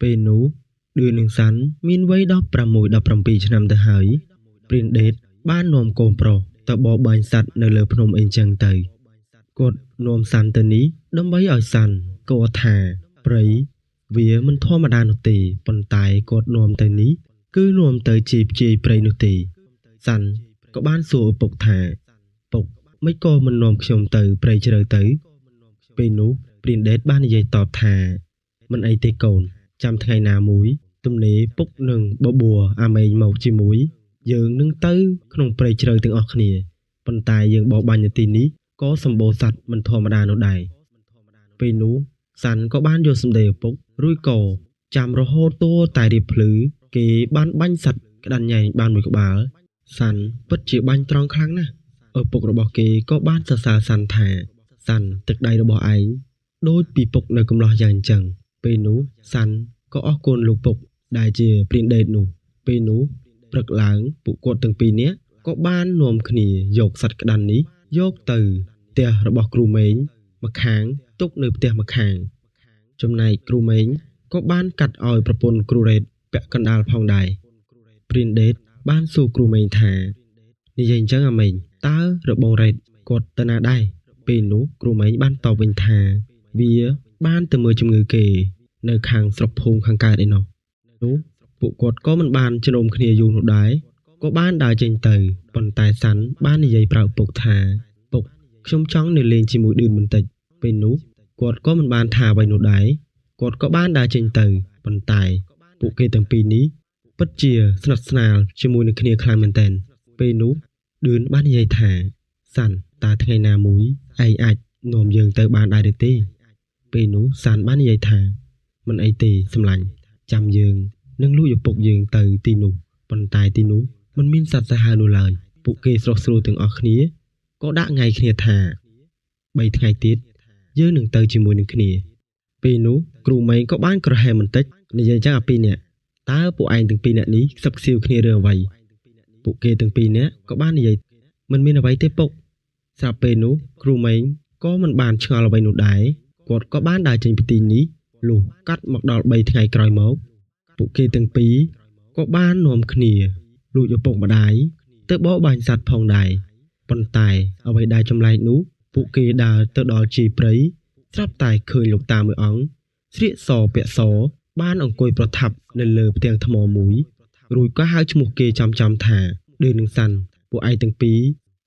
ពេលនោះឌឿននឹងសាន់មានវ័យ16-17ឆ្នាំទៅហើយព្រានដេតបាននាំកូនប្រុសទៅបរបាញ់សត្វនៅលើភ្នំអីចឹងទៅគាត់នាំសាន់ទៅនេះដើម្បីឲ្យសាន់គាត់ថាព្រៃវាមិនធម្មតានោះទេប៉ុន្តែគាត់នាំទៅនេះគឺនាំទៅជាព្យាយព្រៃនោះទេសាន់ក៏បានសួរឪពុកថាពុកមិនក៏មិននាំខ្ញុំទៅព្រៃជ្រៅទៅពេលនោះព្រានដេតបាននិយាយតបថាមិនអីទេកូនចាំថ្ងៃណាមួយទំនេរពុកនឹងបបួរអាមេងមកជាមួយយើងនឹងទៅក្នុងព្រៃជ្រៅទាំងអស់គ្នាប៉ុន្តែយើងបោះបាញ់នៅទីនេះក៏សម្បូរសត្វមិនធម្មតានោះដែរពេលនោះសាន់ក៏បានយកសម្ដីឪពុករួចក៏ចាំរហូតតួតែរៀបភ្លឺគេបានបាញ់សត្វក្តាន់ញ៉ៃបានមួយក្បាលសាន់ពិតជាបាញ់ត្រង់ខ្លាំងណាស់ឪពុករបស់គេក៏បានសរសើរសាន់ថាសាន់ទឹកដៃរបស់ឯងដូចពីពុកនៅកំឡោះយ៉ាងអញ្ចឹងពេលនោះសាន់ក៏អរគុណលោកពុកដែលជាព្រានដេតនោះពេលនោះព្រឹកឡើងពួកគាត់ទាំងពីរនាក់ក៏បាននាំគ្នាយកសត្វក្តាន់នេះយកទៅផ្ទះរបស់គ្រូមេងម្ខាងទុកនៅផ្ទះម្ខាងចំណែកគ្រូមេងក៏បានកាត់ឲ្យប្រពន្ធគ្រូរ៉េតពាក់កណ្ដាលផងដែរព្រានដេតបានសួរគ្រូមេងថានិយាយអញ្ចឹងអាមេងតើរបងរ៉េតគាត់ទៅណាដែរពេលនោះគ្រូមេងបានតបវិញថាវាបានទៅមើលជំងឺគេនៅខាងស្រុកភូមិខាងកើតឯណោះនោះពួកគាត់ក៏មិនបានជំនុំគ្នាយូរនោះដែរក៏បានដើរចេញទៅប៉ុន្តែសាន់បាននិយាយប្រាប់ពុកថាពុកខ្ញុំចង់នៅលេងជាមួយឌឿនបន្តិចពេលនោះគាត់ក៏មិនបានថាអ្វីនោះដែរគាត់ក៏បានដើរចេញទៅប៉ុន្តែពួកគេទាំងពីរនេះពិតជាស្និទ្ធស្នាលជាមួយនឹងគ្នាខ្លាំងមែនទែនពេលនោះឌឿនបាននិយាយថាសាន់តើថ្ងៃណាមួយឯងអាចនាំយើងទៅបានដែរឬទេពេលនោះសាន់បាននិយាយថាមិនអីទេសម្លាញ់ចាំយើងនឹងលួចឪពុកយើងទៅទីនោះប៉ុន្តែទីនោះមិនមានសត្វសាហាវនោះឡើយពួកគេស្រស់ស្រួលទាំងអស់គ្នាក៏ដាក់ថ្ងៃគ្នាថា3ថ្ងៃទៀតយើងនឹងទៅជាមួយនឹងគ្នាពេលនោះគ្រូមេងក៏បានក្រហមបន្តិចនិយាយចឹងអាពីរនាក់តើពួកឯងទាំងពីរនាក់នេះខ្សឹបខ្សៀវគ្នារឿងអ្វីពួកគេទាំងពីរនាក់ក៏បាននិយាយមិនមានអ្វីទេពុកស្រាប់ពេលនោះគ្រូមេងក៏មិនបានឆ្ងល់អ្វីនោះដែរគាត់ក៏បានដើរចេញពីទីនេះលុះកាត់មកដល់3ថ្ងៃក្រោយមកពួកគេទាំងពីរក៏បាននាំគ្នាលួចឪពុកម្ដាយទៅបរបាញ់សត្វផងដែរប៉ុន្តែអ្វីដែលចម្លែកនោះពួកគេដើរទៅដល់ជីព្រៃស្រាប់តែឃើញលោកតាមួយអង្គស្លៀកសពាក់សបានអង្គុយប្រថាប់នៅលើផ្ទាំងថ្មមួយរួចក៏ហៅឈ្មោះគេចំថាឌឿននឹងសាន់ពួកឯងទាំងពីរ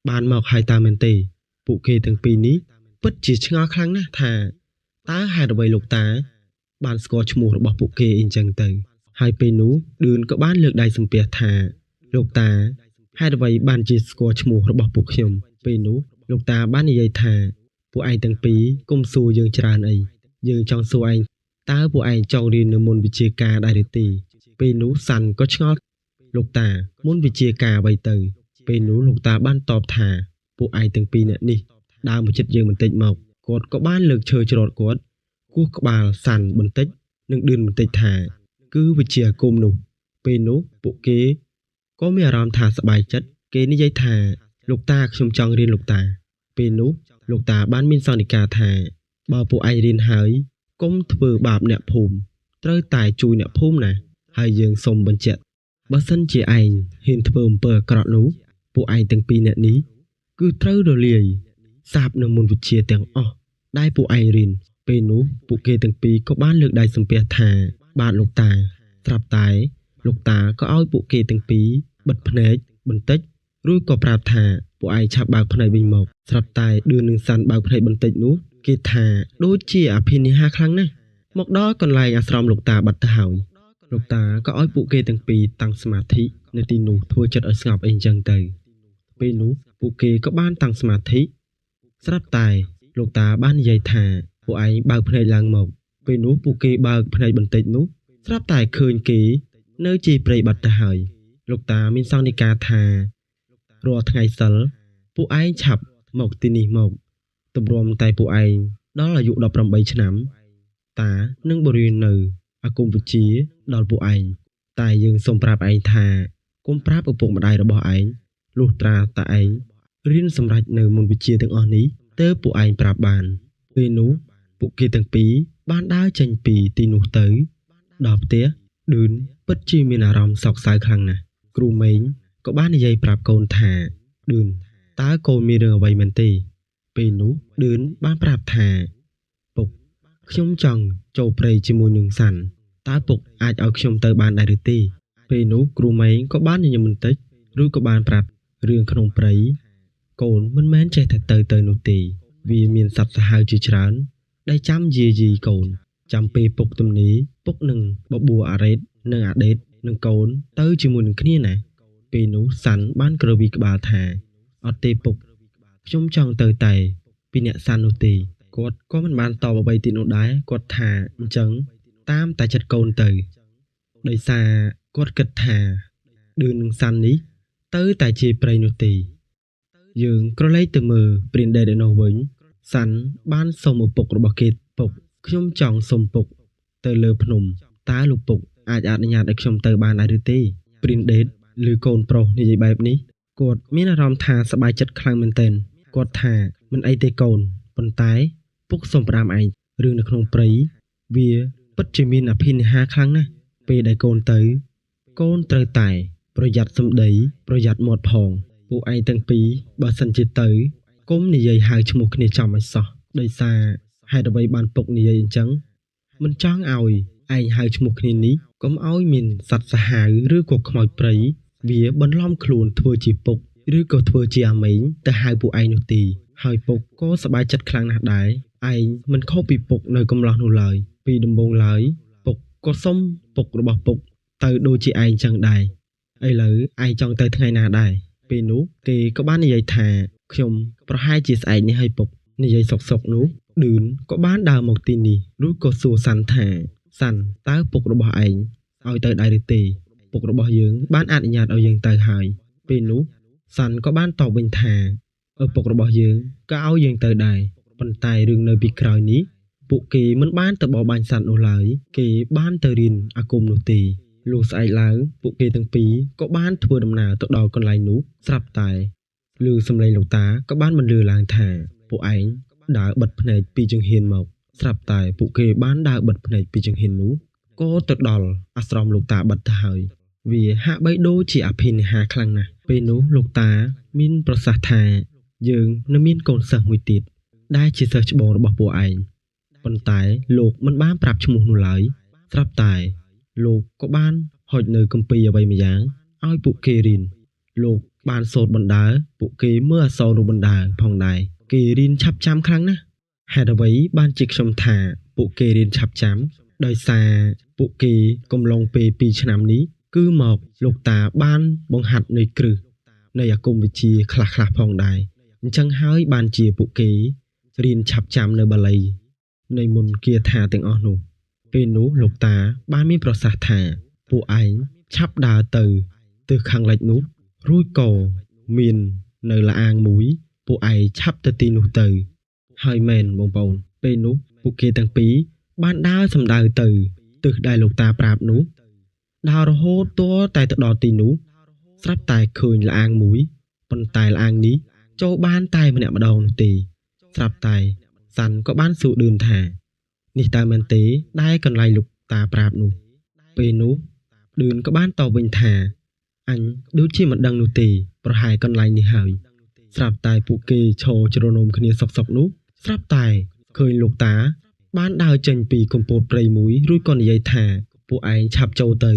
បានមកហើយតើមែនទេពួកគេទាំងពីរនេះពិតជាឆ្ងល់ខ្លាំងណាស់ថាតើហេតុអ្វីលោកតាបានស្គាល់ឈ្មោះរបស់ពួកគេអីចឹងទៅហើយពេលនោះឌឿនក៏បានលើកដៃសំពះថាលោកតាហេតុអ្វីបានជាស្គាល់ឈ្មោះរបស់ពួកខ្ញុំពេលនោះលោកតាបាននិយាយថាពួកឯងទាំងពីរកុំសួរយើងច្រើនអីយើងចង់សួរឯងតើពួកឯងចង់រៀននៅមន្តវិជ្ជាការដែរឬទេពេលនោះសាន់ក៏ឆ្ងល់លោកតាមន្តវិជ្ជាការអ្វីទៅពេលនោះលោកតាបានតបថាពួកឯងទាំងពីរនាក់នេះដើរមកជិតយើងបន្តិចមកគាត់ក៏បានលើកឈើច្រត់គាត់គោះក្បាលសាន់បន្តិចនិងឌឿនបន្តិចថាគឺវិជ្ជាអាគមនោះពេលនោះពួកគេក៏មានអារម្មណ៍ថាសប្បាយចិត្តគេនិយាយថាលោកតាខ្ញុំចង់រៀនលោកតាពេលនោះលោកតាបានមានសន្និកាថាបើពួកឯងរៀនហើយកុំធ្វើបាបអ្នកភូមិត្រូវតែជួយអ្នកភូមិណាហើយយើងសូមបញ្ជាក់បើសិនជាឯងហ៊ានធ្វើអំពើអាក្រក់នោះពួកឯងទាំងពីរនាក់នេះគឺត្រូវរលាយសាបនឹងមន្តវិជ្ជាទាំងអស់ដែលពួកឯងរៀនពេលនោះពួកគេទាំងពីរក៏បានលើកដៃសំពះថាបាទលោកតាស្រាប់តែលោកតាក៏ឲ្យពួកគេទាំងពីរបិទភ្នែកបន្តិចរួចក៏ប្រាប់ថាពួកឯងឆាប់បើកភ្នែកវិញមកស្រាប់តែឌឿននឹងសាន់បើកភ្នែកបន្តិចនោះគេថាដូចជាអភិនិហាខ្លាំងណាស់មកដល់កន្លែងអាស្រមលោកតាបាត់ទៅហើយលោកតាក៏ឲ្យពួកគេទាំងពីរតាំងសមាធិនៅទីនោះធ្វើចិត្តឲ្យស្ងប់អីចឹងទៅពេលនោះពួកគេក៏បានតាំងសមាធិស្រាប់តែលោកតាបាននិយាយថាពួកឯងបើកភ្នែកឡើងមកពេលនោះពួកគេបើកភ្នែកបន្តិចនោះស្រាប់តែឃើញគេនៅជាព្រៃបាត់ទៅហើយលោកតាមានសង្កេតការថារាល់ថ្ងៃសិលពួកឯងឆាប់មកទីនេះមកទម្រាំតែពួកឯងដល់អាយុ18ឆ្នាំតានឹងបរៀននៅអាគមវិជ្ជាដល់ពួកឯងតែយើងសូមប្រាប់ឯងថាកុំប្រាប់ឪពុកម្ដាយរបស់ឯងលុះត្រាតែឯងរៀនសម្រេចនៅមន្តវិជ្ជាទាំងអស់នេះទើបពួកឯងប្រាប់បានពេលនោះពួកគេទាំងពីរបានដើរចេញពីទីនោះទៅ ដល់ផ្ទះឌឿនពិតជាមានអារម្មណ៍សោកសៅខ្លាំងណាស់គ្រូម៉េងក៏បាននិយាយប្រាប់កូនថាឌឿនតើកូនមានរឿងអ្វីមែនទេពេលនោះឌឿនបានប្រាប់ថាពុកខ្ញុំចង់ចូលព្រៃជាមួយនឹងសាន់តើពុកអាចឲ្យខ្ញុំទៅបានដែរឬទេពេលនោះគ្រូម៉េងក៏បានញញឹមបន្តិចឬក៏បានប្រាប់រឿងក្នុងព្រៃកូនមិនមែនចេះតែទៅនោះទេវាមានសត្វសាហាវជាច្រើនដែលចាំយាយីកូនចាំពេលពុកទំនេរពុកនឹងបបួរអារ៉េតនិងអាដេតនឹងកូនទៅជាមួយនឹងគ្នាណាពេលនោះសាន់បានក្រវីក្បាលថាអត់ទេពុកខ្ញុំចង់ទៅតែពីអ្នកសាន់នោះទេគាត់ក៏មិនបានតបអ្វីទៀតនោះដែរគាត់ថាអញ្ចឹងតាមតែចិត្តកូនទៅដោយសារគាត់គិតថាឌឿននឹងសាន់នេះទៅតែជាព្រៃនោះទេយើងក្រឡេកទៅមើលព្រានដេតឯនោះវិញសាន់បានសុំឪពុករបស់គេពុកខ្ញុំចង់សុំពុកទៅលើភ្នំតើលោកពុកអាចអនុញ្ញាតឲ្យខ្ញុំទៅបានដែរឬទេព្រានដេតឬកូនប្រុសនិយាយបែបនេះគាត់មានអារម្មណ៍ថាសប្បាយចិត្តខ្លាំងមែនទែនគាត់ថាមិនអីទេកូនប៉ុន្តែពុកសុំផ្ដាំឯងរឿងនៅក្នុងព្រៃវាពិតជាមានអភិនិហាខ្លាំងណាស់ពេលដែលកូនទៅកូនត្រូវតែប្រយ័ត្នសម្ដីប្រយ័ត្នមាត់ផងពួកឯងទាំងពីរបើសិនជាទៅកុំនិយាយហៅឈ្មោះគ្នាចំឲ្យសោះដោយសារហេតុអ្វីបានពុកនិយាយអញ្ចឹងមិនចង់ឲ្យឯងហៅឈ្មោះគ្នានេះកុំឲ្យមានសត្វសាហាវឬក៏ខ្មោចព្រៃវាបន្លំខ្លួនធ្វើជាពុកឬក៏ធ្វើជាអាម៉េងទៅហៅពួកឯងនោះទេហើយពុកក៏សប្បាយចិត្តខ្លាំងណាស់ដែរឯងមិនខុសពីពុកនៅកំឡោះនោះឡើយពីដំបូងឡើយពុកក៏សុំពុករបស់ពុកទៅដូចជាឯងចឹងដែរឥឡូវឯងចង់ទៅថ្ងៃណាដែរពេលនោះគេក៏បាននិយាយថាខ្ញុំប្រហែលជាស្អែកនេះឲ្យពុកនិយាយសុកនោះឌឿនក៏បានដើរមកទីនេះរួចក៏សួរសាន់ថាសាន់តើពុករបស់ឯងឲ្យទៅដែរឬទេពុករបស់យើងបានអនុញ្ញាតឲ្យយើងទៅហើយពេលនោះសាន់ក៏បានតបវិញថាឪពុករបស់យើងក៏ឲ្យយើងទៅដែរប៉ុន្តែរឿងនៅពីក្រោយនេះពួកគេមិនបានទៅបរបាញ់សត្វនោះឡើយគេបានទៅរៀនអាគមនោះទេលុះស្អែកឡើងពួកគេទាំងពីរក៏បានធ្វើដំណើរទៅដល់កន្លែងនោះស្រាប់តែឮសំឡេងលោកតាក៏បានបន្លឺឡើងថាពួកឯងដើរបិទភ្នែកពីចង្ហៀនមកស្រាប់តែពួកគេបានដើរបិទភ្នែកពីចង្ហៀននោះក៏ទៅដល់អាស្រមលោកតាបិទទៅហើយវាហាក់បីដូចជាអភិនិហាខ្លាំងណាស់ពេលនោះលោកតាមានប្រសាសន៍ថាយើងនៅមានកូនសិស្សមួយទៀតដែលជាសិស្សច្បងរបស់ពួកឯងប៉ុន្តែលោកមិនបានប្រាប់ឈ្មោះនោះឡើយស្រាប់តែលោកក៏បានហុចនៅគម្ពីរអ្វីម្យ៉ាងឲ្យពួកគេរៀនលោកបានសូត្របណ្ដើរពួកគេមើលអក្សរនោះបណ្ដើរផងដែរគេរៀនឆាប់ចាំខ្លាំងណាស់ហេតុអ្វីបានជាខ្ញុំថាពួកគេរៀនឆាប់ចាំដោយសារពួកគេកំឡុងពេល2ឆ្នាំនេះគឺមកលោកតាបានបង្ហាត់នៅគ្រឹះនៃអាគមវិជ្ជាខ្លះៗផងដែរអញ្ចឹងហើយបានជាពួកគេរៀនឆាប់ចាំនៅបាលីនៃមន្តគាថាទាំងអស់នោះពេលនោះលោកតាបានមានប្រសាសន៍ថាពួកឯងឆាប់ដើរទៅខាងលិចនោះរួចក៏មាននៅលាអាងមួយពួកឯងឆាប់ទៅទីនោះទៅហើយមែនបងប្អូនពេលនោះពួកគេទាំងពីរបានដើរសម្ដៅទៅទិសដែលលោកតាប្រាប់នោះដើររហូតទាល់តែទៅដល់ទីនោះស្រាប់តែឃើញលាអាងមួយប៉ុន្តែលាអាងនេះចូលបានតែម្នាក់ម្ដងនោះទេស្រាប់តែសាន់ក៏បានសួរឌឿនថានេះតើមែនទេដែលកន្លែងលោកតាប្រាប់នោះពេលនោះឌឿនក៏បានតបវិញថាអញដូចជាមិនដឹងនោះទេប្រហែលកន្លែងនេះហើយស្រាប់តែពួកគេឈរជ្រនោមគ្នាសុកនោះស្រាប់តែឃើញលោកតាបានដើរចេញពីកំពតព្រៃមួយរួចក៏និយាយថាពួកឯងឆាប់ចូលទៅ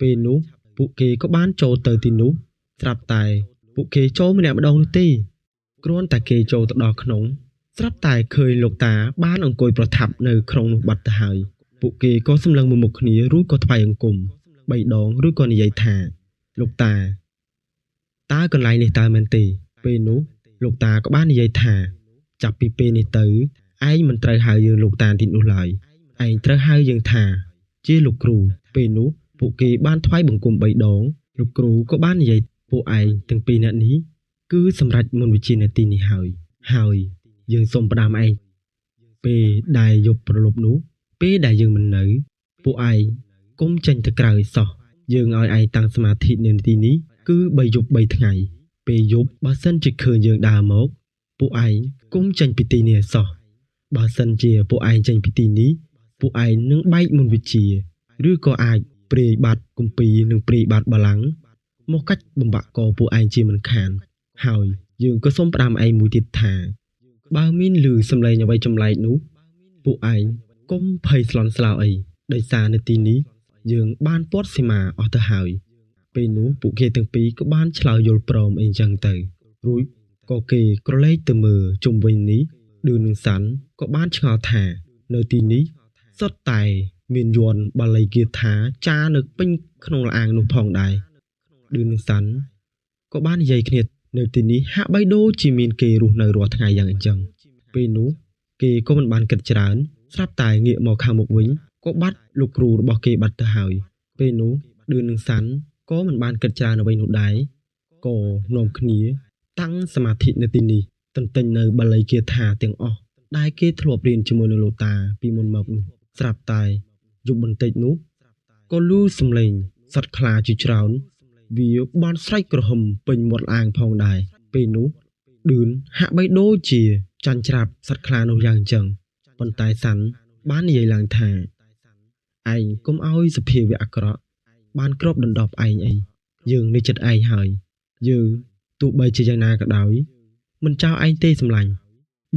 ពេលនោះពួកគេក៏បានចូលទៅទីនោះស្រាប់តែពួកគេចូលម្នាក់ម្ដងនោះទេគ្រាន់តែគេចូលទៅដល់ក្នុងស្រាប់តែឃើញលោកតាបានអង្គុយប្រថាប់នៅក្នុងនោះបាត់ទៅហើយពួកគេក៏សម្លឹងមើលមុខគ្នារួចក៏ថ្វាយអង្គម3ដងរួចក៏និយាយថាលោកតាតើកន្លែងនេះតើមែនទេពេលនោះលោកតាក៏បាននិយាយថាចាប់ពីពេលនេះទៅឯងមិនត្រូវហៅយើងលោកតាទៀតនោះឡើយឯងត្រូវហៅយើងថាជាលោកគ្រូពេលនោះពួកគេបានថ្វាយបង្គំ3ដងលោកគ្រូក៏បាននិយាយពួកឯងទាំងពីរនាក់នេះគឺសម្រាប់មន្តវិជ្ជានៅទីនេះហើយយើងសូមផ្ដាំឯងពេលដែលយប់ប្រលប់នោះពេលដែលយើងមិននៅពួកឯងកុំចេញទៅក្រៅសោះយើងឲ្យឯងតាំងសមាធិនៅទីនេះគឺ3យប់3ថ្ងៃពេលយប់បើសិនជាឃើញយើងដើរមកពួកឯងកុំចេញពីទីនេះសោះបើសិនជាពួកឯងចេញពីទីនេះពួកឯងនឹងបែកមន្តវិជ្ជា ឬក៏អាចព្រាយបាត់គម្ពីរនិងព្រាយបាត់បល្ល័ង្កមកកាច់បំបាក់កពួកឯងជាមិនខានហើយយើងក៏សូមផ្ដាំឯងមួយទៀតថាបើមានឮសំឡេងអ្វីចម្លែកនោះពួកឯងកុំភ័យស្លន់ស្លោអីដោយសារនៅទីនេះយើងបានពាត់សីមាអស់ទៅហើយពេលនោះពួកគេទាំងពីរក៏បានឆ្លើយយល់ព្រមអីចឹងទៅរួចក៏គេក្រឡេកទៅមើលជុំវិញនេះឌឺនឹងសាន់ក៏បានឆ្ងល់ថានៅទីនេះសុទ្ធតែមានយ័ន្តបាលីគាថាចានៅពេញក្នុងលអាងនោះផងដែរឌឺនឹងសាន់ក៏បាននិយាយគ្នានៅទីនេះហាក់បីដូចជាមានគេរស់នៅរាល់ថ្ងៃយ៉ាងអញ្ចឹងពេលនោះគេក៏មិនបានគិតច្រើនស្រាប់តែងាកមកខាងមុខវិញក៏បាត់លោកគ្រូរបស់គេបាត់ទៅហើយពេលនោះឌឺនឹងសាន់ក៏មិនបានគិតច្រើនអ្វីនោះដែរក៏នាំគ្នាតាំងសមាធិនៅទីនេះទន្ទិញនៅបាលីគាថាទាំងអស់ដែលគេធ្លាប់រៀនជាមួយនឹងលោកតាពីមុនមកនោះស្រាប់តែយប់បន្តិចនោះក៏លឺសំឡេងសត្វខ្លាជាច្រើនវាបានស្រែកក្រហមពេញមាត់អាងផងដែរពេលនោះឌឿនហាក់បីដូចជាចាញ់ច្រាប់សត្វខ្លានោះយ៉ាងអញ្ចឹងប៉ុន្តែសាន់បាននិយាយឡើងថាឯងកុំឲ្យសភាវៈអាក្រក់បានគ្របដណ្ដប់ឯងអីយើងនៅចិត្តឯងហើយយើងទោះបីជាយ៉ាងណាក៏ដោយមិនចោលឯងទេសម្លាញ់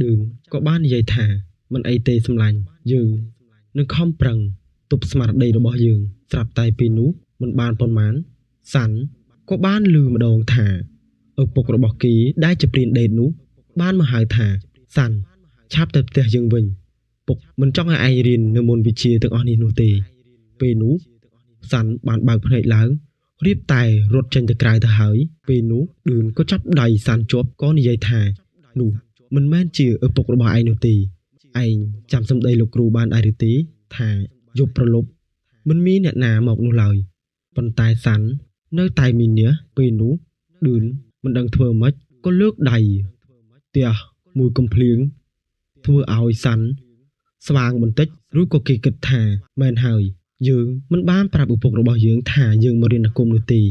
ឌឿនក៏បាននិយាយថាមិនអីទេសម្លាញ់យើងនឹងខំប្រឹងទប់ស្មារតីរបស់យើងស្រាប់តែពេលនោះមិនបានប៉ុន្មានសាន់ក៏បានឮម្ដងថាឪពុករបស់គេដែលជាព្រានដេតនោះបានមកហៅថាសាន់ឆាប់ទៅផ្ទះយើងវិញពុកមិនចង់ឲ្យឯងរៀននៅមន្តវិជ្ជាទាំងអស់នេះនោះទេពេលនោះសាន់បានបើកភ្នែកឡើងរៀបតែរត់ចេញទៅក្រៅទៅហើយពេលនោះឌឿនក៏ចាប់ដៃសាន់ជាប់ក៏និយាយថានោះមិនមែនជាឪពុករបស់ឯងនោះទេឯងចាំសម្ដីលោកគ្រូបានដែរឬទេថាយប់ប្រលប់មិនមានអ្នកណាមកនោះឡើយប៉ុន្តែសាន់នៅតែមាននេះពេលនោះឌឿនមិនដឹងធ្វើម៉េចក៏លើកដៃទះមួយកំភ្លៀងធ្វើឲ្យសាន់ស្វាងបន្តិចឬក៏គេគិតថាមែនហើយយើងមិនបានប្រាប់ឪពុករបស់យើងថាយើងមករៀនអាគមនោះទេ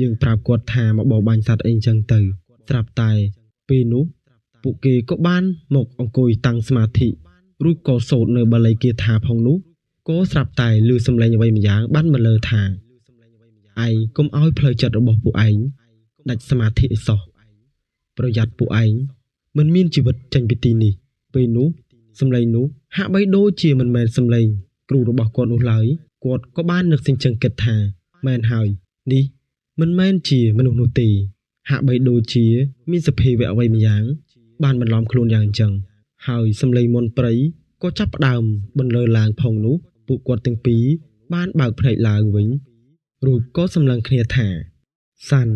យើងប្រាប់គាត់ថាមកបោបាញ់សត្វអីចឹងទៅស្រាប់តែពេលនោះពួកគេក៏បានមកអង្គុយតាំងសមាធិឬក៏សូត្រនៅបាលីគាថាផងនោះក៏ស្រាប់តែឮសំឡេងអ្វីម្យ៉ាងបានមកលើថាឯងកុំឲ្យផ្លូវចិត្តរបស់ពួកឯងដាច់សមាធិឲ្យសោះប្រយ័ត្នពួកឯងមិនមានជីវិតចេញពីទីនេះពេលនោះសំឡេងនោះហាក់បីដូចជាមិនមែនសំឡេងគ្រូរបស់គាត់នោះឡើយគាត់ក៏បាននឹកសេចក្ដីគិតថាមែនហើយនេះមិនមែនជាមនុស្សនោះទេហាក់បីដូចជាមានសភាវៈអ្វីម្យ៉ាងបានបន្លំខ្លួនយ៉ាងអញ្ចឹងហើយសំឡេងមន្តព្រៃក៏ចាប់ផ្ដើមបន្លឺឡើងផងនោះពួកគាត់ទាំងពីរបានបើកភ្នែកឡើងវិញរួចក៏សម្លឹងគ្នាថាសាន់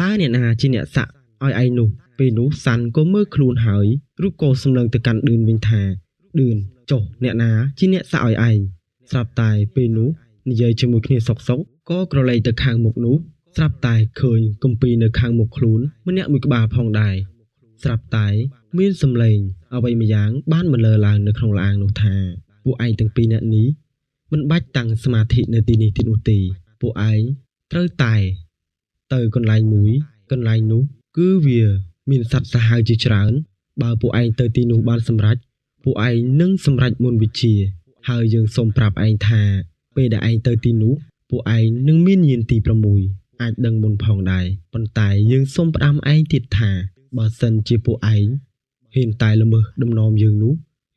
តើអ្នកណាជាអ្នកសាក់ឲ្យឯងនោះពេលនោះសាន់ក៏មើលខ្លួនហើយឬក៏សម្លឹងទៅកាន់ឌឿនវិញថាឌឿនចុះអ្នកណាជាអ្នកសាក់ឲ្យឯងស្រាប់តែពេលនោះនិយាយជាមួយគ្នាសុកក៏ក្រឡេកទៅខាងមុខនោះស្រាប់តែឃើញគម្ពីរនៅខាងមុខខ្លួនម្នាក់មួយក្បាលផងដែរស្រាប់តែមានសំឡេងអ្វីម្យ៉ាងបានបន្លឺឡើងនៅក្នុងឡាននោះថាពួកឯងទាំងពីរនាក់នេះមិនបាច់តាំងសមាធិនៅទីនេះទៀតនោះទេពួកឯងត្រូវតែទៅកន្លែងមួយកន្លែងនោះគឺវាមានសត្វសាហាវជាច្រើនបើពួកឯងទៅទីនោះបានសម្រេចពួកឯងនឹងសម្រេចមន្តវិជ្ជាហើយយើងសូមប្រាប់ឯងថាពេលដែលឯងទៅទីនោះពួកឯងនឹងមានញាណទី6អាចដឹងមុនផងដែរប៉ុន្តែយើងសូមផ្ដាំឯងទៀតថាបើសិនជាពួកឯងហ៊ានតែល្មើសដំណំយើងនោះ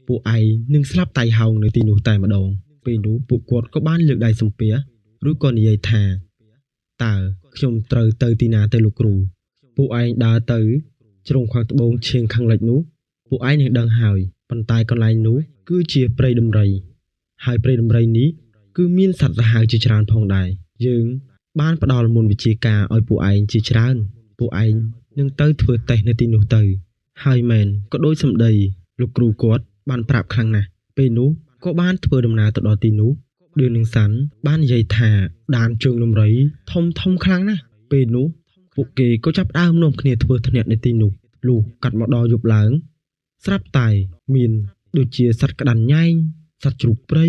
ពួកឯងនឹងស្លាប់តៃហោងនៅទីនោះតែម្ដងពេលនោះពួកគាត់ក៏បានលើកដៃសំពះឬក៏និយាយថាតើខ្ញុំត្រូវទៅទីណាទៅលោកគ្រូពួកឯងដើរទៅជ្រុងខាងត្បូងឈៀងខាងលិចនោះពួកឯងនឹងដឹងហើយប៉ុន្តែកន្លែងនោះគឺជាព្រៃដំរីហើយព្រៃដំរីនេះគឺមានសត្វសាហាវជាច្រើនផងដែរយើងបានផ្ដល់មន្តវិជ្ជាការឲ្យពួកឯងជាច្រើនពួកឯងនឹងទៅធ្វើតេស្តនៅទីនោះទៅហើយមែនក៏ដូចសម្ដីលោកគ្រូគាត់បានប្រាប់ខ្លាំងណាស់ពេលនោះក៏បានធ្វើដំណើរទៅដល់ទីនោះឌឿននឹងសាន់បាននិយាយថាដានជើងដំរីធំខ្លាំងណាស់ពេលនោះពួកគេក៏ចាប់ដើមនាំគ្នាធ្វើធ្នាក់នៅទីនោះលុះកាត់មកដល់យប់ឡើងស្រាប់តែមានដូចជាសត្វក្តាន់ញ៉ែងសត្វជ្រូកព្រៃ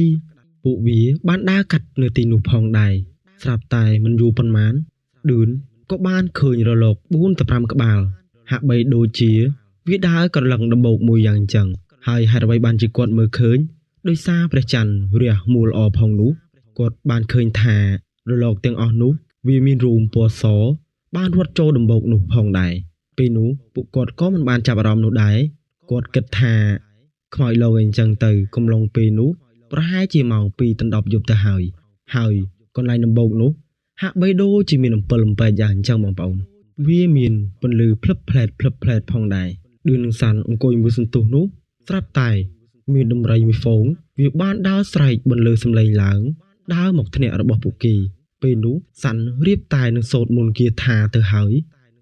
ពួកវាបានដើរកាត់នៅទីនោះផងដែរស្រាប់តែមិនយូរប៉ុន្មានឌឿនក៏បានឃើញរលក4 ទៅ 5ក្បាលហាក់បីដូចជាវាដើរក្រឡឹងដំបូកមួយយ៉ាងអញ្ចឹងហើយហេតុអ្វីបានជាគាត់មើលឃើញដោយសារព្រះច័ន្ទរះមូលល្អផងនោះ គាត់បានឃើញថារលកទាំងអស់នោះវាមានរូមពណ៌សបានរត់ចូលដំបូកនោះផងដែរពេលនោះពួកគាត់ក៏មិនបានចាប់អារម្មណ៍នោះដែរគាត់គិតថាខ្មោចលោកអីចឹងទៅកំឡុងពេលនោះប្រហែលជាម៉ោង 2 ដណ្ដប់យប់ទៅហើយកន្លែងដំបូកនោះហាក់បីដូចជាមានអំពិលអំពែកយ៉ាងអញ្ចឹងបងប្អូនវាមានពន្លឺភ្លឹបភ្លែតផងដែរឌឿននឹងសាន់អង្គុយមួយសន្ទុះនោះស្រាប់តែមានដំរីមួយហ្វូងវាបានដើរស្រែកបន្លឺសំឡេងឡើងដើរមកថ្នាក់របស់ពួកគេពេលនោះសាន់រៀបតែនឹងសូត្រមន្តគាថាទៅហើយ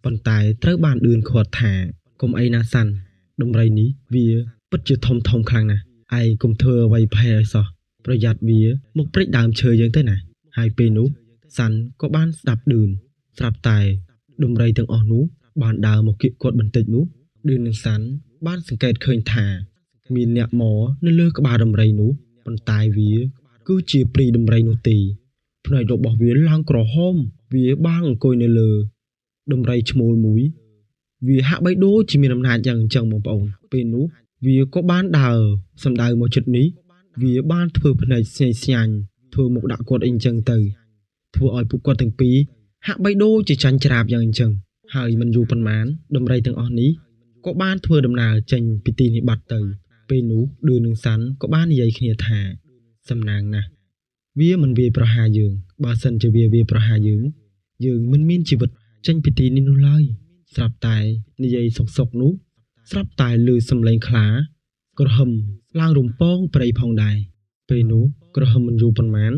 ប៉ុន្តែត្រូវបានឌឿនខាត់ថាកុំអីណាសាន់ដំរីនេះវាពិតជាធំខ្លាំងណាស់ឯងកុំធ្វើអ្វីភ័យឲ្យសោះប្រយ័ត្នវាមកព្រិចដើមឈើយើងទៅណាហើយពេលនោះសាន់ក៏បានស្ដាប់ឌឿនស្រាប់តែដំរីទាំងអស់នោះបានដើរមកគៀកគាត់បន្តិចនោះឌឿននឹងសាន់បានសង្កេតឃើញថាមានអ្នកមកនៅលើក្បាលដំរីនោះប៉ុន្តែវាគឺជាព្រីដំរីនោះទេភ្នែករបស់វាឡើងក្រហមវាបានអង្គុយនៅលើដំរីឈ្មោលមួយវាហាក់បីដូចជាមានអំណាចយ៉ាងអញ្ចឹងបងប្អូនពេលនោះវាក៏បានដើរសម្ដៅមកជិតនេះវាបានធ្វើភ្នែកស្ញាញ់ធ្វើមុខដាក់គាត់អីអញ្ចឹងទៅធ្វើឲ្យពួកគាត់ទាំងពីរហាក់បីដូចជាចាញ់ច្រាបយ៉ាងអញ្ចឹងហើយមិនយូរប៉ុន្មានដំរីទាំងអស់នេះក៏បានធ្វើដំណើរចេញពីទីនេះបាត់ទៅពេលនោះឌឿននឹងសាន់ក៏បាននិយាយគ្នាថាសំណាងណាស់វាមិនវាយប្រហារយើងបើសិនជាវាវាយប្រហារយើងមិនមានជីវិតចេញពីទីនេះនោះឡើយស្រាប់តែនិយាយសុកនោះស្រាប់តែឮសំឡេងខ្លាក្រហមឡើងរំពងព្រៃផងដែរពេលនោះក្រហមមិនយូរប៉ុន្មាន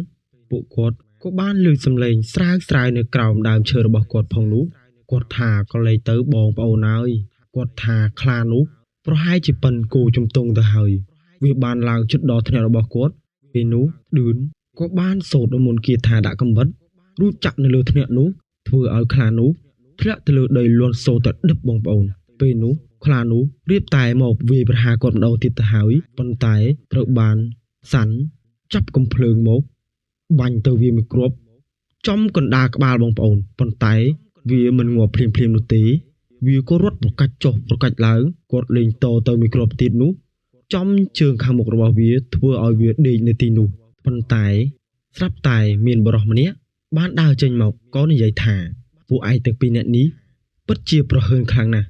ពួកគាត់ក៏បានឮសំឡេងស្រាវនៅក្រោមដើមឈើរបស់គាត់ផងនោះគាត់ថាក៏លេចទៅបងប្អូនហើយគាត់ថាខ្លានោះប្រហែលជាប៉ិនគោជំទង់ទៅហើយវាបានឡើងជិតដល់ថ្នាក់របស់គាត់ពេលនោះឌឿនក៏បានសូត្រមន្តគាថាដាក់កំបិតរួចចាក់នៅលើថ្នាក់នោះធ្វើឲ្យខ្លានោះធ្លាក់ទៅលើដីលន់សូត្រទៅដឹបបងប្អូនពេលនោះខ្លានោះរៀបតែមកវាយប្រហារគាត់ម្ដងទៀតទៅហើយប៉ុន្តែត្រូវបានសាន់ចាប់កំភ្លើងមកបាញ់ទៅវាមួយគ្រាប់ចំកណ្ដាលក្បាលបងប្អូនប៉ុន្តែវាមិនងាប់ភ្លាមនោះទេវាក៏រត់ប្រកាច់ចុះប្រកាច់ឡើងគាត់លេងតទៅមួយគ្រាប់ទៀតនោះចំជើងខាងមុខរបស់វាធ្វើឲ្យវាដេកនៅទីនោះប៉ុន្តែស្រាប់តែមានបរិសម្នាក់បានដើរចេញមកក៏និយាយថាពួកឯងទាំងពីរនាក់នេះពិតជាប្រហើនខ្លាំងណាស់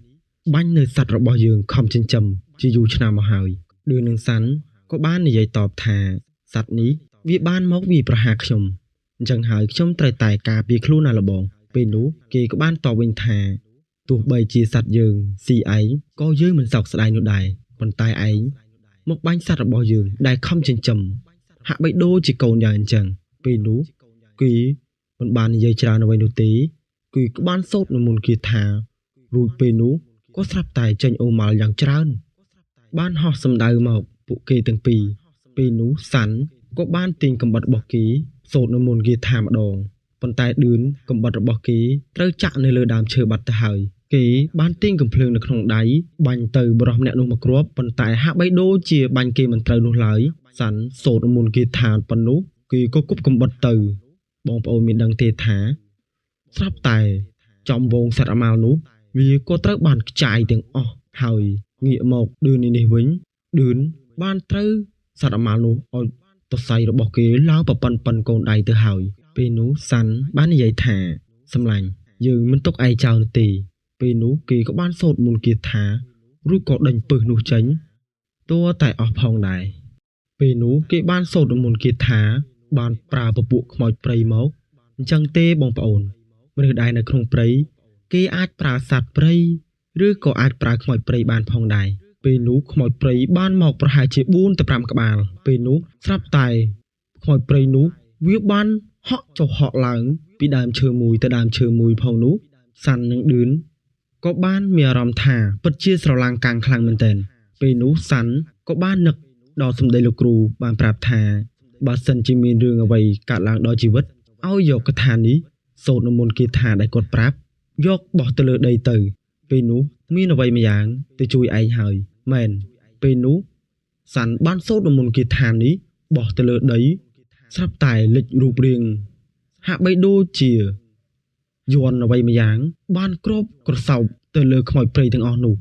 បាញ់នៅសត្វរបស់យើងខំចិញ្ចឹមជាយូរឆ្នាំមកហើយឌឿននឹងសាន់ក៏បាននិយាយតបថាសត្វនេះវាបានមកវាប្រហារខ្ញុំអញ្ចឹងហើយខ្ញុំត្រូវតែការពារខ្លួនណាស់លបងពេលនោះគេក៏បានតបវិញថាទោះបីជាសត្វយើងស៊ីឯងក៏យើងមិនសោកស្ដាយនោះដែរប៉ុន្តែឯងមកបាញ់សត្វរបស់យើងដែលខំចិញ្ចឹមហាក់បីដូចជាកូនយ៉ាងអញ្ចឹងពេលនោះគេមិនបាននិយាយច្រើនអ្វីនោះទេគឺក៏បានសូត្រមន្តគាថារួចពេលនោះក៏ស្រាប់តែចេញអូម៉ាល់យ៉ាងច្រើនបានហោះសម្ដៅមកពួកគេទាំងពីរពេលនោះសាន់ក៏បានទាញកំបិតរបស់គេសូត្រមន្តគាថាម្ដងប៉ុន្តែឌឿនកំបិតរបស់គេត្រូវចាក់នៅលើដើមឈើបាត់ទៅហើយគេបានទាញកំភ្លើងនៅក្នុងដៃបាញ់ទៅបរិសម្នាក់នោះមកគ្រាប់ប៉ុន្តែហាក់បីដូចជាបាញ់គេមិនត្រូវនោះឡើយសាន់សូត្រមន្តគាថាប៉ុណ្ណោះគេក៏គប់កំបិតទៅបងប្អូនមានដឹងទេថាស្រាប់តែចំវងសត្វអាម៉ាល់នោះវាក៏ត្រូវបានខ្ចាយទាំងអស់ហើយងាកមកឌឿននេះវិញឌឿនបានត្រូវសត្វអាម៉ាល់នោះឲ្យតសៃរបស់គេឡើងប៉ិនកូនដៃទៅហើយពេលនោះសាន់បាននិយាយថាសម្លាញ់យើងមិនទុកឯងចោលនោះទេពេលនោះគេក៏បានសូត្រមន្តគាថារួចក៏ដេញពឹសនោះចេញតួតែអស់ផងដែរពេលនោះគេបានសូត្រមន្តគាថាបានប្រើពពួកខ្មោចព្រៃមកអញ្ចឹងទេបងប្អូនមនុស្សដែលនៅក្នុងព្រៃគេអាចប្រើសត្វព្រៃឬក៏អាចប្រើខ្មោចព្រៃបានផងដែរពេលនោះខ្មោចព្រៃបានមកប្រហែលជា4ទៅ5ក្បាលពេលនោះស្រាប់តែខ្មោចព្រៃនោះវាបានហក់ចុះហក់ឡើងពីដើមឈើមួយទៅដើមឈើមួយផងនោះសាន់និងឌឿនក៏បានមានអារម្មណ៍ថាពិតជាស្រឡាំងកាំងខ្លាំងមែនទែនពេលនោះសាន់ក៏បាននឹកដល់សម្ដីលោកគ្រូបានប្រាប់ថាបើសិនជាមានរឿងអ្វីកើតឡើងដល់ជីវិតឲ្យយកកថានេះសូត្រមន្តគាថាដែលគាត់ប្រាប់យកបោះទៅលើដីទៅពេលនោះមានអ្វីម្យ៉ាងទៅជួយឯងហើយមែនពេលនោះសាន់បានសូត្រមន្តគាថានេះបោះទៅលើដីស្រាប់តែលេចរូបរាងហាក់បីដូចជាយ័ន្តអ្វីម្យ៉ាងបានគ្របក្រសោបទៅលើខ្មោចព្រៃទាំងអស់នោះ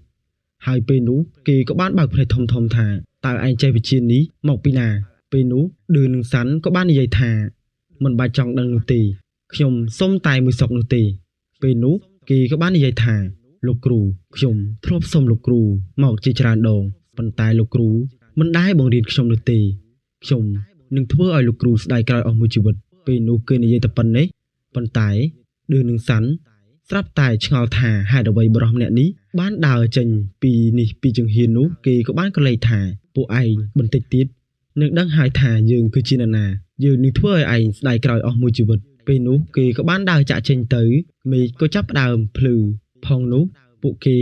ហើយពេលនោះគេក៏បានបើកភ្នែកធំថាតើឯងចេះវិជ្ជានេះមកពីណាពេលនោះឌឿននឹងសាន់ក៏បាននិយាយថា មិនបាច់ចង់ដឹងនោះទេខ្ញុំសុំតែមួយសុកនោះទេពេលនោះគេក៏បាននិយាយថាលោកគ្រូខ្ញុំធ្លាប់សុំលោកគ្រូមកជាច្រើនដងប៉ុន្តែលោកគ្រូមិនដែលបង្រៀនខ្ញុំនោះទេខ្ញុំនឹងធ្វើឲ្យលោកគ្រូស្ដាយក្រោយអស់មួយជីវិតពេលនោះគេនិយាយតែប៉ុណ្ណេះប៉ុន្តែឌឺនឹងសាន់ស្រាប់តែឆ្ងល់ថាហេតុអ្វីបរិសម្នាក់នេះបានដើរចេញពីនេះពីចង្ហៀននោះគេក៏បានក្រឡេកថាពួកឯងបន្តិចទៀតនឹងដឹងហើយថាយើងគឺជានរណាយើងនឹងធ្វើឲ្យឯងស្ដាយក្រោយអស់មួយជីវិតពេលនោះគេក៏បានដើរចាក់ចេញទៅមេឃក៏ចាប់ផ្ដើមភ្លឺផងនោះពួកគេ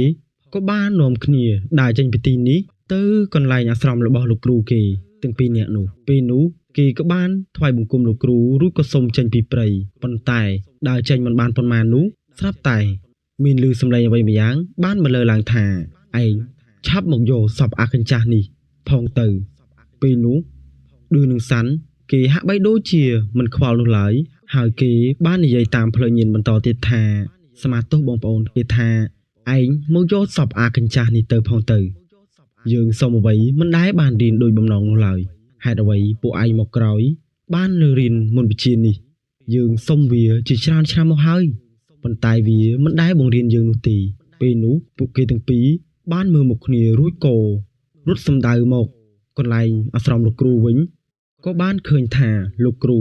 ក៏បាននាំគ្នាដើរចេញពីទីនេះទៅកន្លែងអាស្រមរបស់លោកគ្រូគេទាំងពីរនាក់នោះពេលនោះគេក៏បានថ្វាយបង្គំលោកគ្រូរួចក៏សុំចេញពីព្រៃប៉ុន្តែដើរចេញមិនបានប៉ុន្មាននោះស្រាប់តែមានឮសំឡេងអ្វីម្យ៉ាងបានមកលើឡើងថាឯងឆាប់មកយកសពអាកញ្ចាស់នេះផងទៅពេលនោះឌឺនឹងសាន់គេហាក់បីដូចជាមិនខ្វល់នោះឡើយហើយគេបាននិយាយតាមផ្លូវញៀនបន្តទៀតថាសមាទោសបងប្អូនគេថាឯងមកយកសពអាកញ្ចាស់នេះទៅផងទៅយើងសុំអ្វីមិនដែលបានរៀនដោយបំណងនោះឡើយហេតុអ្វីពួកឯងមកក្រោយបានរៀនមុនវិជ្ជានេះយើងសុំវាជាច្រើនឆ្នាំមកហើយប៉ុន្តែវាមិនដែលបង្រៀនយើងនោះទេពេលនោះពួកគេទាំងពីរបានមើលមុខគ្នារួចក៏រត់សំដៅមកកន្លែងអាស្រមលោកគ្រូវិញក៏បានឃើញថាលោកគ្រូ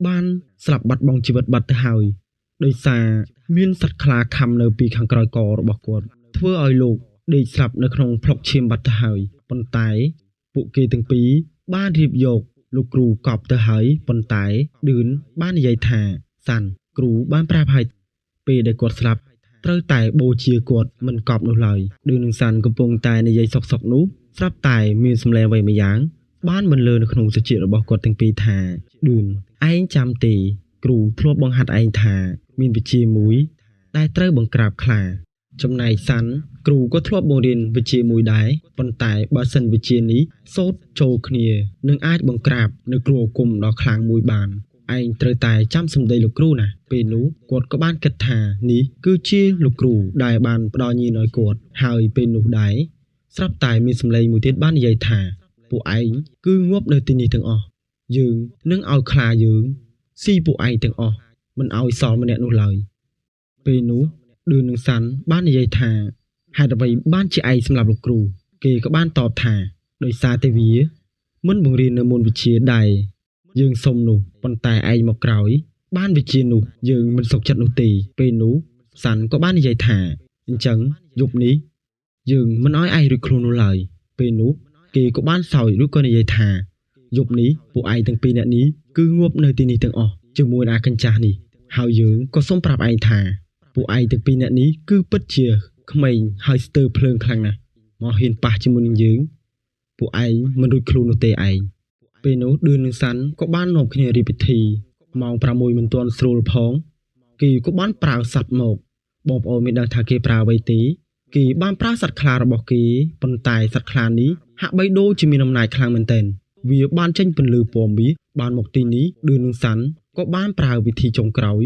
បានស្លាប់បាត់បង់ជីវិតបាត់ទៅហើយដោយសារមានសត្វខ្លាខំនៅពីខាងក្រោយករបស់គាត់ធ្វើឲ្យលោកដេកស្លាប់នៅក្នុងផ្លុកឈាមបាត់ទៅហើយប៉ុន្តែពួកគេទាំងពីរបានរៀបយកលោកគ្រូកប់ទៅហើយប៉ុន្តែឌឿនបាននិយាយថាសាន់គ្រូបានប្រាប់ឲ្យពេលដែលគាត់ស្លាប់ត្រូវតែបូជាគាត់មិនកប់នោះឡើយឌឿននឹងសាន់កំពុងតែនិយាយសុកនោះស្រាប់តែមានសម្លេងអ្វីម្យ៉ាងបានបន្លឺនៅក្នុងសាច់របស់គាត់ទាំងពីរថាឌឿនឯងចាំទេគ្រូធ្លាប់បង្ហាត់ឯងថាមានវិជ្ជាមួយដែលត្រូវបង្ក្រាបខ្លាចំណែកសាន់គ្រូក៏ធ្លាប់បង្រៀនវិជ្ជាមួយដែរប៉ុន្តែបើសិនវិជ្ជានេះសូត្រចូលគ្នានឹងអាចបង្ក្រាបនៅគ្រូអាគមដ៏ខ្លាំងមួយបានឯងត្រូវតែចាំសម្ដីលោកគ្រូណាពេលនោះគាត់ក៏បានគិតថានេះគឺជាលោកគ្រូដែលបានផ្ដល់ញៀនឲ្យគាត់ហើយពេលនោះដែរស្រាប់តែមានសម្លេងមួយទៀតបាននិយាយថាពួកឯងគឺងាប់នៅទីនេះទាំងអស់យើងនឹងឲ្យខ្លាយើងស៊ីពួកឯងទាំងអស់មិនឲ្យសល់ម្នាក់នោះឡើយពេលនោះឌឿននឹងសាន់បាននិយាយថាហេតុអ្វីបានជាឯងសម្លាប់លោកគ្រូគេក៏បានតបថាដោយសារតែវាមិនបង្រៀននៅមុនវិជ្ជាដែរយើងសុំនោះប៉ុន្តែឯងមកក្រោយបានវិជ្ជានោះយើងមិនសុខចិត្តនោះទេពេលនោះសាន់ក៏បាននិយាយថាអញ្ចឹងយប់នេះយើងមិនឲ្យឯងរួចខ្លួននោះឡើយពេលនោះគេក៏បានសើចឬក៏និយាយថាយប់នេះពួកឯងទាំងពីរនាក់នេះគឺងាប់នៅទីនេះទាំងអស់ជាមួយអាកញ្ចាស់នេះហើយយើងក៏សូមប្រាប់ឯងថាពួកឯងទាំងពីរនាក់នេះគឺពិតជាក្មេងហើយស្ទើរភ្លើងខ្លាំងណាស់មកហ៊ានប៉ះជាមួយនឹងយើងពួកឯងមិនរួចខ្លួននោះទេឯងពេលនោះឌឿននឹងសាន់ក៏បាននាំគ្នារៀបពិធីម៉ោង6មិនទាន់ស្រួលផងគេក៏បានប្រើសត្វមកបងប្អូនមិនដឹងថាគេប្រើអ្វីទេគេបានប្រើសត្វខ្លារបស់គេប៉ុន្តែសត្វខ្លានេះហាក់បីដូចជាមានអំណាចខ្លាំងមែនទែនវាបានចេញពន្លឺពណ៌មាសបានមកទីនេះឌឿននឹងសាន់ក៏បានប្រើវិធីចុងក្រោយ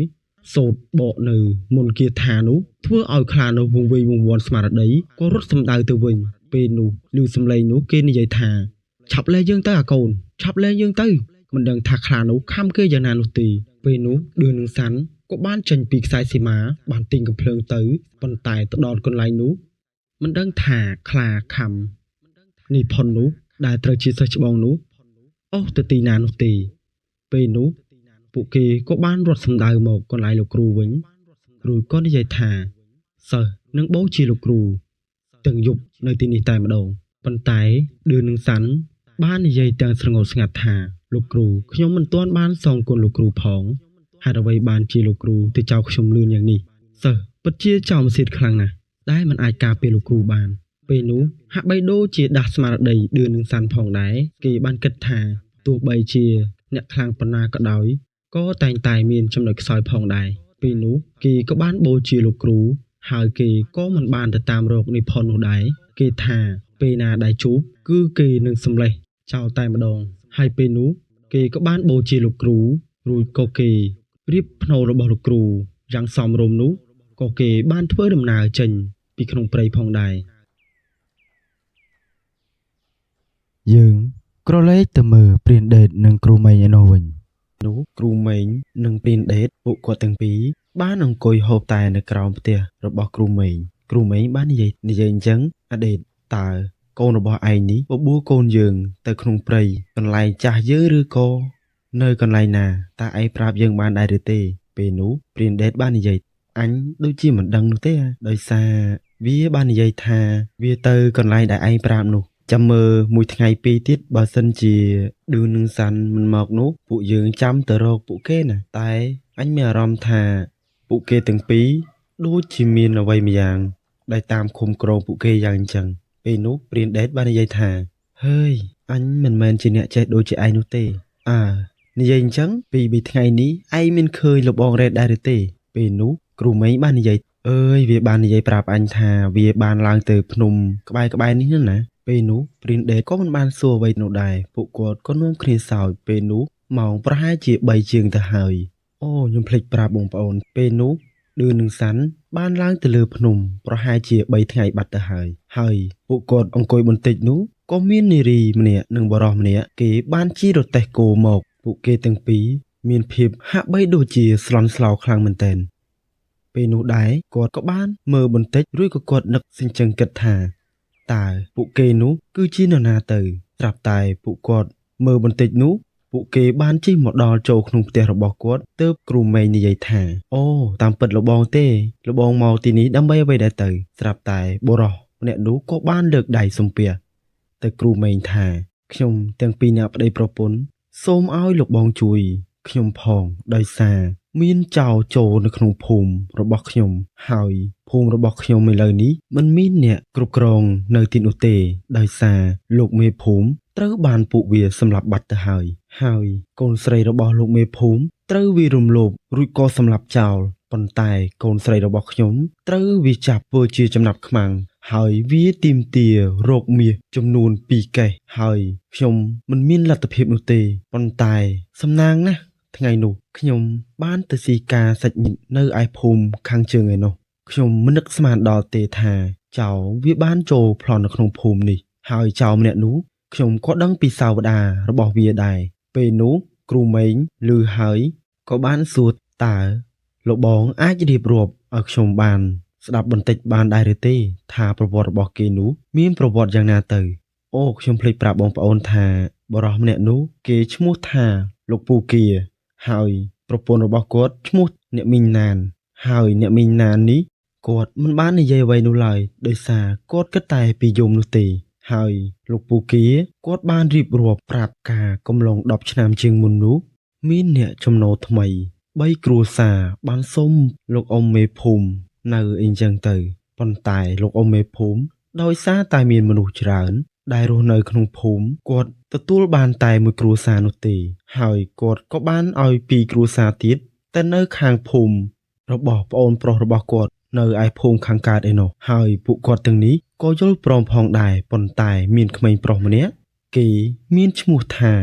សូត្របកនៅមុនគាថានោះធ្វើឲ្យខ្លានោះវង្វេងវង្វាន់ស្មារតីក៏រត់សំដៅទៅវិញពេលនោះឮសំឡេងនោះគេនិយាយថាឆាប់លែងយើងទៅអាកូនឆាប់លែងយើងទៅមិនដឹងថាខ្លានោះខំគេយ៉ាងណានោះទេពេលនោះឌឿននឹងសាន់ក៏បានចេញពីខ្សែសីមាបានទិញកំភ្លើងទៅប៉ុន្តែទៅដល់កន្លែងនោះមិនដឹងថាខ្លាខំនេះផុននោះដែលត្រូវជាសិស្សច្បងនោះអស់ទៅទីណានោះទេពេលនោះពួកគេក៏បានរត់សំដៅមកកន្លែងលោកគ្រូវិញគ្រូក៏និយាយថាសិស្សនឹងបូជាលោកគ្រូទាំងយប់នៅទីនេះតែម្ដងប៉ុន្តែឌឿននឹងសាន់បាននិយាយទាំងស្រងល់ស្ងាត់ថាលោកគ្រូខ្ញុំមិនទាន់បានសងគុណលោកគ្រូផងហេតុអ្វីបានជាលោកគ្រូទៅចោលខ្ញុំលឿនយ៉ាងនេះសិស្សពិតជាចោលម្សៀតខ្លាំងណាស់ដែលមិនអាចការពារលោកគ្រូបានពេលនោះហាក់បីដូចជាដាស់ស្មារតីឌឿននឹងសាន់ផងដែរគេបានគិតថាទោះបីជាអ្នកខ្លាំងប៉ុណ្ណាក៏ដោយក៏តែងតែមានចំណុចខ្សោយផងដែរពេលនោះគេក៏បានបូជាលោកគ្រូហើយគេក៏មិនបានទៅតាមរកនិភ័ណ្ឌនោះដែរគេថាពេលណាដែលជួបគឺគេនឹងសម្លេះចោលតែម្ដងហើយពេលនោះគេក៏បានបូជាលោកគ្រូរួចក៏គេរៀបភ្នូររបស់លោកគ្រូយ៉ាងសមរម្យនោះក៏គេបានធ្វើដំណើរចេញពីក្នុងព្រៃផងដែរយើងក្រឡេកទៅមើលព្រានដេតនិងគ្រូម៉េងឯនោះវិញ នោះគ្រូម៉េងនិងព្រានដេតពួកគាត់ទាំងពីរបានអង្គុយហូបតែនៅក្រោមផ្ទះរបស់គ្រូម៉េងបាននិយាយអញ្ចឹងអដេតតើកូនរបស់ឯងនេះបបួលកូនយើងទៅក្នុងព្រៃកន្លែងចាស់យើងឬក៏នៅកន្លែងណាតើឯងប្រាប់យើងបានដែរឬទេពេលនោះព្រានដេតបាននិយាយអញដូចជាមិនដឹងនោះទេដោយសារវាបាននិយាយថាវាទៅកន្លែងដែលឯងប្រាប់នោះចាំមើលមួយថ្ងៃពីរទៀតបើសិនជាឌឺនឹងសាន់មិនមកនោះពួកយើងចាំទៅរកពួកគេណាតែអញមានអារម្មណ៍ថាពួកគេទាំងពីរដូចជាមានអ្វីម្យ៉ាងដែលតាមឃុំក្រងពួកគេយ៉ាងអញ្ចឹងពេលនោះព្រានដេតបាននិយាយថាហើយអញមិនមែនជាអ្នកចេះដូចជាឯងនោះទេនិយាយអញ្ចឹងពីថ្ងៃនេះឯងមានឃើញលបងរ៉េតដែរឬទេពេលនោះគ្រូម៉េងបាននិយាយវាបាននិយាយប្រាប់អញថាវាបានឡើងទៅភ្នំក្បែរនេះណាពេលនោះព្រានដេតក៏មិនបានសួរអ្វីនោះដែរពួកគាត់ក៏នាំគ្នាសើចពេលនោះម៉ោងប្រហែលជា3ជាងទៅហើយខ្ញុំភ្លេចប្រាប់បងប្អូនពេលនោះឌឺនឹងសាន់បានឡើងទៅលើភ្នំប្រហែលជា3ថ្ងៃបាត់ទៅហើយពួកគាត់អង្គុយបន្តិចនោះក៏មាននារីម្នាក់និងបរិសម្នាក់គេបានជិះរទេះគោមកពួកគេទាំងពីរមានភាពហាក់បីដូចជាស្លន់ស្លោខ្លាំងមែនទែនពេលនោះដែរគាត់ក៏បានមើលបន្តិចរួចក៏គាត់នឹកសិញ្ចឹងគិតថាតើពួកគេនោះគឺជានរណាទៅស្រាប់តែពួកគាត់មើលបន្តិចនោះពួកគេបានជិះមកដល់ចូលក្នុងផ្ទះរបស់គាត់ទើបគ្រូម៉េងនិយាយថាតាមពិតលបងទេលបងមកទីនេះដើម្បីអ្វីដែរទៅស្រាប់តែបុរសម្នាក់នោះក៏បានលើកដៃសំពះទៅគ្រូម៉េងថាខ្ញុំទាំងពីរអ្នកប្តីប្រពន្ធសូមឲ្យលោកបងជួយខ្ញុំផងដោយសារមានចោរចូលនៅក្នុងភូមិរបស់ខ្ញុំហើយភូមិរបស់ខ្ញុំឥឡូវនេះមិនមានអ្នកគ្រប់គ្រងនៅទីនោះទេដោយសារលោកមេភូមិត្រូវបានពួកវាសម្លាប់បាត់ទៅហើយកូនស្រីរបស់លោកមេភូមិត្រូវវារំលោភរួចក៏សម្លាប់ចោលប៉ុន្តែកូនស្រីរបស់ខ្ញុំត្រូវវាចាប់ធ្វើជាចំណាប់ខ្មាំងហើយវាទាមទាររកមាសចំនួន2កេសហើយខ្ញុំមិនមានលទ្ធភាពនោះទេប៉ុន្តែសំណាងណាស់ថ្ងៃនោះខ្ញុំបានទៅស៊ីការសាច់ញាតិនៅឯភូមិខាងជើងឯនោះខ្ញុំមិននឹកស្មានដល់ទេថាចៅវាបានចូលប្លន់នៅក្នុងភូមិនេះហើយចៅម្នាក់នោះខ្ញុំក៏ដឹងពីសាវតារបស់វាដែរពេលនោះគ្រូម៉េងឮហើយក៏បានសួរតើលោកបងអាចរៀបរាប់ឲ្យខ្ញុំបានស្ដាប់បន្តិចបានដែរឬទេថាប្រវត្តិរបស់គេនោះមានប្រវត្តិយ៉ាងណាទៅខ្ញុំភ្លេចប្រាប់បងប្អូនថាបរិសម្នាក់នោះគេឈ្មោះថាលោកពូគាហើយប្រពន្ធរបស់គាត់ឈ្មោះអ្នកមីងណានហើយអ្នកមីងណាននេះគាត់មិនបាននិយាយអ្វីនោះឡើយដោយសារគាត់គិតតែពីយមនោះទេហើយលោកពូគាគាត់បានរៀបរាប់ប្រាប់ការកំឡុង10ឆ្នាំជាងមុននោះមានអ្នកចំណូលថ្មី3គ្រួសារបានសុំលោកអ៊ំមេភូមិនៅអីចឹងទៅប៉ុន្តែលោកអ៊ំមេភូមិដោយសារតែមានមនុស្សច្រើនដែលរស់នៅក្នុងភូមិគាត់ទទួលបានតែមួយគ្រួសារនោះទេហើយគាត់ក៏បានឲ្យ2គ្រួសារទៀតទៅនៅខាងភូមិរបស់ប្អូនប្រុសរបស់គាត់នៅឯភូមិខាងកើតឯនោះហើយពួកគាត់ទាំងនេះក៏យល់ព្រមផងដែរប៉ុន្តែមានក្មេងប្រុសម្នាក់គេមានឈ្មោះថា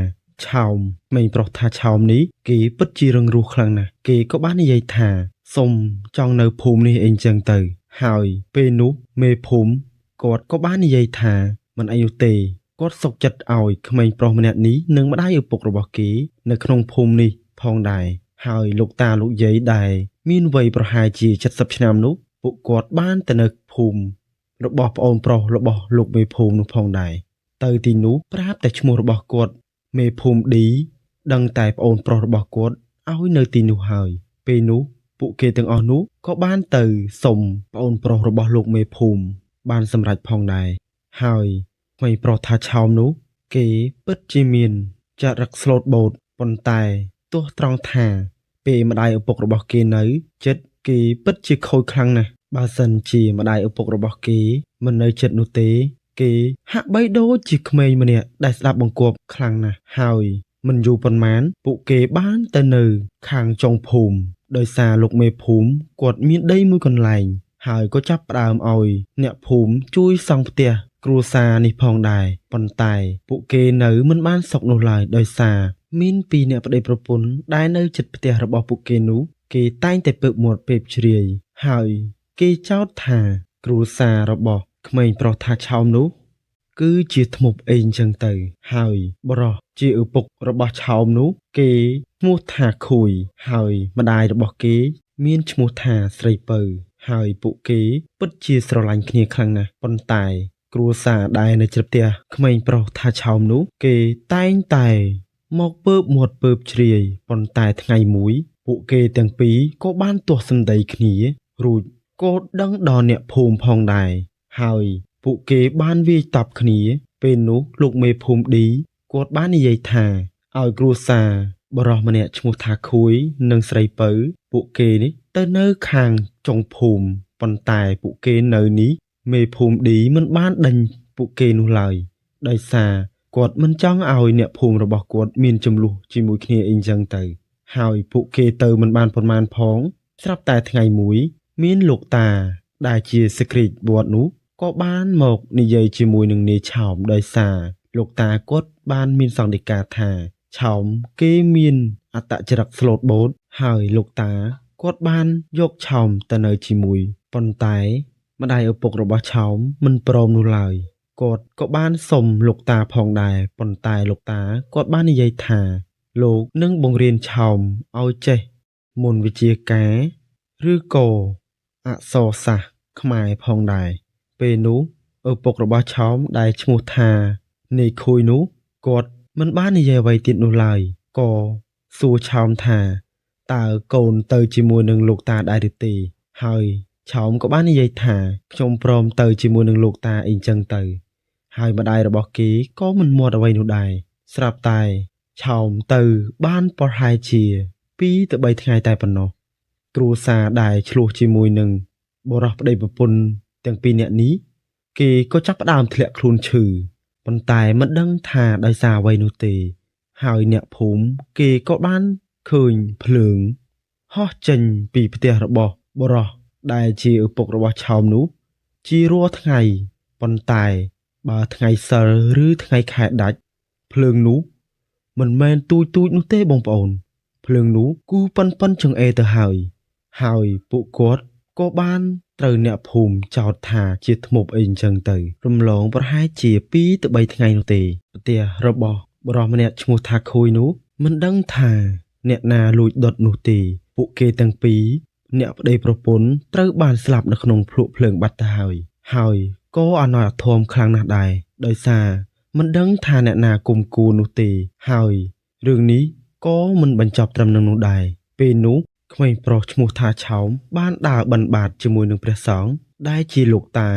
ឆោមក្មេងប្រុសថាឆោមនេះគេពិតជារឹងរូសខ្លាំងណាស់គេក៏បាននិយាយថាសុំចង់នៅភូមិនេះអីចឹងទៅហើយពេលនោះមេភូមិគាត់ក៏បាននិយាយថាមិនអីនោះទេគាត់សុកចិត្តឲ្យក្មេងប្រុសម្នាក់នេះនិងម្ដាយឪពុករបស់គេនៅក្នុងភូមិនេះផងដែរហើយលោកតាលោកយាយដែលមានវ័យប្រហែលជា70ឆ្នាំនោះពួកគាត់បានទៅនៅភូមិរបស់ប្អូនប្រុសរបស់លោកមេភូមិនោះផងដែរទៅទីនោះប្រាប់តែឈ្មោះរបស់គាត់មេភូមិឌីដឹងតែប្អូនប្រុសរបស់គាត់ឲ្យនៅទីនោះហើយពេលនោះពួកគេទាំងអស់នោះក៏បានទៅសុំប្អូនប្រុសរបស់លោកមេភូមិបានសម្រេចផងដែរហើយក្មេងប្រុសថាឆោមនោះគេពិតជាមានចរិតស្លូតបូតប៉ុន្តែទោះត្រង់ថាពេលម្ដាយឪពុករបស់គេនៅចិត្តគេពិតជាខូចខ្លាំងណាស់បើសិនជាម្ដាយឪពុករបស់គេមិននៅចិត្តនោះទេគេហាក់បីដូចជាក្មេងម្នាក់ដែលស្ដាប់បង្គាប់ខ្លាំងណាស់ហើយមិនយូរប៉ុន្មានពួកគេបានទៅនៅខាងចុងភូមិដោយសារលោកមេភូមិគាត់មានដីមួយកន្លែងហើយក៏ចាប់ផ្ដើមឲ្យអ្នកភូមិជួយសង់ផ្ទះគ្រួសារនេះផងដែរប៉ុន្តែពួកគេនៅមិនបានសុខនោះឡើយដោយសារមានពីរអ្នកប្តីប្រពន្ធដែលនៅជិតផ្ទះរបស់ពួកគេនោះគេតែងតែពើបមាត់ពេបជ្រាយហើយគេចោទថាគ្រួសាររបស់ក្មេងប្រុសថាឆោមនោះ គឺជាថ្មប់អេងចឹងទៅហើយបរោះជាឪពុករបស់ឆោមនោះគេឈ្មោះថាខួយហើយម្ដាយរបស់គេមានឈ្មោះថាស្រីពៅហើយពួកគេពិតជាស្រឡាញ់គ្នាខ្លាំងណាស់ប៉ុន្តែគ្រួសារដែលនៅជ្រផ្ទះក្មេងប្រុសថាឆោមនោះគេតែងតែមកពើបមាត់ពើបជ្រាយប៉ុន្តែថ្ងៃមួយពួកគេទាំងពីរក៏បានទាស់សម្ដីគ្នារួចក៏ដឹងដល់អ្នកភូមិផងដែរហើយពួកគេបានវាយតប់គ្នាពេលនោះលោកមេភូមិឌីគាត់បាននិយាយថាឲ្យគ្រួសារបរោះម្នាក់ឈ្មោះថាខួយនិងស្រីពៅពួកគេនេះទៅនៅខាងចុងភូមិប៉ុន្តែពួកគេនៅនេះមេភូមិឌីមិនបានដេញពួកគេនោះឡើយដោយសារគាត់មិនចង់ឲ្យអ្នកភូមិរបស់គាត់មានចំនួនជាមួយគ្នាអីចឹងទៅហើយពួកគេទៅមិនបានប៉ុន្មានផងស្រាប់តែថ្ងៃមួយមានលោកតាដែលជាសេគ្រីតវត្តនោះក៏បានមកនិយាយជាមួយនឹងនាយឆោមដោយសារលោកតាគាត់បានមានសង្កេតការថាឆោមគេមានអត្តចរិតស្លូតបូតហើយលោកតាគាត់បានយកឆោមទៅនៅជាមួយប៉ុន្តែម្ដាយឪពុករបស់ឆោមមិនព្រមនោះឡើយគាត់ក៏បានសុំលោកតាផងដែរប៉ុន្តែលោកតាគាត់បាននិយាយថាលោកនឹងបង្រៀនឆោមឲ្យចេះមន្តវិជ្ជាការឬក៏អក្សរសាស្ត្រខ្មែរផងដែរពេលនោះឪពុករបស់ឆោមដែលឈ្មោះថានាយខួយនោះគាត់មិនបាននិយាយអ្វីទៀតនោះឡើយក៏សួរឆោមថាតើកូនទៅជាមួយនឹងលោកតាដែរឬទេហើយឆោមក៏បាននិយាយថាខ្ញុំព្រមទៅជាមួយនឹងលោកតាអីចឹងទៅហើយម្ដាយរបស់គេក៏មិនមាត់អ្វីនោះដែរស្រាប់តែឆោមទៅបានប្រហែលជា2ទៅ3ថ្ងៃតែប៉ុណ្ណោះគ្រួសារដែលឆ្លោះជាមួយនឹងបុរសប្តីប្រពន្ធទាំងពីរនាក់នេះគេក៏ចាប់ផ្ដើមធ្លាក់ខ្លួនឈឺប៉ុន្តែមិនដឹងថាដោយសារអ្វីនោះទេហើយអ្នកភូមិគេក៏បានឃើញភ្លើងហោះចេញពីផ្ទះរបស់បុរសដែលជាឪពុករបស់ឆោមនោះជារាល់ថ្ងៃប៉ុន្តែបើថ្ងៃសិលឬថ្ងៃខែដាច់ភ្លើងនោះមិនមែនទូចនោះទេបងប្អូនភ្លើងនោះគូប៉ុនចង្អេរទៅហើយពួកគាត់ក៏បានត្រូវអ្នកភូមិចោទថាជាធ្មប់អីចឹងទៅរំលងប្រហែលជា2ទៅ3ថ្ងៃនោះទេផ្ទះរបស់បរិសម្នាក់ឈ្មោះថាខួយនោះមិនដឹងថាអ្នកណាលួចដុតនោះទេពួកគេទាំងពីរអ្នកប្តីប្រពន្ធត្រូវបានស្លាប់នៅក្នុងភ្លុកភ្លើងបាត់ទៅហើយក៏អណោចអធមខ្លាំងណាស់ដែរដោយសារមិនដឹងថាអ្នកណាគុំគួននោះទេហើយរឿងនេះក៏មិនបញ្ចប់ត្រឹមនឹងនោះដែរពេលនោះក្មេងប្រុសឈ្មោះថាឆោមបានដើរបិណ្ឌបាតជាមួយនឹងព្រះសង្ឃដែលជាលោកតា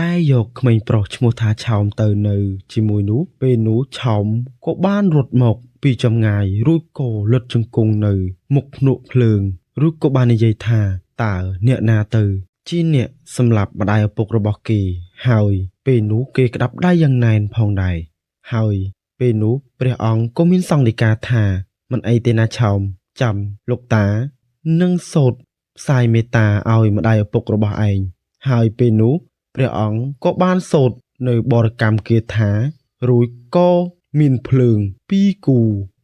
ដែលយកក្មេងប្រុសឈ្មោះថាឆោមទៅនៅជាមួយនោះពេលនោះឆោមក៏បានរត់មកពីចម្ងាយរួចក៏លុតជង្គង់នៅមុខភ្នក់ភ្លើងរួចក៏បាននិយាយថាតើអ្នកណាទៅជាអ្នកសម្លាប់ម្ដាយឪពុករបស់គេហើយពេលនោះគេក្តាប់ដៃយ៉ាងណែនផងដែរហើយពេលនោះព្រះអង្គក៏មានសង្កេតការថាមិនអីទេណាឆោមចាំលោកតានឹងសូត្រផ្សាយមេត្តាឲ្យម្ដាយឪពុករបស់ឯងហើយពេលនោះព្រះអង្គក៏បានសូត្រនៅបរិកម្មគាថារួចក៏មានភ្លើង2គូ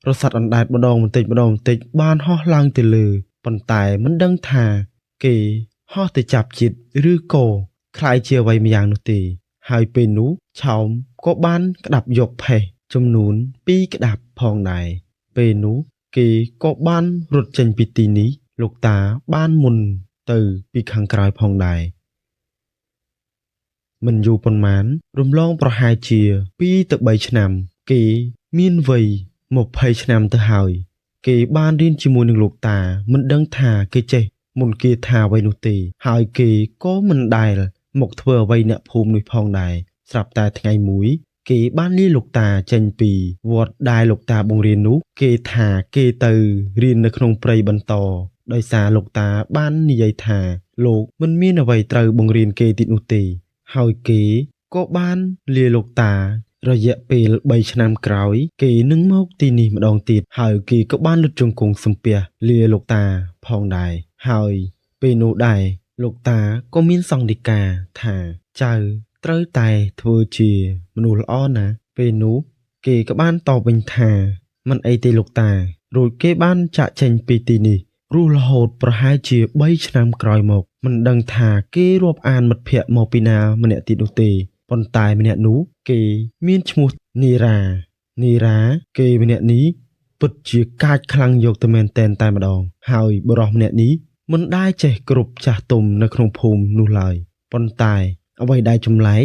រសាត់អណ្ដែតម្ដងបន្តិចបានហោះឡើងទៅលើប៉ុន្តែមិនដឹងថាគេហោះទៅចាប់ជាតិឬក៏คล้ายជាអ្វីម្យ៉ាងនោះទេហើយពេលនោះឆោមក៏បានក្តាប់យកផេះចំនួន2ក្តាប់ផងដែរពេលនោះគេក៏បានរត់ចេញពីទីនេះលោកតាបានមុនទៅពីខាងក្រោយផងដែរមិនយូរប៉ុន្មានរំលងប្រហែលជា2ទៅ3ឆ្នាំគេមានវ័យ20ឆ្នាំទៅហើយគេបានរៀនជាមួយនឹងលោកតាមិនដឹងថាគេចេះមុនគេថាអ្វីនោះទេហើយគេក៏មិនដែលមកធ្វើអ្វីអ្នកភូមិនេះផងដែរស្រាប់តែថ្ងៃមួយគេបានលាលោកតាចេញពីវត្តដែលលោកតាបង្រៀននោះគេថាគេទៅរៀននៅក្នុងព្រៃបន្តដោយសារលោកតាបាននិយាយថាលោកមិនមានអ្វីត្រូវបង្រៀនគេទៀតនោះទេហើយគេក៏បានលាលោកតារយៈពេល3ឆ្នាំក្រោយគេនឹងមកទីនេះម្ដងទៀតហើយគេក៏បានលុតជង្គង់សំពះលាលោកតាផងដែរហើយពេលនោះដែរលោកតាក៏មានសង្កេតការថាចៅត្រូវតែធ្វើជាមនុស្សល្អណាពេលនោះគេក៏បានតបវិញថាមិនអីទេលោកតារួចគេបានចាក់ចេញពីទីនេះរស់រហូតប្រហែលជា3ឆ្នាំក្រោយមកមិនដឹងថាគេរាប់អានមិត្តភ័ក្តិមកពីណាម្នាក់ទៀតនោះទេ ប៉ុន្តែម្នាក់នោះគេមានឈ្មោះនីរ៉ាគេម្នាក់នេះពិតជាកាចខ្លាំងយកទៅមែនតែនតែម្ដងហើយបុរសម្នាក់នេះមិនដែលចេះគ្រប់ចាស់ទុំនៅក្នុងភូមិនោះឡើយប៉ុន្តែអ្វីដែលចម្លែក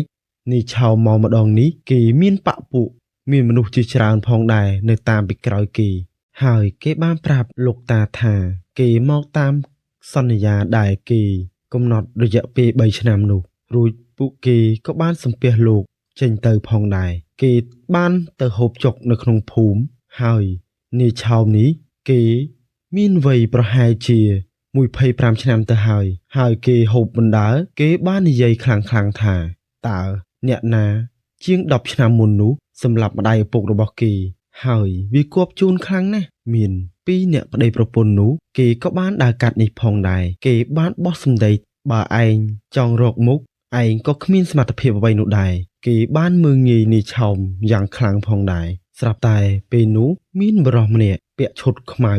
នេះឆោមមកម្ដងនេះគេមានបពពួកមានមនុស្សជាច្រើនផងដែរនៅតាមពីក្រោយគេហើយគេបានប្រាប់លោកតាថាគេមកតាមសន្យាដែលគេកំណត់រយៈពេល3ឆ្នាំនោះរួចពួកគេក៏បានសំពះលោកចេញទៅផងដែរគេបានទៅហូបចុកនៅក្នុងភូមិហើយនាយឆោមនេះគេមានវ័យប្រហែលជា25ឆ្នាំទៅហើយគេហូបបណ្ដើរគេបាននិយាយខ្លាំងៗថាតើអ្នកណាជាង10ឆ្នាំមុននោះសម្រាប់ម្ដាយឪពុករបស់គេហើយវាគប់ជូនខ្លាំងណាស់មាន2អ្នកប្តីប្រពន្ធនោះគេក៏បានដើរកាត់នេះផងដែរគេបានបោះសម្ដីបើឯងចង់រកមុខឯងក៏គ្មានសមត្ថភាពអ្វីនោះដែរគេបានមើងងាយនាយឆោមយ៉ាងខ្លាំងផងដែរស្រាប់តែពេលនោះមានបរិសម្នាក់ពាក់ឈុតខ្មៅ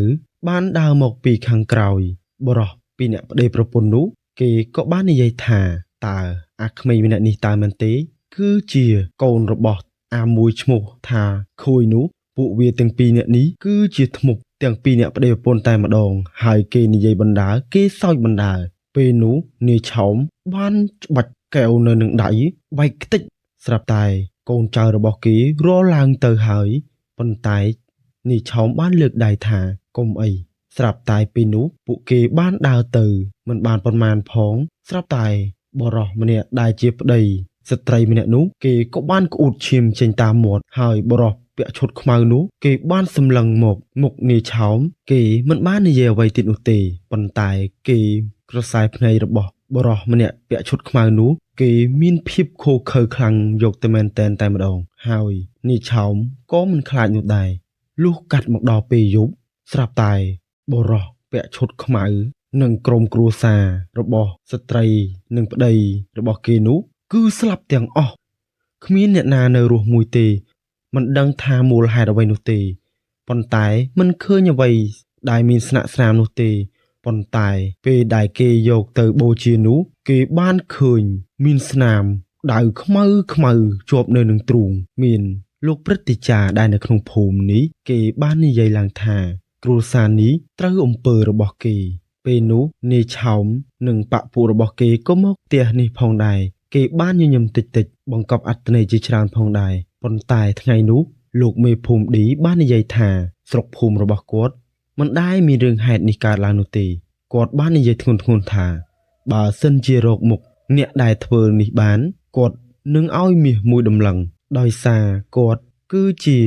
បានដើរមកពីខាងក្រោយបរិសពីអ្នកប្តីប្រពន្ធនោះគេក៏បាននិយាយថាតើអាក្មេងម្នាក់នេះតើមែនទេគឺជាកូនរបស់អាមួយឈ្មោះថាខួយនោះពួកវាទាំងពីរនាក់នេះគឺជាធ្មប់ទាំងពីរអ្នកប្តីប្រពន្ធតែម្ដងហើយគេនិយាយបណ្ដើគេសើចបណ្ដើពេលនោះនាយឆោមបានច្បាច់កែវនៅនឹងដៃបែកខ្ទេចស្រាប់តែកូនចៅរបស់គេរឡើងទៅហើយប៉ុន្តែនាយឆោមបានលើកដៃថាកុំអីស្រាប់តែពេលនោះពួកគេបានដើរទៅមិនបានប៉ុន្មានផងស្រាប់តែបរិសម្នាក់ដែលជាប្តីស្ត្រីម្នាក់នោះគេក៏បានក្អួតឈាមចេញតាមមាត់ហើយបរិសពាក់ឈុតខ្មៅនោះគេបានសម្លឹងមកមុខនាយឆោមគេមិនបាននិយាយអ្វីទៀតនោះទេប៉ុន្តែគេក្រសែភ្នែករបស់បរិសម្នាក់ពាក់ឈុតខ្មៅនោះគេមានភាពខូខើខ្លាំងយកទៅមែនតែនតែម្ដងហើយនាយឆោមក៏មិនខ្លាចនោះដែរលុះកាត់មកដល់ពេលយប់ស្រាប់តែបរិសពាក់ឈុតខ្មៅនិងក្រុមគ្រួសាររបស់ស្ត្រីនិងប្តីរបស់គេនោះគឺស្លាប់ទាំងអស់គ្មានអ្នកណានៅរស់មួយទេមិនដឹងថាមូលហេតុអ្វីនោះទេប៉ុន្តែមិនឃើញអ្វីដែលមានស្នាក់ស្នាមនោះទេប៉ុន្តែពេលដែលគេយកទៅបូជានោះគេបានឃើញមានស្នាមដៅខ្មៅជាប់នៅនឹងទ្រូងមានលោកព្រឹទ្ធាចារ្យដែលនៅក្នុងភូមិនេះគេបាននិយាយឡើងថាគ្រួសារនេះត្រូវអំពើរបស់គេពេលនោះនាយឆោមនិងបពពួករបស់គេក៏មកផ្ទះនេះផងដែរគេបានញញឹមតិចបង្កប់អត្ថន័យជាច្រើនផងដែរប៉ុន្តែថ្ងៃនោះលោកមេភូមិឌីបាននិយាយថាស្រុកភូមិរបស់គាត់មិនដែលមានរឿងហេតុនេះកើតឡើងនោះទេគាត់បាននិយាយធ្ងន់ថាបើសិនជារកមុខអ្នកដែលធ្វើនេះបានគាត់នឹងឲ្យមាសមួយដំឡឹងដោយសារគាត់គឺជា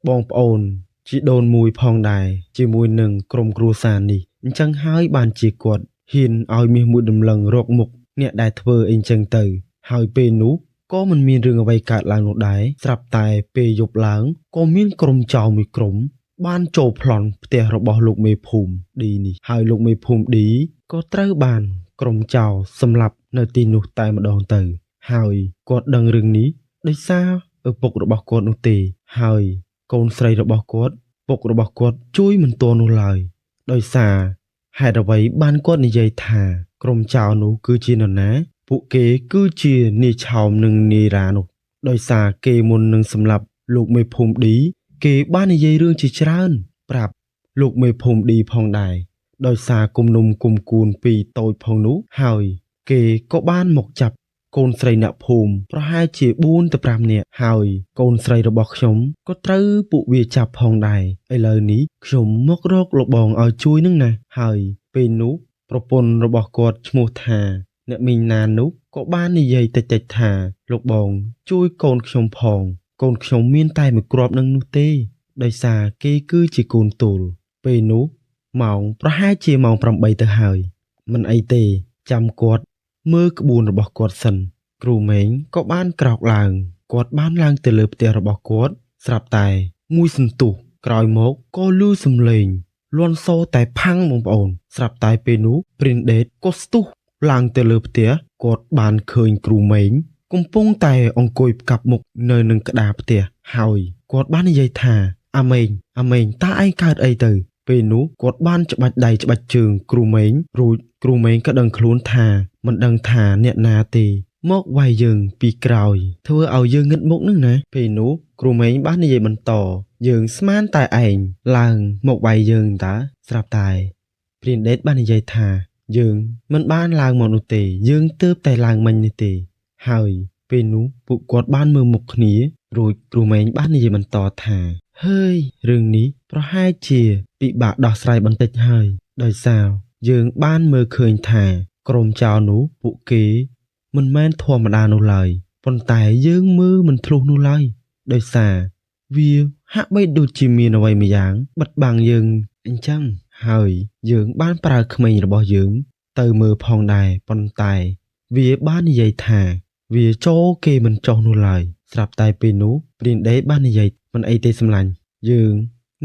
បងប្អូនជីដូនមួយផងដែរជាមួយនឹងក្រុមគ្រួសារនេះអញ្ចឹងហើយបានជាគាត់ហ៊ានឲ្យមាសមួយដំឡឹងរកមុខអ្នកដែលធ្វើអីអញ្ចឹងទៅហើយពេលនោះក៏មិនមានរឿងអ្វីកើតឡើងនោះដែរស្រាប់តែពេលយប់ឡើងក៏មានក្រុមចោរមួយក្រុមបានចូលប្លន់ផ្ទះរបស់លោកមេភូមិឌីនេះហើយលោកមេភូមិឌីក៏ត្រូវបានក្រុមចោរសម្លាប់នៅទីនោះតែម្ដងទៅហើយគាត់ដឹងរឿងនេះដោយសារឪពុករបស់គាត់នោះទេហើយកូនស្រីរបស់គាត់ពុករបស់គាត់ជួយមិនទាន់នោះឡើយដោយសារហេតុអ្វីបានគាត់និយាយថាក្រុមចោរនោះគឺជានរណាពួកគេគឺជានាយឆោមនិងនាយរ៉ានោះដោយសារគេមុននឹងសម្លាប់លោកមេភូមិឌីគេបាននិយាយរឿងជាច្រើនប្រាប់លោកមេភូមិឌីផងដែរដោយសារគុំនុំគុំគួនពីតូចផងនោះហើយគេក៏បានមកចាប់កូនស្រីអ្នកភូមិប្រហែលជា4ទៅ5នាក់ហើយកូនស្រីរបស់ខ្ញុំក៏ត្រូវពួកវាចាប់ផងដែរឥឡូវនេះខ្ញុំមករកលោកបងឲ្យជួយនឹងណាហើយពេលនោះប្រពន្ធរបស់គាត់ឈ្មោះថាអ្នកមីងណាននោះក៏បាននិយាយតិចថាលោកបងជួយកូនខ្ញុំផងកូនខ្ញុំមានតែមួយគ្រាប់នឹងនោះទេដោយសារគេគឺជាកូនទូលពេលនោះម៉ោងប្រហែលជាម៉ោង8ទៅហើយមិនអីទេចាំគាត់មើលក្បួនរបស់គាត់សិនគ្រូម៉េងក៏បានក្រោកឡើងគាត់បានឡើងទៅលើផ្ទះរបស់គាត់ស្រាប់តែមួយសន្ទុះក្រោយមកក៏ឮសំឡេងលាន់សូរតែផាំងបងប្អូនស្រាប់តែពេលនោះព្រិនដេតក៏ស្ទុះឡើងទៅលើផ្ទះគាត់បានឃើញគ្រូម៉េងកំពុងតែអង្គុយផ្កាប់មុខនៅនឹងក្តារផ្ទះហើយគាត់បាននិយាយថាអាម៉េងតើឯងកើតអីទៅពេលនោះគាត់បានច្បាច់ដៃច្បាច់ជើងគ្រូម៉េងរួចគ្រូម៉េងក៏ដឹងខ្លួនថាមិនដឹងថាអ្នកណាទេ មកវាយយើងពីក្រោយធ្វើឲ្យយើងងឹតមុខនឹងណាពេលនោះគ្រូមេងបាននិយាយបន្តយើងស្មានតែឯងឡើងមកវាយយើងតើស្រាប់តែព្រានដេតបាននិយាយថាយើងមិនបានឡើងមកនោះទេយើងទើបតែឡើងមិញនេះទេហើយពេលនោះពួកគាត់បានមើលមុខគ្នារួចគ្រូមេងបាននិយាយបន្តថាហើយរឿងនេះប្រហែលជាពិបាកដោះស្រាយបន្តិចហើយដោយសារយើងបានមើលឃើញថាក្រុមចៅនោះពួកគេមិនមែនធម្មតានោះឡើយប៉ុន្តែយើងមើលមិនធ្លុះនោះឡើយដោយសារវាហាក់បីដូចជាមានអ្វីម្យ៉ាងបិទបាំងយើងអញ្ចឹងហើយយើងបានប្រើក្មេងរបស់យើងទៅមើលផងដែរប៉ុន្តែវាបាននិយាយថាវាចូលគេមិនចុះនោះឡើយស្រាប់តែពេលនោះព្រានដេតបាននិយាយមិនអីទេសម្លាញ់យើង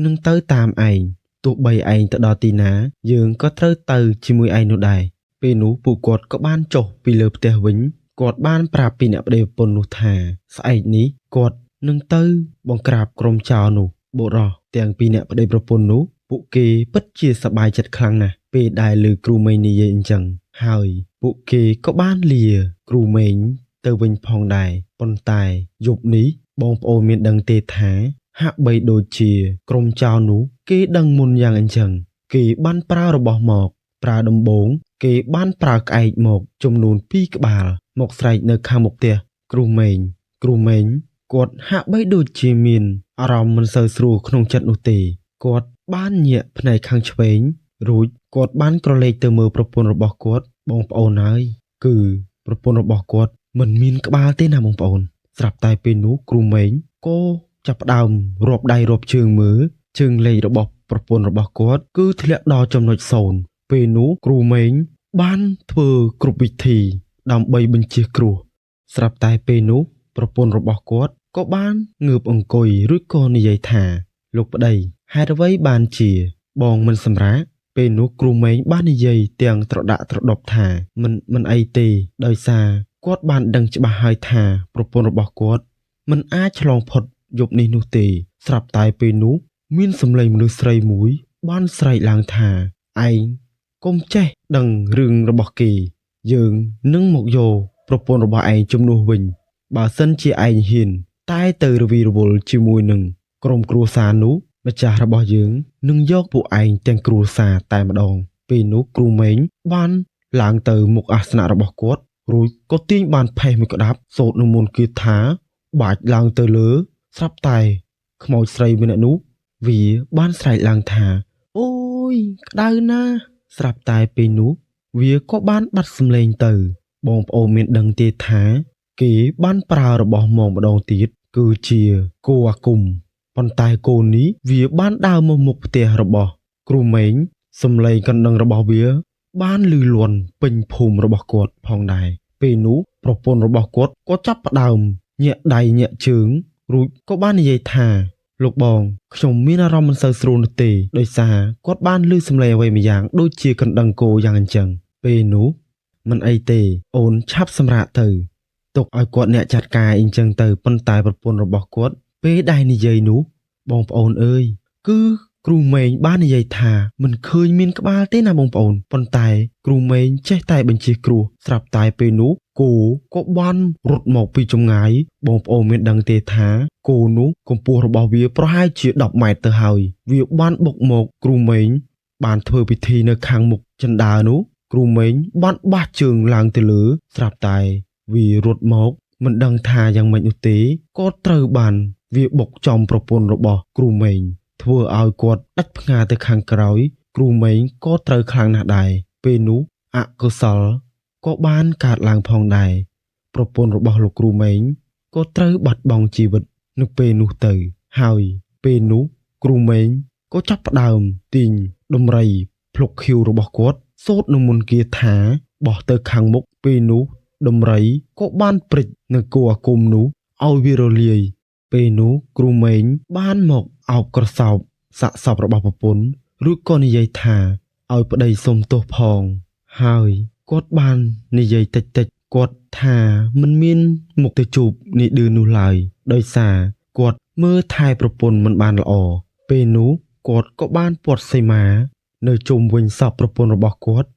នឹងទៅតាមឯងទោះបីឯងទៅដល់ទីណាយើងក៏ត្រូវទៅជាមួយឯងនោះដែរពេលនោះពួកគាត់ក៏បានចុះពីលើផ្ទះវិញគាត់បានប្រាប់ពីអ្នកប្តីប្រពន្ធនោះថាស្អែកនេះគាត់នឹងទៅបង្ក្រាបក្រុមចោរនោះបុរសទាំងពីរអ្នកប្តីប្រពន្ធនោះពួកគេពិតជាសប្បាយចិត្តខ្លាំងណាស់ពេលដែលឮគ្រូមេងនិយាយអញ្ចឹងហើយពួកគេក៏បានលាគ្រូមេងទៅវិញផងដែរប៉ុន្តែយប់នេះបងប្អូនមានដឹងទេថាហាក់បីដូចជាក្រុមចោរនោះគេដឹងមុនយ៉ាងអញ្ចឹងគេបានប្រើរបស់មកប្រើដំបងគេបានប្រើក្អែកមកចំនួន2ក្បាលមកស្រែកនៅខាងមុខផ្ទះគ្រូមេងគាត់ហាក់បីដូចជាមានអារម្មណ៍មិនសូវស្រួលក្នុងចិត្តនោះទេគាត់បានញាក់ផ្នែកខាងឆ្វេងរួចគាត់បានក្រឡេកទៅមើលប្រពន្ធរបស់គាត់បងប្អូនហើយគឺប្រពន្ធរបស់គាត់មិនមានក្បាលទេណាបងប្អូនស្រាប់តែពេលនោះគ្រូមេងក៏ចាប់ផ្ដើមរាប់ដៃរាប់ជើងមើលជើងលេខរបស់ប្រពន្ធរបស់គាត់គឺធ្លាក់ដល់ចំណុច0ពេលនោះគ្រូមេងបានធ្វើគ្រប់វិធីដើម្បីបញ្ជៀសគ្រោះស្រាប់តែពេលនោះប្រពន្ធរបស់គាត់ក៏បានងើបអង្គុយរួចក៏និយាយថាលោកប្តីហេតុអ្វីបានជាបងមិនសម្រាកពេលនោះគ្រូមេងបាននិយាយទាំងត្រដាក់ត្រដប់ថាមិនអីទេដោយសារគាត់បានដឹងច្បាស់ហើយថាប្រពន្ធរបស់គាត់មិនអាចឆ្លងផុតយប់នេះនោះទេស្រាប់តែពេលនោះមានសម្លេងមនុស្សស្រីមួយបានស្រែកឡើងថាឯងកុំចេះដឹងរឿងរបស់គេយើងនឹងមកយកប្រពន្ធរបស់ឯងជំនួសវិញបើសិនជាឯងហ៊ានតែទៅរវីរវល់ជាមួយនឹងក្រុមគ្រួសារនោះម្ចាស់របស់យើងនឹងយកពួកឯងទាំងគ្រួសារតែម្ដងពេលនោះគ្រូមេងបានឡើងទៅមុខអាសនៈរបស់គាត់រួចក៏ទាញបានផេះមួយក្តាប់សូត្រនៅមន្តគាថាបាច់ឡើងទៅលើស្រាប់តែខ្មោចស្រីម្នាក់នោះវាបានស្រែកឡើងថាអូយក្តៅណាស់ស្រាប់តែពេលនោះវាក៏បានបាត់សម្លេងទៅបងប្អូនមានដឹងទេថាគេបានប្រើរបស់មកម្ដងទៀតគឺជាគោអាគមប៉ុន្តែគោនេះវាបានដើរមកមុខផ្ទះរបស់គ្រូមេងសម្លេងកណ្ដឹងរបស់វាបានលឺលាន់ពេញភូមិរបស់គាត់ផងដែរពេលនោះប្រពន្ធរបស់គាត់ក៏ចាប់ផ្ដើមញាក់ដៃញាក់ជើងរួចក៏បាននិយាយថាលោកបងខ្ញុំមានអារម្មណ៍មិនសូវស្រួលនោះទេដោយសារគាត់បានឮសម្លេងអ្វីម្យ៉ាងដូចជាកណ្ដឹងគោយ៉ាងអញ្ចឹងពេលនោះមិនអីទេអូនឆាប់សម្រាកទៅទុកឲ្យគាត់អ្នកចាត់ការអីចឹងទៅប៉ុន្តែប្រពន្ធរបស់គាត់ពេលដែលនិយាយនោះបងប្អូនអើយគឺគ្រូមេងបាននិយាយថាមិនឃើញមានក្បាលទេណាបងប្អូនប៉ុន្តែគ្រូមេងចេះតែបញ្ជិះគ្រោះស្រាប់តែពេលនោះគោក៏បានរត់មកពីចម្ងាយបងប្អូនមានដឹងទេថាគោនោះកម្ពស់របស់វាប្រហែលជា10ម៉ែត្រទៅហើយវាបានបុកមកគ្រូមេងបានធ្វើពិធីនៅខាងមុខចិន្តានោះគ្រូមេងបានបះជើងឡើងទៅលើស្រាប់តែវារត់មកមិនដឹងថាយ៉ាងម៉េចនោះទេក៏ត្រូវបានវាបុកចំប្រពន្ធរបស់គ្រូមេងធ្វើឲ្យគាត់ដាច់ផ្ងាទៅខាងក្រោយគ្រូមេងក៏ត្រូវខ្លាំងណាស់ដែរពេលនោះអកុសលក៏បានកើតឡើងផងដែរប្រពន្ធរបស់លោកគ្រូមេងក៏ត្រូវបាត់បង់ជីវិតនៅពេលនោះទៅហើយពេលនោះគ្រូមេងក៏ចាប់ផ្ដើមទាញដំរីភ្លុកខៀវរបស់គាត់សូត្រនៅមន្តគាថាបោះទៅខាងមុខពេលនោះដំរីក៏បានព្រិចនៅគោអាគមនោះឲ្យវារលាយពេលនោះគ្រូមេងបានមកអោបក្រសោបសាកសពរបស់ប្រពន្ធឬក៏និយាយថាឲ្យប្តីសុំទោសផងហើយគាត់បាននិយាយតិចគាត់ថាមិនមានមុខទៅជួបនាយឌឺនោះឡើយដោយសារគាត់មើលថែប្រពន្ធមិនបានល្អពេលនោះគាត់ក៏បានពាត់សីមានៅជុំវិញសពប្រពន្ធរបស់គាត់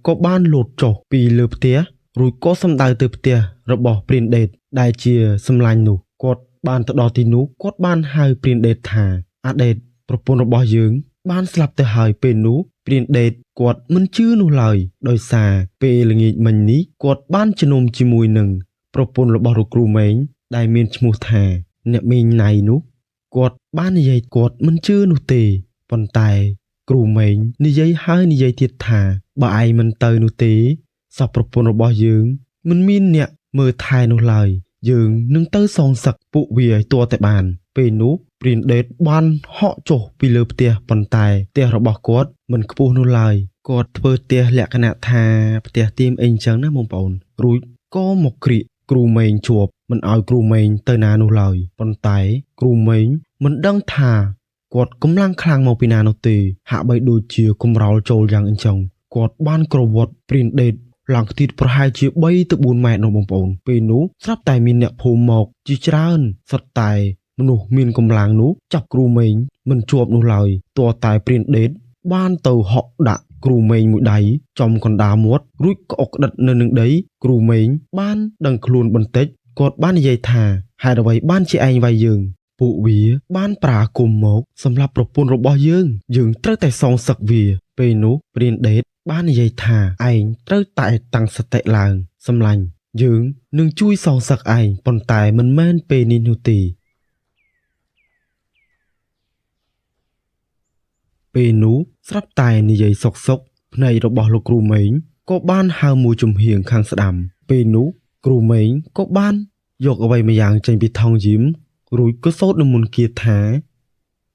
ក៏បានលោតចុះពីលើផ្ទះ រួចក៏សម្ដៅទៅផ្ទះរបស់ព្រានដេតដែលជាសម្លាញ់នោះគាត់បានទៅដល់ទីនោះគាត់បានហៅព្រានដេតថាអាដេតប្រពន្ធរបស់យើងបានស្លាប់ទៅហើយពេលនោះព្រានដេតគាត់មិនជឿនោះឡើយដោយសារពេលល្ងាចមិញនេះគាត់បានជំនុំជាមួយនឹងប្រពន្ធរបស់លោកគ្រូម៉េងដែលមានឈ្មោះថាអ្នកមីងណៃនោះគាត់បាននិយាយគាត់មិនជឿនោះទេប៉ុន្តែគ្រូម៉េងនិយាយហើយនិយាយទៀតថាបើឯងមិនទៅនោះទេសពប្រពន្ធរបស់យើងមិនមានអ្នកមើលថែនោះឡើយយើងនឹងទៅសងសឹកពួកវាឲ្យទាល់តែបានពេលនោះព្រានដេតបានហក់ចុះពីលើផ្ទះប៉ុន្តែផ្ទះរបស់គាត់មិនខ្ពស់នោះឡើយគាត់ធ្វើផ្ទះលក្ខណៈថាផ្ទះទៀមអីចឹងណាបងប្អូនរួចក៏មកក្រៀកគ្រូម៉េងជួបមិនឲ្យគ្រូម៉េងទៅណានោះឡើយប៉ុន្តែគ្រូម៉េងមិនដឹងថាគាត់កម្លាំងខ្លាំងមកពីណានោះទេហាក់បីដូចជាកំរោលចូលយ៉ាងអញ្ចឹងគាត់បានក្រវាត់ព្រានដេតឡើងខ្ទាតប្រហែលជា3ទៅ4ម៉ែត្រនោះបងប្អូនពេលនោះស្រាប់តែមានអ្នកភូមិមកជាច្រើនសុទ្ធតែមនុស្សមានកម្លាំងនោះចាប់គ្រូម៉េងមិនជាប់នោះឡើយទាល់តែព្រានដេតបានទៅហក់ដាក់គ្រូម៉េងមួយដៃចំកណ្ដាលមាត់រួចក៏អុកក្តិតនៅនឹងដីគ្រូម៉េងបានដឹងខ្លួនបន្តិចគាត់បាននិយាយថាហេតុអ្វីបានជាឯងវាយយើងពួកវាបានប្រាគុំមកសម្រាប់ប្រពន្ធរបស់យើងត្រូវតែសងសឹកវាពេលនោះព្រានដេតបាននិយាយថាឯងត្រូវតែតាំងសតិឡើងសម្លាញ់យើងនឹងជួយសងសឹកឯងប៉ុន្តែមិនមែនពេលនេះនោះទេពេលនោះស្រាប់តែនិយាយសុកភ្នែករបស់លោកគ្រូម៉េងក៏បានហើរមួយចំហៀងខាងស្ដាំពេលនោះគ្រូម៉េងក៏បានយកអ្វីម្យ៉ាងចេញពីថង់យីមរួចក៏សូត្រនិមន្តគាថា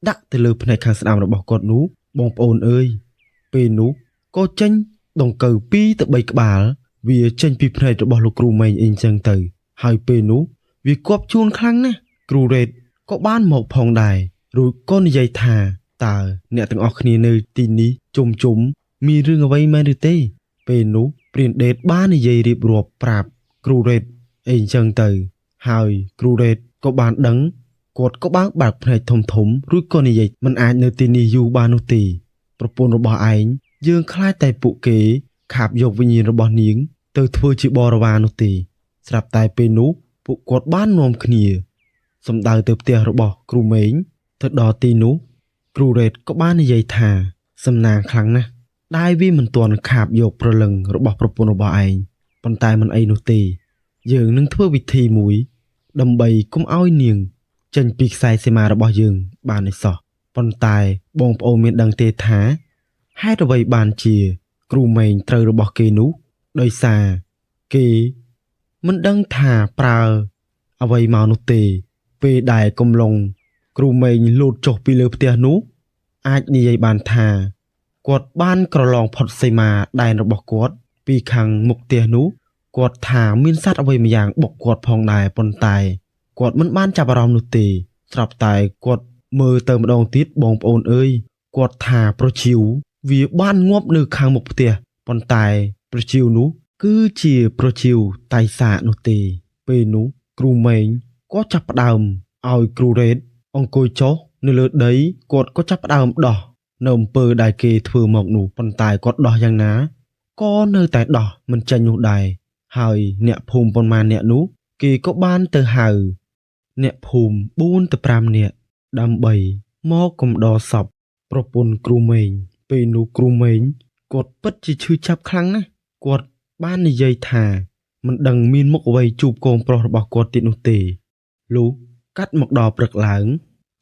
ដាក់ទៅលើភ្នែកខាងស្ដាំរបស់គាត់នោះបងប្អូនអើយពេលនោះក៏ចេញដង្កូវ2ទៅ3ក្បាលវាចេញពីភ្នែករបស់លោកគ្រូម៉េងអីចឹងទៅហើយពេលនោះវាគប់ជួនខ្លាំងណាស់គ្រូរ៉េតក៏បានមកផងដែររួចក៏និយាយថាតើអ្នកទាំងអស់គ្នានៅទីនេះជុំមានរឿងអ្វីមែនឬទេពេលនោះព្រានដេតបាននិយាយរៀបរាប់ប្រាប់គ្រូរ៉េតអីចឹងទៅហើយគ្រូរ៉េតក៏បានដឹងគាត់ក៏បានបើកភ្នែកធំរួចក៏និយាយមិនអាចនៅទីនេះយូរបាននោះទេប្រពន្ធរបស់ឯងយើងខ្លាចតែពួកគេខាបយកវិញ្ញាណរបស់នាងទៅធ្វើជាបរិវារនោះទេស្រាប់តែពេលនោះពួកគាត់បាននាំគ្នាសម្ដៅទៅផ្ទះរបស់គ្រូម៉េងទៅដល់ទីនោះគ្រូរ៉េតក៏បាននិយាយថាសំណាងខ្លាំងណាស់ដែលវាមិនទាន់ខាបយកព្រលឹងរបស់ប្រពន្ធរបស់ឯងប៉ុន្តែមិនអីនោះទេយើងនឹងធ្វើវិធីមួយដើម្បីកុំឲ្យនាងចេញពីខ្សែសីមារបស់យើងបានឯសោះប៉ុន្តែបងប្អូនមានដឹងទេថាហេតុអ្វីបានជាគ្រូម៉េងត្រូវរបស់គេនោះដោយសារគេមិនដឹងថាប្រើអ្វីមកនោះទេពេលដែលកំឡុងគ្រូម៉េងលោតចុះពីលើផ្ទះនោះអាចនិយាយបានថាគាត់បានក្រឡងផុតសីមាដែនរបស់គាត់ពីខាងមុខផ្ទះនោះគាត់ថាមានសត្វអ្វីម្យ៉ាងបុកគាត់ផងដែរប៉ុន្តែគាត់មិនបានចាប់អារម្មណ៍នោះទេស្រាប់តែគាត់មើលទៅម្ដងទៀតបងប្អូនអើយគាត់ថាប្រជៀវវាបានងាប់នៅខាងមុខផ្ទះប៉ុន្តែប្រជៀវនោះគឺជាប្រជៀវតៃសាកនោះទេពេលនោះគ្រូម៉េងក៏ចាប់ផ្ដើមឲ្យគ្រូរ៉េតអង្គុយចុះនៅលើដីគាត់ក៏ចាប់ផ្ដើមដោះនៅអំពើដែលគេធ្វើមកនោះប៉ុន្តែគាត់ដោះយ៉ាងណាក៏នៅតែដោះមិនចេញនោះដែរហើយអ្នកភូមិប៉ុន្មានអ្នកនោះគេក៏បានទៅហៅអ្នកភូមិ4ទៅ5នាក់ដើម្បីមកកំដរសពប្រពន្ធគ្រូម៉េងពេលនោះគ្រូម៉េងគាត់ពិតជាឈឺចាប់ខ្លាំងណាស់គាត់បាននិយាយថាមិនដឹងមានមុខអ្វីជួបកូនប្រុសរបស់គាត់ទៀតនោះទេលុះកាត់មកដល់ព្រឹកឡើង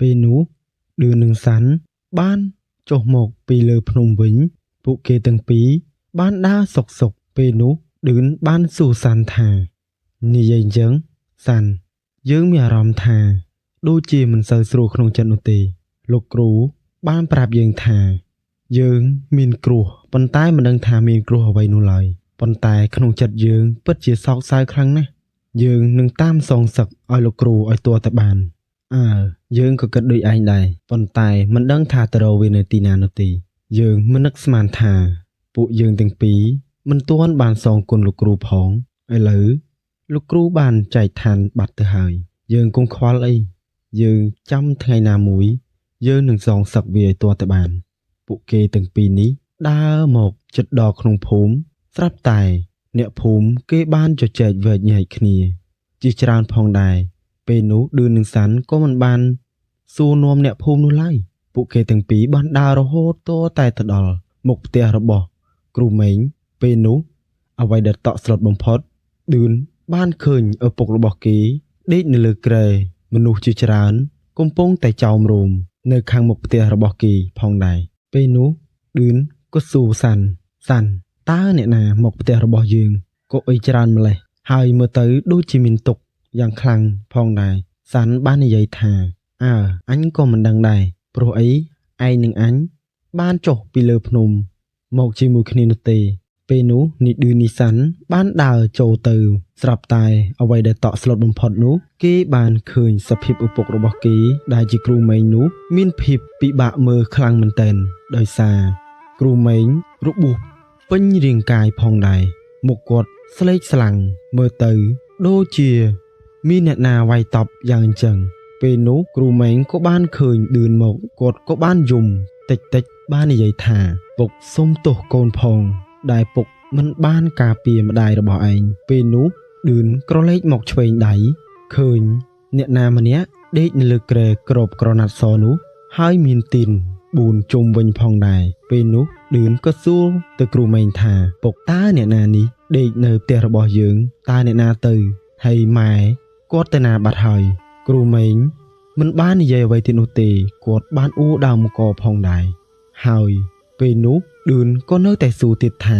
ពេលនោះឌឿននិងសាន់បានចុះមកពីលើភ្នំវិញពួកគេទាំងពីរបានដើរសុកពេលនោះឌឿនបានសួរសាន់ថានិយាយអញ្ចឹងសាន់យើងមានអារម្មណ៍ថាដូចជាមិនសូវស្រួលក្នុងចិត្តនោះទេលោកគ្រូបានប្រាប់យើងថាយើងមានគ្រោះប៉ុន្តែមិនដឹងថាមានគ្រោះអ្វីនោះឡើយប៉ុន្តែក្នុងចិត្តយើងពិតជាសោកសៅខ្លាំងណាស់យើងនឹងតាមសងសឹកឲ្យលោកគ្រូឲ្យទាល់តែបានយើងក៏គិតដូចឯងដែរប៉ុន្តែមិនដឹងថាទៅរកវានៅទីណានោះទេយើងមិននឹកស្មានថាពួកយើងទាំងពីរមិនទាន់បានសងគុណលោកគ្រូផងឥឡូវលោកគ្រូបានចែកឋានបាត់ទៅហើយយើងកុំខ្វល់អីយើងចាំថ្ងៃណាមួយយើងនឹងសងសឹកវាឲ្យទាល់តែបានពួកគេទាំងពីរនេះដើរមកជិតដល់ក្នុងភូមិស្រាប់តែ អ្នកភូមិគេបានជជែកវែកញែកគ្នាជាច្រើនផងដែរពេលនោះឌឿននិងសាន់ក៏មិនបានសួរនាំអ្នកភូមិនោះឡើយពួកគេទាំងពីរបានដើររហូតទាល់តែទៅដល់មុខផ្ទះរបស់គ្រូម៉េងពេលនោះអ្វីដែលតក់ស្លុតបំផុតឌឿនបានឃើញឪពុករបស់គេដេកនៅលើគ្រែមនុស្សជាច្រើនកំពុងតែចោមរោមនៅខាងមុខផ្ទះរបស់គេផងដែរពេលនោះឌឿនក៏សួរសាន់តើអ្នកណាមកផ្ទះរបស់យើងក៏អីច្រើនម្លេះហើយមើលទៅដូចជាមានទុក្ខយ៉ាងខ្លាំងផងដែរសាន់បាននិយាយថាអញក៏មិនដឹងដែរព្រោះអីឯងនិងអញបានចុះពីលើភ្នំមកជាមួយគ្នានោះទេពេលនោះនីឌឺនីសាន់បានដើរចូលទៅស្រាប់តែអ្វីដែលតក់ស្លុតបំផុតនោះគេបានឃើញសភាពឪពុករបស់គេដែលជាគ្រូម៉េងនោះមានភាពពិបាកមើលខ្លាំងមែនទែនដោយសារគ្រូម៉េងរបួសពេញរាងកាយផងដែរមុខគាត់ស្លេកស្លាំងមើលទៅដូចជាមានអ្នកណាវាយតប់យ៉ាងអញ្ចឹងពេលនោះគ្រូម៉េងក៏បានឃើញឌឿនមកគាត់ក៏បានយំតិចបាននិយាយថាពុកសុំទោសកូនផងដែលពុកមិនបានការពារម្ដាយរបស់ឯងពេលនោះឌឿនក្រឡេកមកឆ្វេងដៃឃើញអ្នកណាម្នាក់ដេកនៅលើគ្រែក្របក្រណាត់សនោះហើយមានទីន4ជុំវិញផងដែរពេលនោះឌឿនក៏សួរទៅគ្រូម៉េងថាពុកតើអ្នកណានេះដេកនៅផ្ទះរបស់យើងតើអ្នកណាទៅហើយម៉ែគាត់ទៅណាបាត់ហើយគ្រូម៉េងមិនបាននិយាយអ្វីទៀតនោះទេគាត់បានអួរដើមមកផងដែរហើយពេលនោះឌឿនក៏នៅតែសួរទៀតថា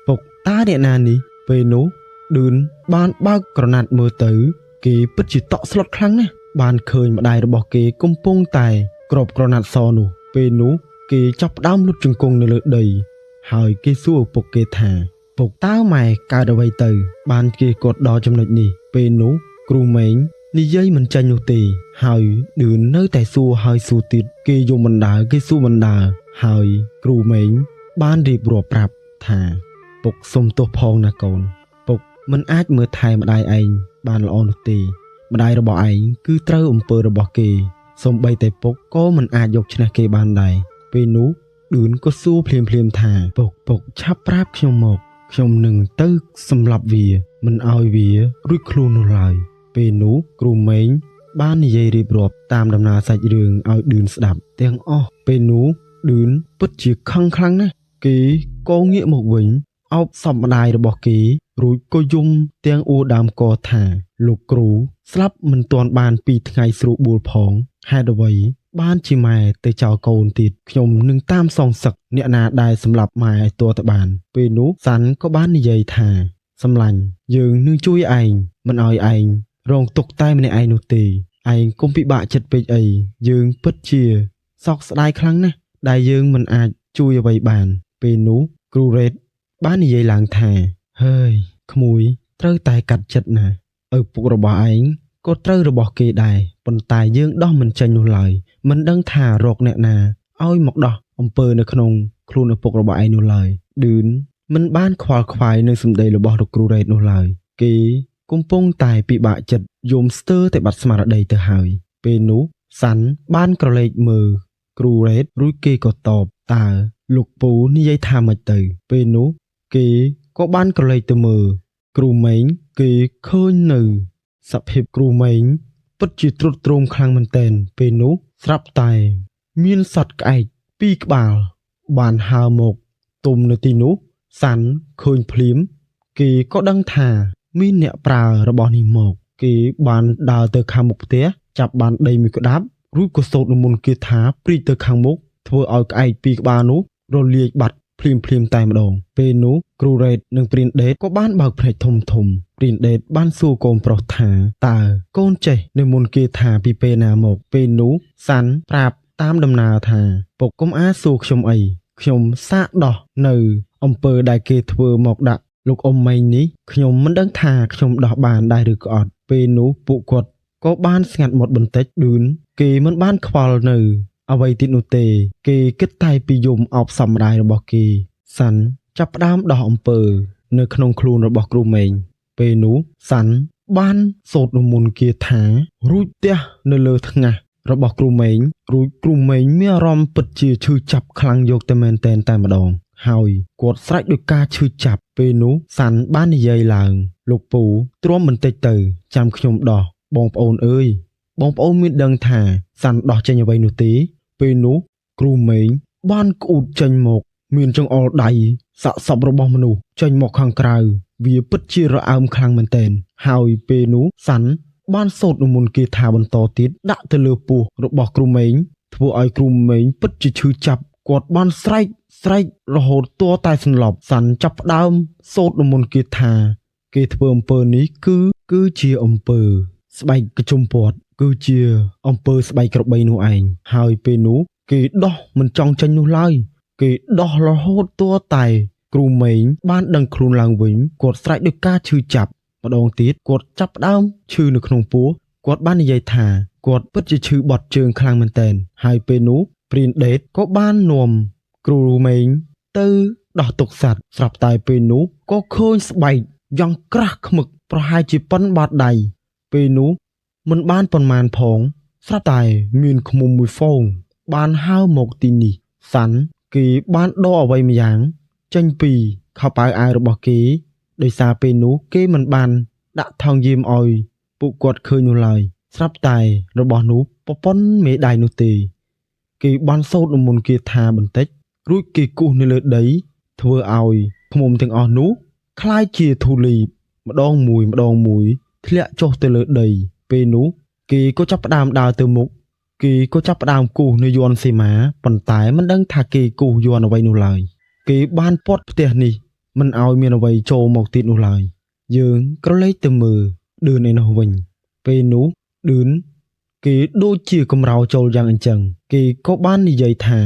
ពុកតើអ្នកណានេះពេលនោះឌឿនបានបើកក្រណាត់មើលទៅគេពិតជាតក់ស្លុតខ្លាំងណាស់បានឃើញម្ដាយរបស់គេកំពុងតែក្របក្រណាត់សនោះពេលនោះគេចាប់ផ្ដើមលុតជង្គង់នៅលើដីហើយគេសួរឪពុកគេថាពុកតើម៉ែកើតអ្វីទៅបានគេគាត់ដល់ចំណុចនេះពេលនោះគ្រូម៉េងនិយាយមិនចាញ់នោះទេហើយឌឿននៅតែសួរហើយសួរទៀតគេយំបណ្ដើគេសួរបណ្ដើហើយគ្រូម៉េងបានរៀបរាប់ប្រាប់ថាពុកសុំទោសផងណាកូនពុកមិនអាចមើលថែម្ដាយឯងបានល្អនោះទេម្ដាយរបស់ឯងគឺត្រូវអំពើរបស់គេសូម្បីតែពុកក៏មិនអាចយកឈ្នះគេបានដែរពេលនោះឌឿនក៏សួរភ្លាមថាពុកឆាប់ប្រាប់ខ្ញុំមកខ្ញុំនឹងទៅសម្លាប់វាមិនឲ្យវារួចខ្លួននោះឡើយពេលនោះគ្រូម៉េងបាននិយាយរៀបរាប់តាមដំណើរសាច់រឿងឲ្យឌឿនស្ដាប់ទាំងអស់ពេលនោះឌឿនពិតជាខឹងខ្លាំងណាស់គេក៏ងាកមកវិញអោបសពម្ដាយរបស់គេរួចក៏យំទាំងអួរដើមកថាលោកគ្រូស្លាប់មិនទាន់បាន2ថ្ងៃស្រួលបួលផងហេតុអ្វីបានជាម៉ែទៅចោលកូនទៀតខ្ញុំនឹងតាមសងសឹកអ្នកណាដែលសម្លាប់ម៉ែឲ្យទាល់តែបានពេលនោះសាន់ក៏បាននិយាយថាសម្លាញ់យើងនឹងជួយឯងមិនឲ្យឯងរងទុក្ខតែម្នាក់ឯងនោះទេឯងកុំពិបាកចិត្តពេកអីយើងពិតជាសោកស្ដាយខ្លាំងណាស់ដែលយើងមិនអាចជួយអ្វីបានពេលនោះគ្រូរ៉េតបាននិយាយឡើងថាហើយក្មួយត្រូវតែកាត់ចិត្តណាឪពុករបស់ឯងក៏ត្រូវរបស់គេដែរប៉ុន្តែយើងដោះមិនចេញនោះឡើយមិនដឹងថារកអ្នកណាឲ្យមកដោះអំពើនៅក្នុងខ្លួនឪពុករបស់ឯងនោះឡើយឌឿនមិនបានខ្វល់ខ្វាយនឹងសម្ដីរបស់លោកគ្រូរ៉េតនោះឡើយគេកំពុងតែពិបាកចិត្តយំស្ទើរតែបាត់ស្មារតីទៅហើយពេលនោះសាន់បានក្រឡេកមើលគ្រូរ៉េតរួចគេក៏តបតើលោកពូនិយាយថាម៉េចទៅពេលនោះគេក៏បានក្រឡេកទៅមើលគ្រូម៉េងគេឃើញនៅសភាពគ្រូម៉េងពិតជាទ្រុឌទ្រោមខ្លាំងមែនទែនពេលនោះស្រាប់តែមានសត្វក្អែក2ក្បាលបានហើរមកទុំនៅទីនោះសាន់ឃើញភ្លាមគេក៏ដឹងថាមានអ្នកប្រើរបស់នេះមកគេបានដើរទៅខាងមុខផ្ទះចាប់បានដីមួយក្តាប់រួចក៏សូត្រនិមន្តគាថាព្រីទៅខាងមុខធ្វើឲ្យក្អែក2ក្បាលនោះរលាយបាត់ភ្លាមតែម្ដងពេលនោះគ្រូរ៉េតនិងព្រីនដេតក៏បានបើកភ្នែកធំព្រីនដេតបានសួរកូនប្រុសថាតើកូនចេះនិមន្តគាថាពីពេលណាមកពេលនោះសាន់ប្រាប់តាមដំណើរថាពុកកុំអាសួរខ្ញុំអីខ្ញុំសាកដោះនៅអំពើដែលគេធ្វើមកដាក់លោកអ៊ំម៉េងនេះខ្ញុំមិនដឹងថាខ្ញុំដោះបានដែរឬក៏អត់ពេលនោះពួកគាត់ក៏បានស្ងាត់មាត់បន្តិចឌឿនគេមិនបានខ្វល់នៅអ្វីទៀតនោះទេគេគិតតែពីយំអោបសម្ដាយរបស់គេសាន់ចាប់ផ្ដើមដោះអំពើនៅក្នុងខ្លួនរបស់គ្រូម៉េងពេលនោះសាន់បានសូត្រនិមន្តគាថារួចទះនៅលើថ្ងាសរបស់គ្រូម៉េងរួចគ្រូម៉េងមានអារម្មណ៍ពិតជាឈឺចាប់ខ្លាំងយកតែមែនតែម្ដង ហើយគាត់ស្រែកដោយការឈឺចាប់ពេលនោះសាន់បាននិយាយឡើងលោកពូទ្រាំបន្តិចទៅចាំខ្ញុំដោះបងប្អូនអើយបងប្អូនមានដឹងថាសាន់ដោះចេញអ្វីនោះទេពេលនោះគ្រូមេងបានក្អួតចេញមកមានចង្អុលដៃសាកសពរបស់មនុស្សចេញមកខាងក្រៅវាពិតជារអើមខ្លាំងមែនទែនហើយពេលនោះសាន់បានសូត្រមន្តគាថាបន្តទៀតដាក់ទៅលើពោះរបស់គ្រូមេងធ្វើឲ្យគ្រូមេងពិតជាឈឺចាប់គាត់បានស្រែករហូតទាល់តែសន្លប់សាន់ចាប់ផ្ដើមសូត្រមន្តគាថាគេធ្វើអំពើនេះគឺជាអំពើស្បែកកជុំពាត់គឺជាអំពើស្បែកក្របីនោះឯងហើយពេលនោះគេដោះមិនចង់ចេញនោះឡើយគេដោះរហូតទាល់តែគ្រូមេងបានដឹងខ្លួនឡើងវិញគាត់ស្រែកដោយការឈឺចាប់ម្ដងទៀតគាត់ចាប់ផ្ដើមឈឺនៅក្នុងពោះគាត់បាននិយាយថាគាត់ពិតជាឈឺបត់ជើងខ្លាំងមែនទែនហើយពេលនោះព្រានដេតក៏បាននាំគ្រូមេងទៅដោះទុកសត្វស្រាប់តែពេលនោះក៏ឃើញស្បែកយ៉ាងក្រាស់ឃ្មឹកប្រហែលជាប៉ុនបាតដៃពេលនោះមិនបានប៉ុន្មានផងស្រាប់តែមានឃ្មុំមួយហ្វូងបានហើរមកទីនេះសាន់គេបានដកអ្វីម្យ៉ាងចេញពីខោប៉ៅអាវរបស់គេដោយសារពេលនោះគេមិនបានដាក់ថង់យាមឲ្យពួកគាត់ឃើញនោះឡើយស្រាប់តែរបស់នោះប្រពន្ធមេដៃនោះទេគេបានសូត្រមន្តគាថាបន្តិចរួចគេគូសនៅលើដីធ្វើឲ្យឃ្មុំទាំងអស់នោះคล้ายជាធូលីម្ដងមួយធ្លាក់ចុះទៅលើដីពេលនោះគេក៏ចាប់ផ្ដើមដើរទៅមុខគេក៏ចាប់ផ្ដើមគូសនៅយ័ន្តសីមាប៉ុន្តែមិនដឹងថាគេគូសយ័ន្តអ្វីនោះឡើយគេបានពាត់ផ្ទះនេះមិនឲ្យមានអ្វីចូលមកទៀតនោះឡើយយើងក្រឡេកទៅមើលឌឿនឯនោះវិញពេលនោះឌឿនគេដូចជាកំរោចូលយ៉ាងអញ្ចឹងគេក៏បាននិយាយថា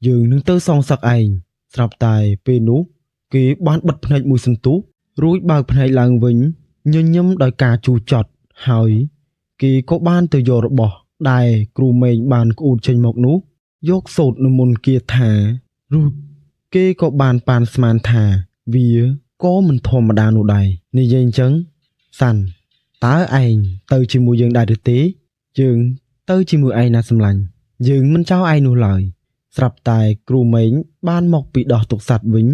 យើងនឹងទៅសងសឹកឯងស្រាប់តែពេលនោះគេបានបិទភ្នែកមួយសន្ទុះរួចបើកភ្នែកឡើងវិញញញឹមដោយការជូរចត់ហើយគេក៏បានទៅយករបស់ដែលគ្រូមេងបានក្អួតចេញមកនោះយកសូត្រមន្តគាថារួចគេក៏បានប៉ានស្មានថាវាក៏មិនធម្មតានោះដែរនិយាយអញ្ចឹងសាន់តើឯងទៅជាមួយយើងដែរឬទេយើងទៅជាមួយឯងណាសម្លាញ់យើងមិនចោលឯងនោះឡើយស្រាប់តែគ្រូមេងបានមកពីដោះទុកសัตว์វិញ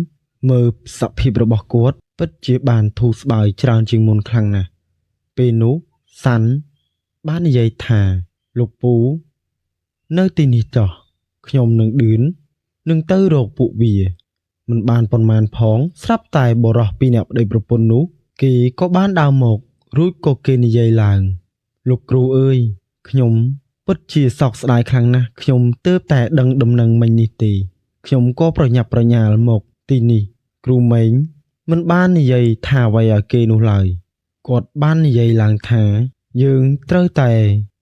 មើលសភាពរបស់គាត់ពិតជាបានធូរស្បើយច្រើនជាងមុនខ្លាំងណាស់ពេលនោះសាន់បាននិយាយថាលោកពូនៅទីនេះចោះខ្ញុំនឹងឌឿននឹងទៅរកពួកវាមិនបានប៉ុន្មានផងស្រាប់តែបរោះពីអ្នកប្តីប្រពន្ធនោះគេក៏បានដើរមករួចក៏គេនិយាយឡើងលោកគ្រូអើយខ្ញុំពិតជាសោកស្ដាយខ្លាំងណាស់ខ្ញុំទើបតែដឹងដំណឹងមិញនេះទេខ្ញុំក៏ប្រញាប់ប្រញាល់មកទីនេះគ្រូមេងមិនបាននិយាយថាអ្វីឲ្យគេនោះឡើយគាត់បាននិយាយឡើងថាយើងត្រូវតែ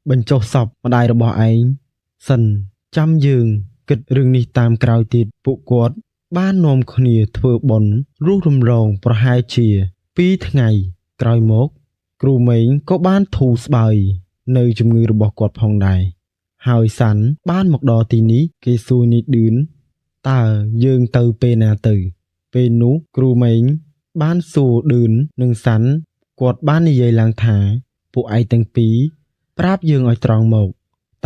បញ្ចុះសពម្ដាយរបស់ឯងសិនចាំយើងគិតរឿងនេះតាមក្រោយទៀតពួកគាត់បាននាំគ្នាធ្វើបុណ្យរស់រំលងប្រហែលជា2ថ្ងៃក្រោយមកគ្រូមេងក៏បានធូរស្បើយនៅជំងឺរបស់គាត់ផងដែរហើយសាន់បានមកដល់ទីនេះគេសួរនេះឌឿនតើយើងទៅពេលណាទៅពេលនោះគ្រូមេងបានសួរឌឿននិងសាន់គាត់បាននិយាយឡើងថាពួកឯងទាំងពីរប្រាប់យើងឲ្យត្រង់មក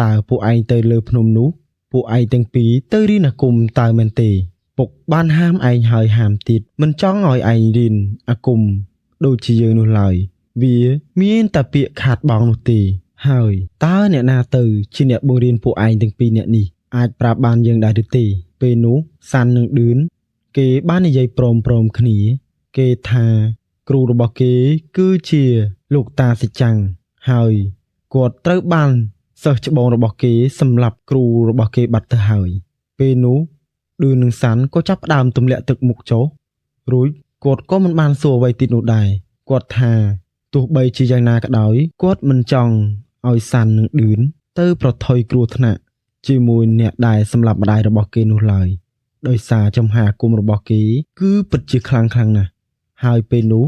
តើពួកឯងទៅលើភ្នំនោះពួកឯងទាំងពីរទៅរៀនអាគមតើមែនទេពុកបានហាមឯងហើយហាមទៀតមិនចង់ឲ្យឯងរៀនអាគមដូចជាយើងនោះឡើយវាមានតែពាក្យខាតបង់នោះទេហើយតើអ្នកណាទៅជាអ្នកបង្រៀនពួកឯងទាំងពីរអ្នកនេះអាចប្រាប់បានយើងដែរឬទេពេលនោះសាន់និងឌឿនគេបាននិយាយព្រមគ្នាគេថាគ្រូរបស់គេគឺជាលោកតាសេចាំងហើយគាត់ត្រូវបានសិស្សច្បងរបស់គេសម្លាប់គ្រូរបស់គេបាត់ទៅហើយពេលនោះឌឿននិងសាន់ក៏ចាប់ផ្ដើមទម្លាក់ទឹកមុខចុះរួចគាត់ក៏មិនបានសួរអ្វីទៀតនោះដែរគាត់ថាទោះបីជាយ៉ាងណាក៏ដោយគាត់មិនចង់ឲ្យសាន់និងឌឿនទៅប្រថុយគ្រោះថ្នាក់ជាមួយអ្នកដែលសម្លាប់ម្ដាយរបស់គេនោះឡើយដោយសារចំហាគុំរបស់គេគឺពិតជាខ្លាំងណាស់ហើយពេលនោះ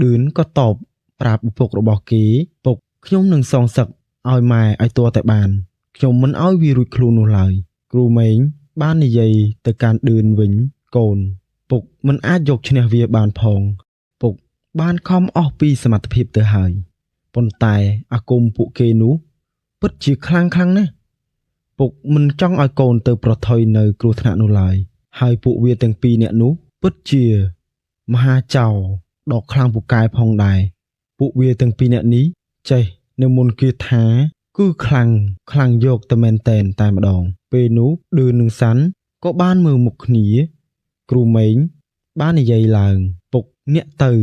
ឌឿនក៏តបប្រាប់ឪពុករបស់គេពុកខ្ញុំនឹងសងសឹកឲ្យម៉ែឲ្យទាល់តែបានខ្ញុំមិនឲ្យវារួចខ្លួននោះឡើយគ្រូមេងបាននិយាយទៅកាន់ឌឿនវិញកូនពុកមិនអាចយកឈ្នះវាបានផងពុកបានខំអស់ពីសមត្ថភាពទៅហើយប៉ុន្តែអាគមពួកគេនោះពិតជាខ្លាំងណាស់ពុកមិនចង់ឲ្យកូនទៅប្រថុយនៅគ្រោះថ្នាក់នោះឡើយ ហើយពួកវាទាំងពីរអ្នកនោះពិតជាមហាចៅដ៏ខ្លាំងពូកែផងដែរពួកវាទាំងពីរអ្នកនេះចេះនៅមុនគេថាគឺខ្លាំងយកតែមែនតែនតែម្ដងពេលនោះឌឿននឹងសាន់ក៏បានមើលមុខគ្នាគ្រូម៉េងបាននិយាយឡើងពុកអ្នកទៅ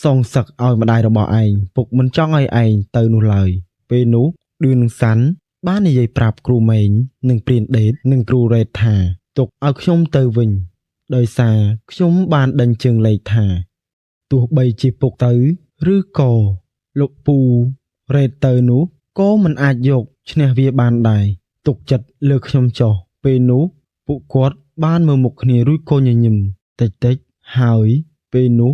សងសឹកឲ្យម្ដាយរបស់ឯងពុកមិនចង់ឲ្យឯងទៅនោះឡើយពេលនោះឌឿននឹងសាន់បាននិយាយប្រាប់គ្រូម៉េងនិងព្រានដេតនិងគ្រូរ៉េតថាទុកឲ្យខ្ញុំទៅវិញដោយសារខ្ញុំបានដេញជើងលេខថាទោះបីជាពុកទៅឬក៏លោកពូរ៉េតទៅនោះក៏មិនអាចយកឈ្នះវាបានដែរទុកចិត្តលើខ្ញុំចុះពេលនោះពួកគាត់បានមើលមុខគ្នារួចក៏ញញឹមតិចហើយពេលនោះ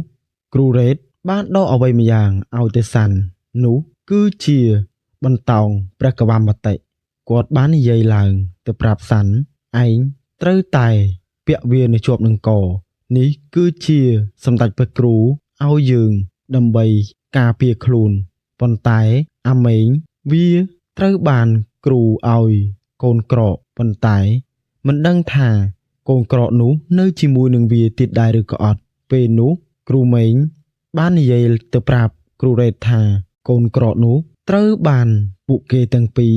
គ្រូរ៉េតបានដកអ្វីម្យ៉ាងឲ្យទៅសាន់នោះគឺជាបន្តោងព្រះកវមតិគាត់បាននិយាយឡើងទៅប្រាប់សាន់ឯងត្រូវតែពាក់វានៅជាប់នឹងកនេះគឺជាសម្ដេចព្រះគ្រូឲ្យយើងដើម្បីការពារខ្លួនប៉ុន្តែអាម៉េងវាត្រូវបានគ្រូឲ្យកូនក្រកប៉ុន្តែមិនដឹងថាកូនក្រកនោះនៅជាមួយនឹងវាទៀតដែរឬក៏អត់ពេលនោះគ្រូម៉េងបាននិយាយទៅប្រាប់គ្រូរ៉េតថាកូនក្រកនោះត្រូវបានពួកគេទាំងពីរ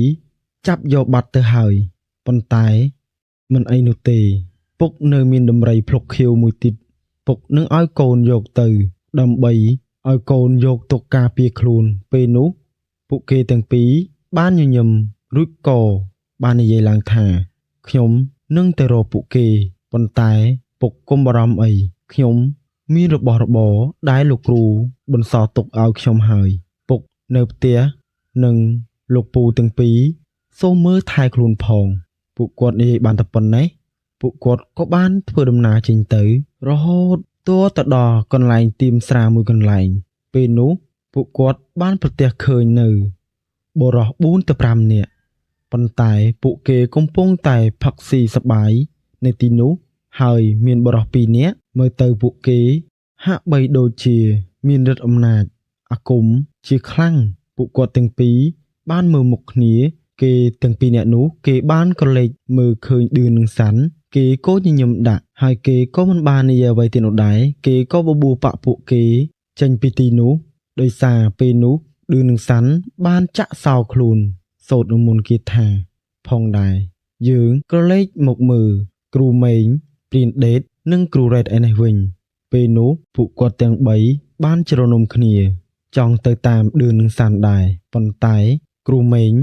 ចាប់យកបាត់ទៅហើយប៉ុន្តែមិនអីនោះទេពុកនៅមានដំរីភ្លុកខៀវមួយទៀតពុកនឹងឲ្យកូនយកទៅដើម្បីឲ្យកូនយកទុកការពារខ្លួនពេលនោះពួកគេទាំងពីរបានញញឹមរួចក៏បាននិយាយឡើងថាខ្ញុំនឹងទៅរកពួកគេប៉ុន្តែពុកកុំបារម្ភអីខ្ញុំមានរបស់របរដែលលោកគ្រូបន្សល់ទុកឲ្យខ្ញុំហើយពុកនៅផ្ទះនិងលោកពូទាំងពីរសូមមើលថែខ្លួនផងពួកគាត់និយាយបានតែប៉ុណ្ណេះពួកគាត់ក៏បានធ្វើដំណើរចេញទៅរហូតទាល់ទៅដល់កន្លែងទីមស្រាមួយកន្លែងពេលនោះពួកគាត់បានប្រទះឃើញនៅបុរស4ទៅ5នាក់ប៉ុន្តែពួកគេកំពុងតែផឹកស៊ីសប្បាយនៅទីនោះហើយមានបុរស2នាក់មើលទៅពួកគេហាក់បីដូចជាមានឫទ្ធិអំណាចអាគមជាខ្លាំងពួកគាត់ទាំងពីរបានមើលមុខគ្នាគេទាំងពីរនាក់នោះគេបានក្រឡេកមើលឃើញឌឿននឹងសាន់គេក៏ញញឹមដាក់ហើយគេក៏មិនបាននិយាយអ្វីទៀតនោះដែរគេក៏បបួលបាក់ពួកគេចេញពីទីនោះដោយសារពេលនោះឌឿននឹងសាន់បានចាក់សោខ្លួនសូត្រនឹងមុនគាថាផងដែរយើងក្រឡេកមកមើលគ្រូម៉េងព្រានដេតនិងគ្រូរ៉េតឯនេះវិញពេលនោះពួកគាត់ទាំង3បានជ្រនុំគ្នាចង់ទៅតាមឌឿននឹងសាន់ដែរប៉ុន្តែគ្រូម៉េង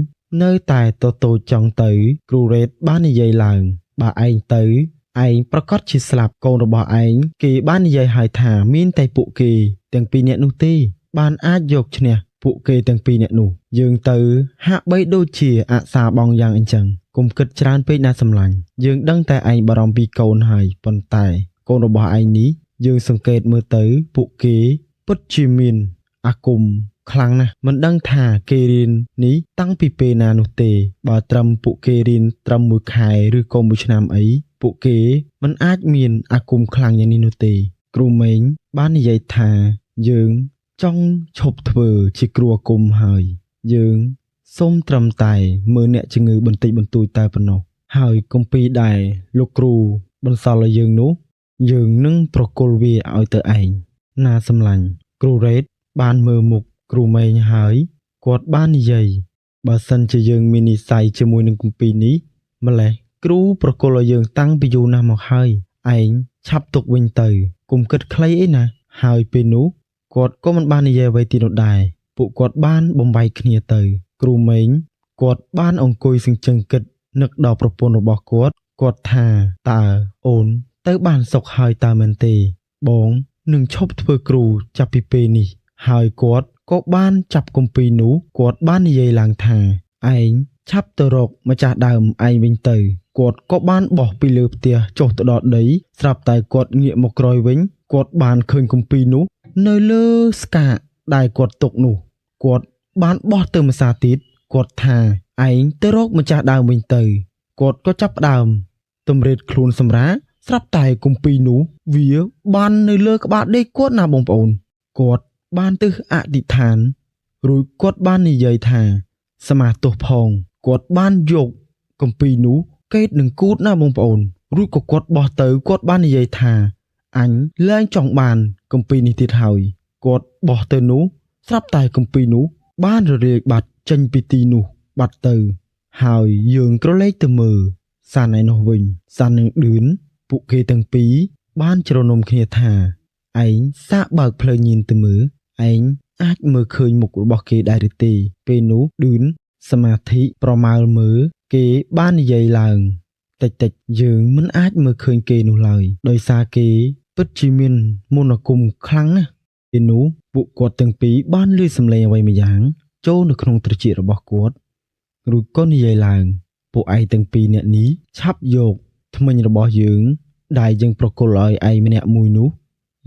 នៅតែតូចចង់ទៅគ្រូរ៉េតបាននិយាយឡើងបើឯងទៅឯងប្រកាសជាស្លាប់កូនរបស់ឯងគេបាននិយាយឲ្យថាមានតែពួកគេទាំងពីរនាក់នោះទេបានអាចយកឈ្នះពួកគេទាំងពីរនាក់នោះយើងទៅហាក់បីដូចជាអសាបងយ៉ាងអញ្ចឹងកុំគិតច្រើនពេកណាសម្លាញ់យើងដឹងតែឯងបារម្ភពីកូនហើយប៉ុន្តែកូនរបស់ឯងនេះយើងសង្កេតមើលទៅពួកគេពិតជាមានអាគមខ្លាំងណាស់មិនដឹងថាគេរៀននេះតាំងពីពេលណានោះទេបើត្រឹមពួកគេរៀនត្រឹម1ខែឬក៏1ឆ្នាំអីពួកគេមិនអាចមានអាគមខ្លាំងយ៉ាងនេះនោះទេគ្រូម៉េងបាននិយាយថាយើងចង់ឈប់ធ្វើជាគ្រូអាគមហើយយើងសូមត្រឹមតែមើលអ្នកជំងឺបន្តិចបន្តួចតែប៉ុណ្ណោះហើយគម្ពីរដែលលោកគ្រូបន្សល់ឲ្យយើងនោះយើងនឹងប្រគល់វាឲ្យទៅឯងណាសម្លាញ់គ្រូរ៉េតបានមើលមុខគ្រូម៉េងហើយគាត់បាននិយាយបើសិនជាយើងមាននិស្ស័យជាមួយនឹងគម្ពីរនេះម្លេះគ្រូប្រគល់ឲ្យយើងតាំងពីយូរណាស់មកហើយឯងឆាប់ទុកវិញទៅកុំគិតខ្លីអីណាហើយពេលនោះគាត់ក៏មិនបាននិយាយអ្វីទៀតនោះដែរពួកគាត់បានបំបីគ្នាទៅគ្រូម៉េងគាត់បានអង្គុយសឹងជឹងគិតនឹកដល់ប្រពន្ធរបស់គាត់ថាតើអូនទៅបានសុខហើយតើមែនទេបងនឹងឈប់ធ្វើគ្រូចាប់ពីពេលនេះហើយគាត់ក៏បានចាប់គម្ពីរនោះគាត់បាននិយាយឡើងថាឯងឆាប់ទៅរកម្ចាស់ដើមឯងវិញទៅគាត់ក៏បានបោះពីលើផ្ទះចុះទៅដល់ដីស្រាប់តែគាត់ងាកមកក្រោយវិញគាត់បានឃើញគម្ពីរនោះនៅលើស្កាកដែលគាត់ទុកនោះគាត់បានបោះទៅម្សាទៀតគាត់ថាឯងទៅរកម្ចាស់ដើមវិញទៅគាត់ក៏ចាប់ផ្ដើមតម្រេតខ្លួនសម្រាស្រាប់តែគម្ពីរនោះវាបាននៅលើក្បាលដេកគាត់ណាបងប្អូនគាត់បានទិះអធិដ្ឋានរួចគាត់បាននិយាយថាសមាទោសផងគាត់បានយកគម្ពីរនោះកេតនឹងគូតណាបងប្អូន រួចក៏គាត់បោះទៅគាត់បាននិយាយថាអញលែងចង់បានគម្ពីរនេះទៀតហើយគាត់បោះទៅនោះស្រាប់តែគម្ពីរនោះបានរលាយបាត់ចេញពីទីនោះបាត់ទៅហើយយើងក្រឡេកទៅមើលសានឯនោះវិញសាននឹងឌឿនពួកគេទាំងពីរបានជ្រនុំគ្នាថាឯងសាកបើកភ្លើងញៀនទៅមើលឯងអាចមើលឃើញមុខរបស់គេដែរឬទេពេលនោះឌឿនសមាធិប្រមាលមើលគេបាននិយាយឡើងតិចយើងមិនអាចមើលឃើញគេនោះឡើយដោយសារគេពិតជាមានមន្តអាគមខ្លាំងណាស់ពេលនោះពួកគាត់ទាំងពីរបានលឺសំឡេងអ្វីម្យ៉ាងចូលនៅក្នុងត្រចៀករបស់គាត់រួចក៏និយាយឡើងពួកឯងទាំងពីរនាក់នេះឆាប់យកធ្មេញរបស់យើងដែលយើងប្រគល់ឲ្យឯងម្នាក់មួយនោះ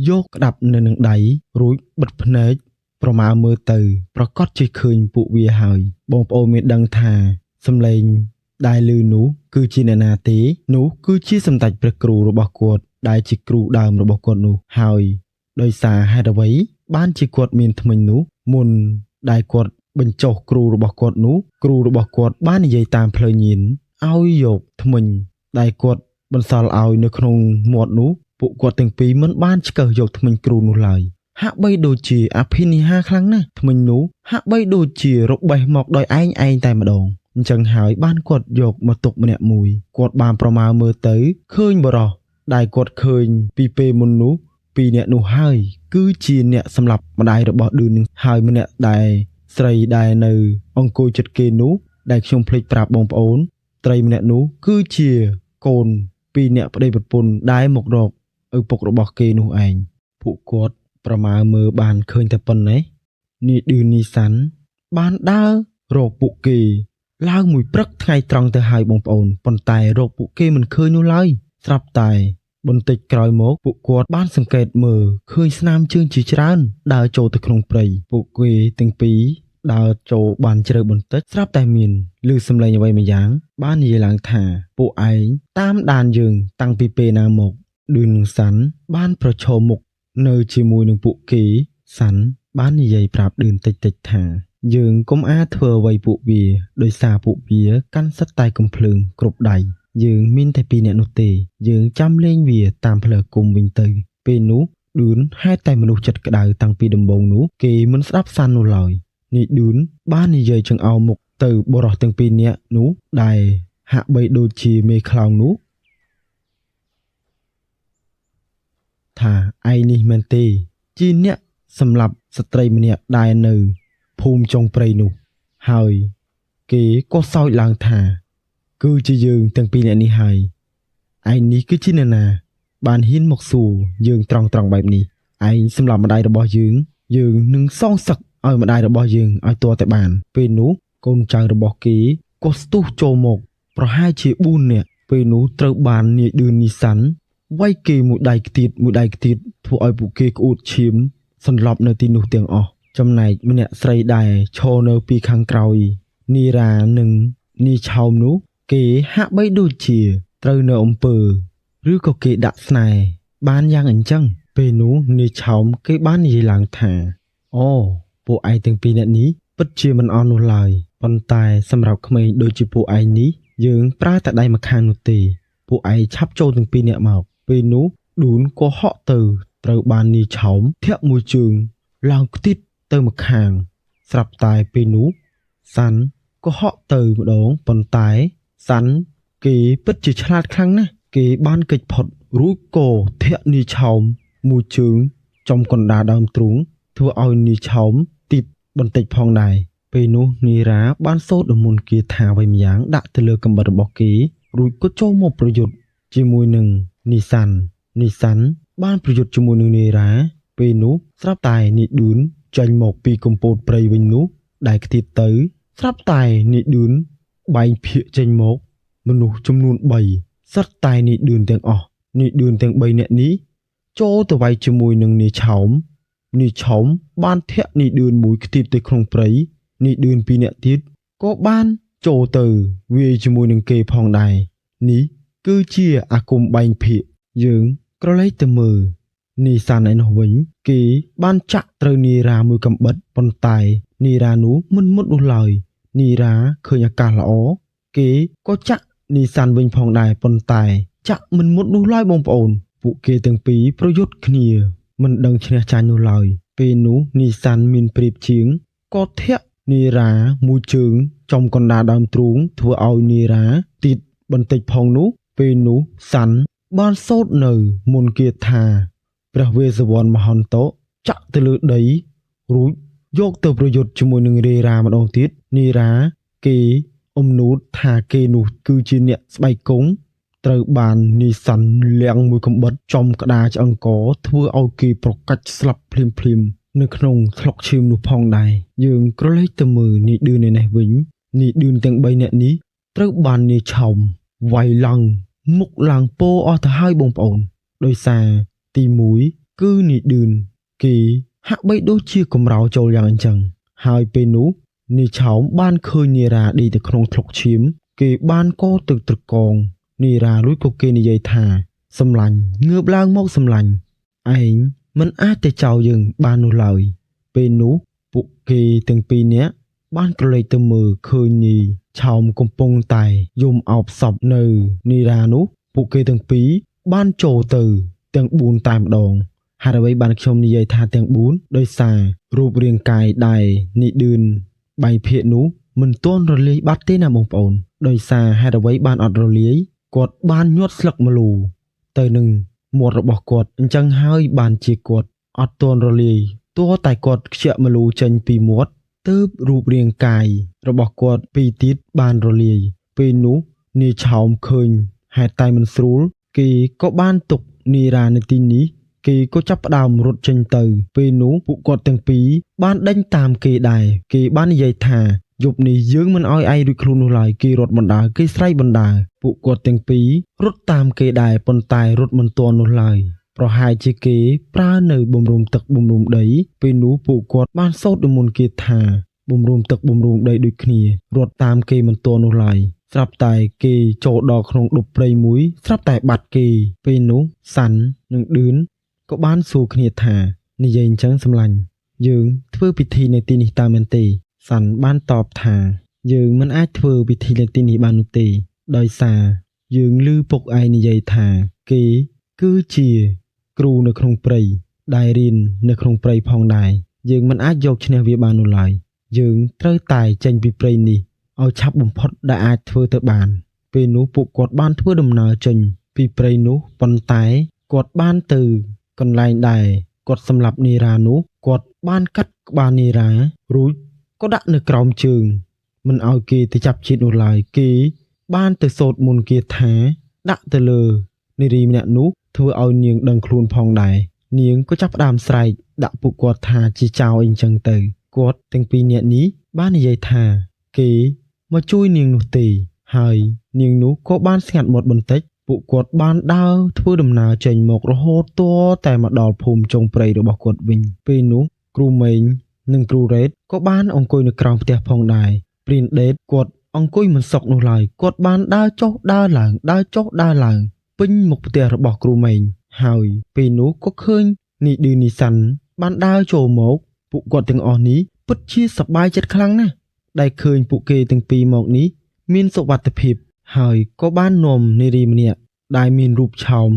យកក្តាប់នៅនឹងដៃរួចបិទភ្នែកប្រមាលមើលទៅប្រកាសជាឃើញពួកវាហើយបងប្អូនមានដឹងថាសំឡេងដែលឮនោះគឺជាអ្នកណាទេនោះគឺជាសម្ដេចព្រះគ្រូរបស់គាត់ដែលជាគ្រូដើមរបស់គាត់នោះហើយដោយសារហេតុអ្វីបានជាគាត់មានធ្មេញនោះមុនដែលគាត់បញ្ចុះគ្រូរបស់គាត់នោះគ្រូរបស់គាត់បាននិយាយតាមផ្លូវញៀនឲ្យយកធ្មេញដែលគាត់បន្សល់ឲ្យនៅក្នុងមាត់នោះពួកគាត់ទាំងពីរមិនបានឆ្កឹះយកធ្មេញគ្រូនោះឡើយហាក់បីដូចជាអភិនិហាខ្លាំងណាស់ធ្មេញនោះហាក់បីដូចជារបេះមកដោយឯងតែម្ដងអញ្ចឹងហើយបានគាត់យកមកទុកម្នាក់មួយគាត់បានប្រមាលមើលទៅឃើញបរោះដែលគាត់ឃើញពីពេលមុននោះពីរនាក់នោះហើយគឺជាអ្នកសម្លាប់ម្ដាយរបស់ឌឿននឹងហើយម្នាក់ដែលស្រីដែលនៅអង្គុយចិត្តគេនោះដែលខ្ញុំភ្លេចប្រាប់បងប្អូនត្រីម្នាក់នោះគឺជាកូនពីរនាក់ប្តីប្រពន្ធដែលមករកឪពុករបស់គេនោះឯងពួកគាត់ប្រមាលមើលបានឃើញតែប៉ុណ្ណេះនាយឌឿននីសាន់បានដើររកពួកគេឡើងមួយព្រឹកថ្ងៃត្រង់ទៅហើយបងប្អូនប៉ុន្តែរកពួកគេមិនឃើញនោះឡើយស្រាប់តែបន្តិចក្រោយមកពួកគាត់បានសង្កេតមើលឃើញស្នាមជើងជាច្រើនដើរចូលទៅក្នុងព្រៃពួកគេទាំងពីរដើរចូលបានជ្រៅបន្តិចស្រាប់តែមានឮសំឡេងអ្វីម្យ៉ាងបាននិយាយឡើងថាពួកឯងតាមដានយើងតាំងពីពេលណាមកឌឿននិងសាន់បានប្រឈមមុខនៅជាមួយនឹងពួកគេសាន់បាននិយាយប្រាប់ឌឿនតិចថាយើងកុំអាចធ្វើអ្វីពួកវាដោយសារពួកវាកាន់សិតតែកំភ្លើងគ្រប់ដៃយើងមានតែពីរនាក់នោះទេយើងចាំលេងវាតាមផ្លូវគុំវិញទៅពេលនោះឌឿនហេតុតែមនុស្សចិត្តក្តៅតាំងពីដំបូងនោះគេមិនស្ដាប់សាន់នោះឡើយនេះឌឿនបាននិយាយចង្អោរមុខទៅបរិសទាំងពីរនាក់នោះដែលហាក់បីដូចជាមេខ្លោងនោះថាឯងនេះមែនទេជាអ្នកសម្លាប់ស្ត្រីម្នាក់ដែលនៅភូមិចុងព្រៃនោះហើយគេក៏សើចឡើងថាគឺជាយើងទាំងពីរនាក់នេះហើយឯងនេះគឺជានរណាបានហ៊ានមកសួរយើងត្រង់បែបនេះឯងសម្លាប់ម្ដាយរបស់យើងនឹងសងសឹកឲ្យម្ដាយរបស់យើងឲ្យទាល់តែបានពេលនោះកូនចៅរបស់គេក៏ស្ទុះចូលមកប្រហែលជា4នាក់ពេលនោះត្រូវបាននាយឌឿននីសាន់វាយគេមួយដៃខ្ទៀតធ្វើឲ្យពួកគេក្អួតឈាមសន្លប់នៅទីនោះទាំងអស់ចំណែកម្នាក់ស្រីដែលឈរនៅពីខាងក្រោយនីរ៉ានិងនីឆោមនោះគេហាក់បីដូចជាត្រូវនៅអំពើឬក៏គេដាក់ស្នេហ៍បានយ៉ាងអញ្ចឹងពេលនោះនីឆោមគេបាននិយាយឡើងថាអូពួកឯងទាំងពីរនាក់នេះពិតជាមិនអន់នោះឡើយប៉ុន្តែសម្រាប់ក្មេងដូចជាពួកឯងនេះយើងប្រើតែដៃម្ខាងនោះទេពួកឯងឆាប់ចូលទាំងពីរនាក់មកពេលនោះឌួនក៏ហក់ទៅត្រូវបាននីឆោមធាក់មួយជើងឡើងខ្ទាតទៅម្ខាងស្រាប់តែពេលនោះសាន់ក៏ហក់ទៅម្ដងប៉ុន្តែសាន់គេពិតជាឆ្លាតខ្លាំងណាស់គេបានគេចផុតរួចក៏ធាក់នីឆោមមួយជើងចំកណ្ដាលដើមទ្រូងធ្វើឲ្យនីឆោមទីបបន្តិចផងដែរពេលនោះនីរ៉ាបានសូត្រមន្តគាថាអ្វីម្យ៉ាងដាក់ទៅលើកាំបិតរបស់គេរួចក៏ចូលមកប្រយុទ្ធជាមួយនឹងនីសាន់បានប្រយុទ្ធជាមួយនឹងនីរ៉ាពេលនោះស្រាប់តែនីឌឿនចេញមកពីកំពតព្រៃវិញនោះដែលខ្ទាតទៅស្រាប់តែនីឌឿនបែងភាគចេញមកមនុស្សចំនួន3សិតតែនីឌឿនទាំងអស់នីឌឿនទាំង3នាក់នេះចូលទៅវាយជាមួយនឹងនីឆោមបានធាក់នីឌឿនមួយខ្ទាតទៅក្នុងព្រៃនីឌឿន2នាក់ទៀតក៏បានចូលទៅវាយជាមួយនឹងគេផងដែរនេះគឺជាអាគមបែងភាគយើងក្រឡេកទៅមើលនីសាន់ឯនោះវិញគេបានចាក់ត្រូវនីរ៉ាមួយកំបិតប៉ុន្តែនីរ៉ានោះមិនមុតនោះឡើយនីរ៉ាឃើញអាកាសល្អគេក៏ចាក់នីសាន់វិញផងដែរប៉ុន្តែ ចាក់មិនមុតនោះឡើយបងប្អូនពួកគេទាំងពីរប្រយុទ្ធគ្នាមិនដឹងឈ្នះចាញ់នោះឡើយពេលនោះនីសាន់មានព្រៀបជាងក៏ធាក់នីរ៉ាមួយជើងចំកណ្ដាលដើមទ្រូងធ្វើឲ្យនីរ៉ាទីតបន្តិចផងនោះពេលនោះសាន់បានសូត្រនៅមន្តគាថាព្រះវេស្សវណ្ណមហន្តោចាក់ទៅលើដីរួចយកទៅប្រយុទ្ធជាមួយនឹងរេរ៉ាម្ដងទៀតនីរ៉ាគេអំនួតថាគេនោះគឺជាអ្នកស្បែកគង់ត្រូវបាននីសាន់លាងមួយកំបិតចំក្តារឆ្អឹងកធ្វើឲ្យគេប្រកាច់ស្លាប់ភ្លាមនៅក្នុងស្លុកឈាមនោះផងដែរយើងក្រឡេកទៅមើលនាយឌឿននេះវិញនាយឌឿនទាំង3នាក់នេះត្រូវបាននាយឆោមវាយឡើងមុខឡើងពោអស់ទៅហើយបងប្អូនដោយសារទី1គឺនាយឌឿនគេហាក់បីដូចជាកំរោចូលយ៉ាងអញ្ចឹងហើយពេលនោះនាយឆោមបានឃើញនារ៉ាដេកទៅក្នុងស្លុកឈាមគេបានកោទឹកត្រកងនារ៉ារួចក៏គេនិយាយថាសម្លាញ់ងើបឡើងមកសម្លាញ់ឯងមិនអាចទៅចោលយើងបាននោះឡើយពេលនោះពួកគេទាំងពីរនាក់បានក្រឡេកទៅមើលឃើញនាយឆោមកំពុងតែយំអោបសពនៅនារ៉ានោះពួកគេទាំងពីរបានចូលទៅទាំង4តែម្ដងហើយអ្វីបានខ្ញុំនិយាយថាទាំង4ដោយសាររូបរាងកាយដែលនាយឌឿនបែកភាគនោះមិនទាន់រលាយបាត់ទេណាបងប្អូនដោយសារហេតុអ្វីបានអត់រលាយគាត់បានញាត់ស្លឹកម្លូទៅនឹងមាត់របស់គាត់អញ្ចឹងហើយបានជាគាត់អត់ទាន់រលាយទោះតែគាត់ខ្ជាក់ម្លូចេញពីមាត់ទើបរូបរាងកាយរបស់គាត់ពីរទៀតបានរលាយពេលនោះនាយឆោមឃើញហេតុតែមិនស្រួលគេក៏បានទុកនារ៉ានៅទីនេះគេក៏ចាប់ផ្ដើមរត់ចេញទៅពេលនោះពួកគាត់ទាំងពីរបានដេញតាមគេដែរគេបាននិយាយថាយប់នេះយើងមិនអោយឯងរួចខ្លួននោះឡើយគេរត់បណ្ដើរគេស្រែកបណ្ដើរពួកគាត់ទាំងពីររត់តាមគេដែរប៉ុន្តែរត់មិនទាន់នោះឡើយប្រហែលជាគេប្រើនៅបំរុំទឹកបំរុំដីពេលនោះពួកគាត់បានសូត្រមន្តគាថាបំរុំទឹកបំរុំដីដូចគ្នារត់តាមគេមិនទាន់នោះឡើយស្រាប់តែគេចូលដល់ក្នុងដុបព្រៃមួយស្រាប់តែបាត់គេពេលនោះសាន់និងឌឿនក៏បានសួរគ្នាថានិយាយអញ្ចឹងសម្លាញ់យើងធ្វើពិធីនៅទីនេះតើមែនទេសាន់បានតបថាយើងមិនអាចធ្វើពិធីនៅទីនេះបាននោះទេដោយសារយើងឮពុកឯងនិយាយថាគេគឺជាគ្រូនៅក្នុងព្រៃដែលរៀននៅក្នុងព្រៃផងដែរយើងមិនអាចយកឈ្នះវាបាននោះឡើយយើងត្រូវតែចេញពីព្រៃនេះឲ្យឆាប់បំផុតដែលអាចធ្វើទៅបានពេលនោះពួកគាត់បានធ្វើដំណើរចេញពីព្រៃនោះប៉ុន្តែគាត់បានទៅកន្លែងដែរគាត់សម្លាប់នារ៉ានោះគាត់បានកាត់ក្បាលនារ៉ារួចក៏ដាក់នៅក្រោមជើងមិនឲ្យគេទៅចាប់ជាតិនោះឡើយគេបានទៅសូត្រមន្តគាថាដាក់ទៅលើនារីម្នាក់នោះធ្វើឲ្យនាងដឹងខ្លួនផងដែរនាងក៏ចាប់ផ្ដើមស្រែកដាក់ពួកគាត់ថាជាចោរអីចឹងទៅគាត់ទាំងពីរនាក់នេះបាននិយាយថាគេមកជួយនាងនោះទេហើយនាងនោះក៏បានស្ងាត់មាត់បន្តិចពួកគាត់បានដើរធ្វើដំណើរចេញមករហូតទាល់តែមកដល់ភូមិចុងព្រៃរបស់គាត់វិញពេលនោះគ្រូម៉េងនិងគ្រូរ៉េតក៏បានអង្គុយនៅក្រោមផ្ទះផងដែរព្រានដេតគាត់អង្គុយមិនសុខនោះឡើយគាត់បានដើរចុះដើរឡើងដើរចុះដើរឡើងពេញមុខផ្ទះរបស់គ្រូម៉េងហើយពេលនោះក៏ឃើញនីឌឺនីសាន់បានដើរចូលមកពួកគាត់ទាំងអស់នេះពិតជាសប្បាយចិត្តខ្លាំងណាស់ដែលឃើញពួកគេទាំងពីរមកនេះមានសុវត្ថិភាពហើយក៏បាននាំនារីម្នាក់ដែលមានរូបឆោម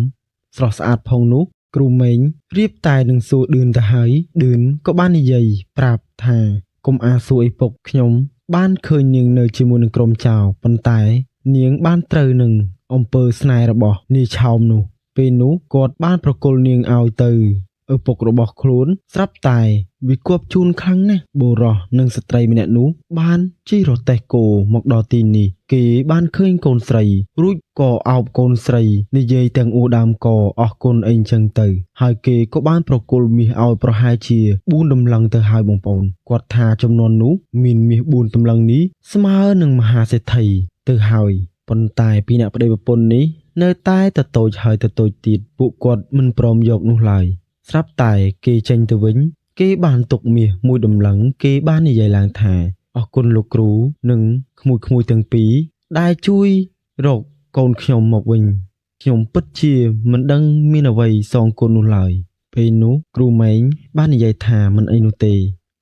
ស្រស់ស្អាតផងនោះគ្រូម៉េងរៀបតែនឹងសួរឌឿនទៅហើយឌឿនក៏បាននិយាយប្រាប់ថាកុំអាសួរអីពុកខ្ញុំបានឃើញនាងនៅជាមួយនឹងក្រុមចៅប៉ុន្តែនាងបានត្រូវនឹងអំពើស្នេហ៍របស់នាយឆោមនោះពេលនោះគាត់បានប្រគល់នាងឲ្យទៅឪពុករបស់ខ្លួនស្រាប់តែវាគប់ជូនខ្លាំងណាស់បុរសនិងស្ត្រីម្នាក់នោះបានជិះរទេះគោមកដល់ទីនេះគេបានឃើញកូនស្រីរួចក៏អោបកូនស្រីនិយាយទាំងអួរដើមកអស់គុណអីចឹងទៅហើយគេក៏បានប្រគល់មាសឲ្យប្រហែលជា4តម្លឹងទៅហើយបងប្អូនគាត់ថាចំនួននោះមានមាស4តម្លឹងនេះស្មើនឹងមហាសេដ្ឋីទៅហើយប៉ុន្តែពីអ្នកប្តីប្រពន្ធនេះនៅតែទតូចហើយទតូចទៀតពួកគាត់មិនព្រមយកនោះឡើយស្រាប់តែគេចេញទៅវិញគេបានទុកមាសមួយតម្លឹងគេបាននិយាយឡើងថាអរគុណលោកគ្រូនិងក្មួយទាំងពីរដែលជួយរកកូនខ្ញុំមកវិញខ្ញុំពិតជាមិនដឹងមានអ្វីសងគុណនោះឡើយពេលនោះគ្រូម៉េងបាននិយាយថាមិនអីនោះទេ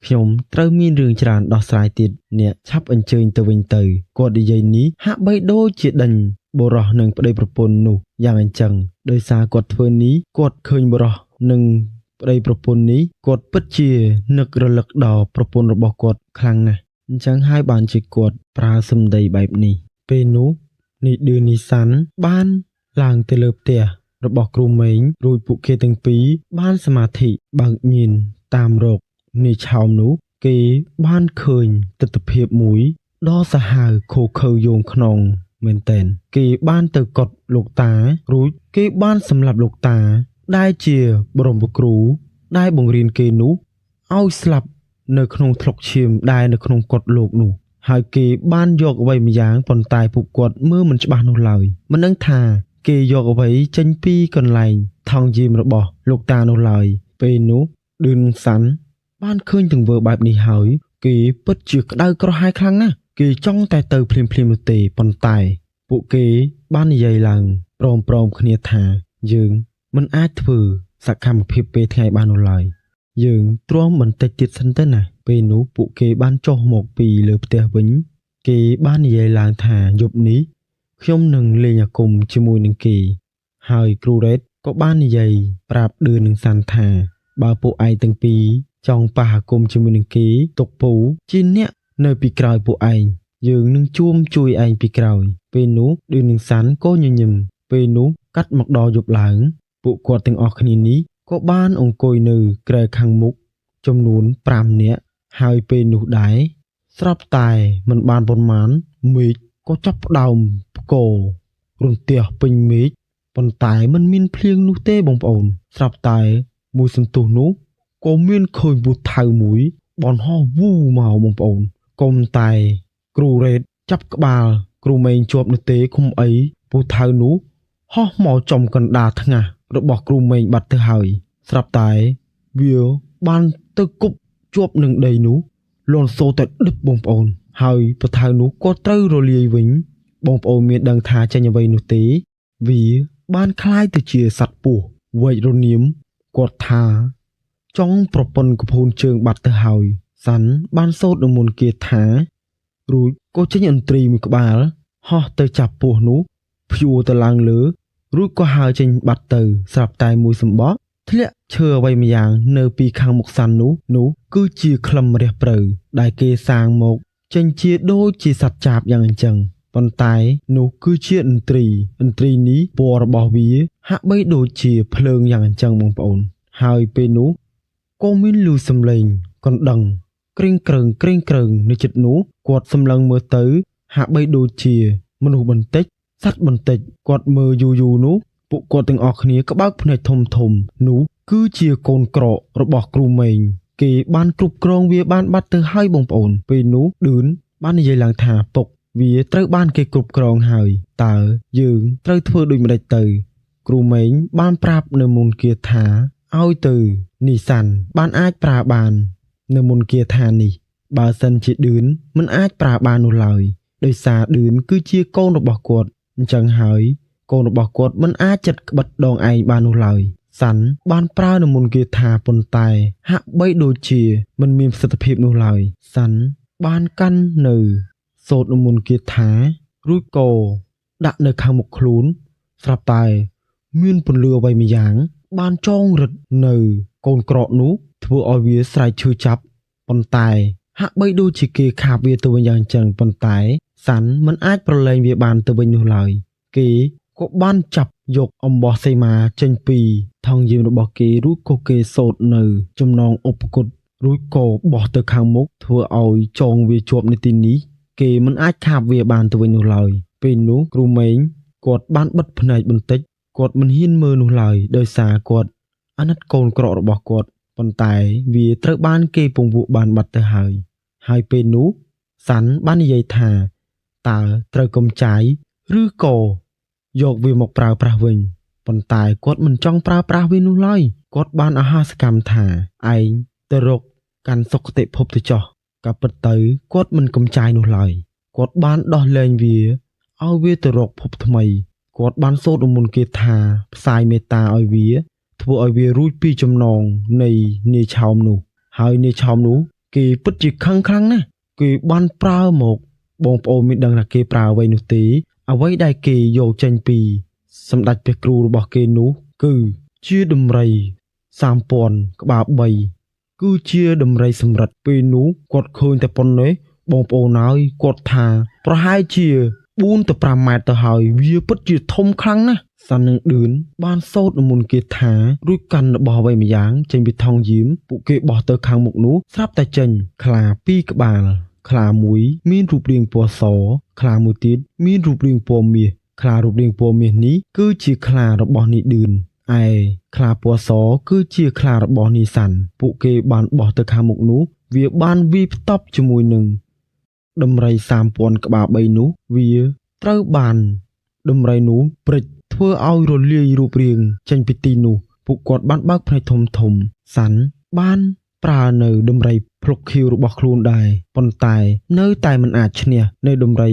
ខ្ញុំត្រូវមានរឿងច្រើនដោះស្រាយទៀតអ្នកឆាប់អញ្ជើញទៅវិញទៅគាត់និយាយនេះហាក់បីដូចជាដេញ បុរសនិងប្តីប្រពន្ធនោះយ៉ាងអញ្ចឹងដោយសារគាត់ធ្វើនេះគាត់ឃើញបុរសនិងប្តីប្រពន្ធនេះគាត់ពិតជានឹករលឹកដល់ប្រពន្ធរបស់គាត់ខ្លាំងណាស់អញ្ចឹងហើយបានជាគាត់ប្រើសម្ដីបែបនេះពេលនោះនេះឌឺនីសាន់បានឡើងទៅលើផ្ទះរបស់គ្រូមេងរួចពួកគេទាំងពីរបានសមាធិបើកញៀនតាមរកនាយឆោមនោះគេបានឃើញទិដ្ឋភាពមួយដ៏សាហាវខូខើយងខ្នងមែនតែនគេបានទៅកត់លោកតារួចគេបានសម្លាប់លោកតាដែលជាបរមគ្រូដែលបង្រៀនគេនោះឲ្យស្លាប់នៅក្នុងថ្លុកឈាមដែលនៅក្នុងកត់លោកនោះហើយគេបានយកអ្វីម្យ៉ាងប៉ុន្តែពួកគាត់មើលមិនច្បាស់នោះឡើយមិនដឹងថាគេយកអ្វីចេញពីកន្លែងថង់យាមរបស់លោកតានោះឡើយពេលនោះឌឿនសាន់បានឃើញទង្វើបែបនេះហើយគេពិតជាក្តៅក្រហាយខ្លាំងណាស់គេចង់តែទៅភ្លាមៗនោះទេប៉ុន្តែពួកគេបាននិយាយឡើងព្រមគ្នាថាយើងមិនអាចធ្វើសកម្មភាពពេលថ្ងៃបាននោះឡើយយើងទ្រាំបន្តិចទៀតសិនទៅណាពេលនោះពួកគេបានចុះមកពីលើផ្ទះវិញគេបាននិយាយឡើងថាយប់នេះខ្ញុំនឹងលេងអាគមជាមួយនឹងគេហើយគ្រូរ៉េតក៏បាននិយាយប្រាប់ឌឿននឹងសាន់ថាបើពួកឯងទាំងពីរចង់ប៉ះអាគមជាមួយនឹងគេទុកពូជាអ្នកនៅពីក្រោយពួកឯងយើងនឹងជួយឯងពីក្រោយពេលនោះឌឿននឹងសាន់ក៏ញញឹមពេលនោះកាត់មកដល់យប់ឡើងពួកគាត់ទាំងអស់គ្នានេះក៏បានអង្គុយនៅក្រែខាងមុខចំនួន5នាក់ហើយពេលនោះដែរស្រាប់តែមិនបានប៉ុន្មានមេឃក៏ចាប់ផ្ដើមផ្គររន្ទះពេញមេឃប៉ុន្តែមិនមានភ្លៀងនោះទេបងប្អូនស្រាប់តែមួយសន្ទុះនោះក៏មានឃើញពូថៅមួយបនហោះវូមកបងប្អូនកុំតែគ្រូរ៉េតចាប់ក្បាលគ្រូមេងជាប់នោះទេគុំអីពូថៅនោះហោះមកចំកណ្ដាលថ្ងាសរបស់គ្រូមេងបាត់ទៅហើយស្រាប់តែវាបានទៅគប់ជាប់នឹងដីនោះលន់សូតែដឹបបងប្អូនហើយពូថៅនោះក៏ត្រូវរលាយវិញបងប្អូនមានដឹងថាចេញអ្វីនោះទេវាបានคล้ายទៅជាសត្វពស់វែករនាមគាត់ថាចង់ប្រពន្ធកពូនជើងបាត់ទៅហើយសាន់បានសូត្រមន្តគាថារួចក៏ចេញឥន្ទ្រីមួយក្បាលហោះទៅចាប់ពស់នោះព្យួរទៅឡើងលើរួចក៏ហើរចេញបាត់ទៅស្រាប់តែមួយសម្បកធ្លាក់ឈើអ្វីម្យ៉ាងនៅពីខាងមុខសាន់នោះគឺជាក្លឹមរះព្រៅដែលគេសាងមកចេញជាដូចជាសត្វចាបយ៉ាងអញ្ចឹងប៉ុន្តែនោះគឺជាឥន្ទ្រីនេះពណ៌របស់វាហាក់បីដូចជាភ្លើងយ៉ាងអញ្ចឹងបងប្អូនហើយពេលនោះក៏មានលឺសំឡេងកណ្ដឹងក្រេងក្រើងនៅជិតនោះគាត់សម្លឹងមើលទៅហាក់បីដូចជាមនុស្សបន្តិចសត្វបន្តិចគាត់មើលយូរនោះពួកគាត់ទាំងអស់គ្នាក៏បើកភ្នែកធំនោះគឺជាកូនក្រករបស់គ្រូមេងគេបានគ្រប់គ្រងវាបានបាត់ទៅហើយបងប្អូនពេលនោះឌឿនបាននិយាយឡើងថាពុកវាត្រូវបានគេគ្រប់គ្រងហើយតើយើងត្រូវធ្វើដូចម្តេចទៅគ្រូមេងបានប្រាប់នៅមុនគាថាឲ្យទៅនីសាន់បានអាចប្រើបាននៅមុនគាថានេះបើសិនជាឌឿនមិនអាចប្រើបាននោះឡើយដោយសារឌឿនគឺជាកូនរបស់គាត់អញ្ចឹងហើយកូនរបស់គាត់មិនអាចចិត្តក្បិតដងឯងបាននោះឡើយសាន់បានប្រើនៅមុនគាថាប៉ុន្តែហាក់បីដូចជាមិនមានប្រសិទ្ធភាពនោះឡើយសាន់បានកាន់នៅសូត្រមន្តគាថារួចក៏ដាក់នៅខាងមុខខ្លួនស្រាប់តែមានពន្លឺអ្វីម្យ៉ាងបានចងរឹតនៅកូនក្រកនោះធ្វើឲ្យវាស្រែកឈឺចាប់ប៉ុន្តែហាក់បីដូចជាគេខាបវាទៅវិញយ៉ាងចឹងប៉ុន្តែសាន់មិនអាចប្រឡែងវាបានទៅវិញនោះឡើយគេក៏បានចាប់យកអំបោះសីមាចេញពីថង់យាមរបស់គេរួចក៏គេសូត្រនៅចំណងឧបគុតរួចក៏បោះទៅខាងមុខធ្វើឲ្យចងវាជាប់នៅទីនេះគេមិនអាចខាបវាបានទៅវិញនោះឡើយពេលនោះគ្រូមេងគាត់បានបិទភ្នែកបន្តិចគាត់មិនហ៊ានមើលនោះឡើយដោយសារគាត់អាណិតកូនក្រក់របស់គាត់ប៉ុន្តែវាត្រូវបានគេពង្វក់បានបាត់ទៅហើយពេលនោះសាន់បាននិយាយថាតើត្រូវកំចាយឬក៏យកវាមកប្រើប្រាស់វិញប៉ុន្តែគាត់មិនចង់ប្រើប្រាស់វានោះឡើយគាត់បានអាហារសកម្មថាឯងទៅរកកាន់សុគតិភពទៅចោះក៏ពិតទៅគាត់មិនកំចាយនោះឡើយគាត់បានដោះលែងវាឲ្យវាទៅរកភពថ្មីគាត់បានសូត្រមន្តគាថាផ្សាយមេត្តាឲ្យវាធ្វើឲ្យវារួចពីចំណងនៃនាយឆោមនោះហើយនាយឆោមនោះគេពិតជាខឹងខ្លាំងណាស់គេបានប្រើមកបងប្អូនមានដឹងថាគេប្រើអ្វីនោះទេ អ្វីដែលគេយកចេញពីសម្ដេចព្រះគ្រូរបស់គេនោះគឺជាដំរី 3000 ក្បាល3គឺជាដំរីសម្រិតពេលនោះគាត់ឃើញតែប៉ុណ្ណេះបងប្អូនហើយគាត់ថាប្រហែលជា4ទៅ5ម៉ែត្រទៅហើយវាពិតជាធំខ្លាំងណាស់សាន់នឹងឌឿនបានសូត្រមុនគេថារួចកាន់របស់អ្វីម្យ៉ាងចេញពីថងយាមពួកគេបោះទៅខាងមុខនោះស្រាប់តែចេញខ្លា2ក្បាលខ្លាមួយមានរូបរាងពណ៌សខ្លាមួយទៀតមានរូបរាងពណ៌មាសខ្លារូបរាងពណ៌មាសនេះគឺជាខ្លារបស់នីឌឿនឯខ្លាពណ៌សគឺជាខ្លារបស់នីសាន់ពួកគេបានបោះទៅខាងមុខនោះវាបានវាយផ្ទប់ជាមួយនឹងដំរី 3000 ក្បាល3នោះវាត្រូវបានដំរីនោះព្រិចធ្វើឲ្យរលាយរូបរាងចេញពីទីនោះពួកគាត់បានបើកភ្នែកធំសាន់បានប្រើនៅដំរីភ្លុកខៀវរបស់ខ្លួនដែរប៉ុន្តែនៅតែមិនអាចឈ្នះនៅដំរី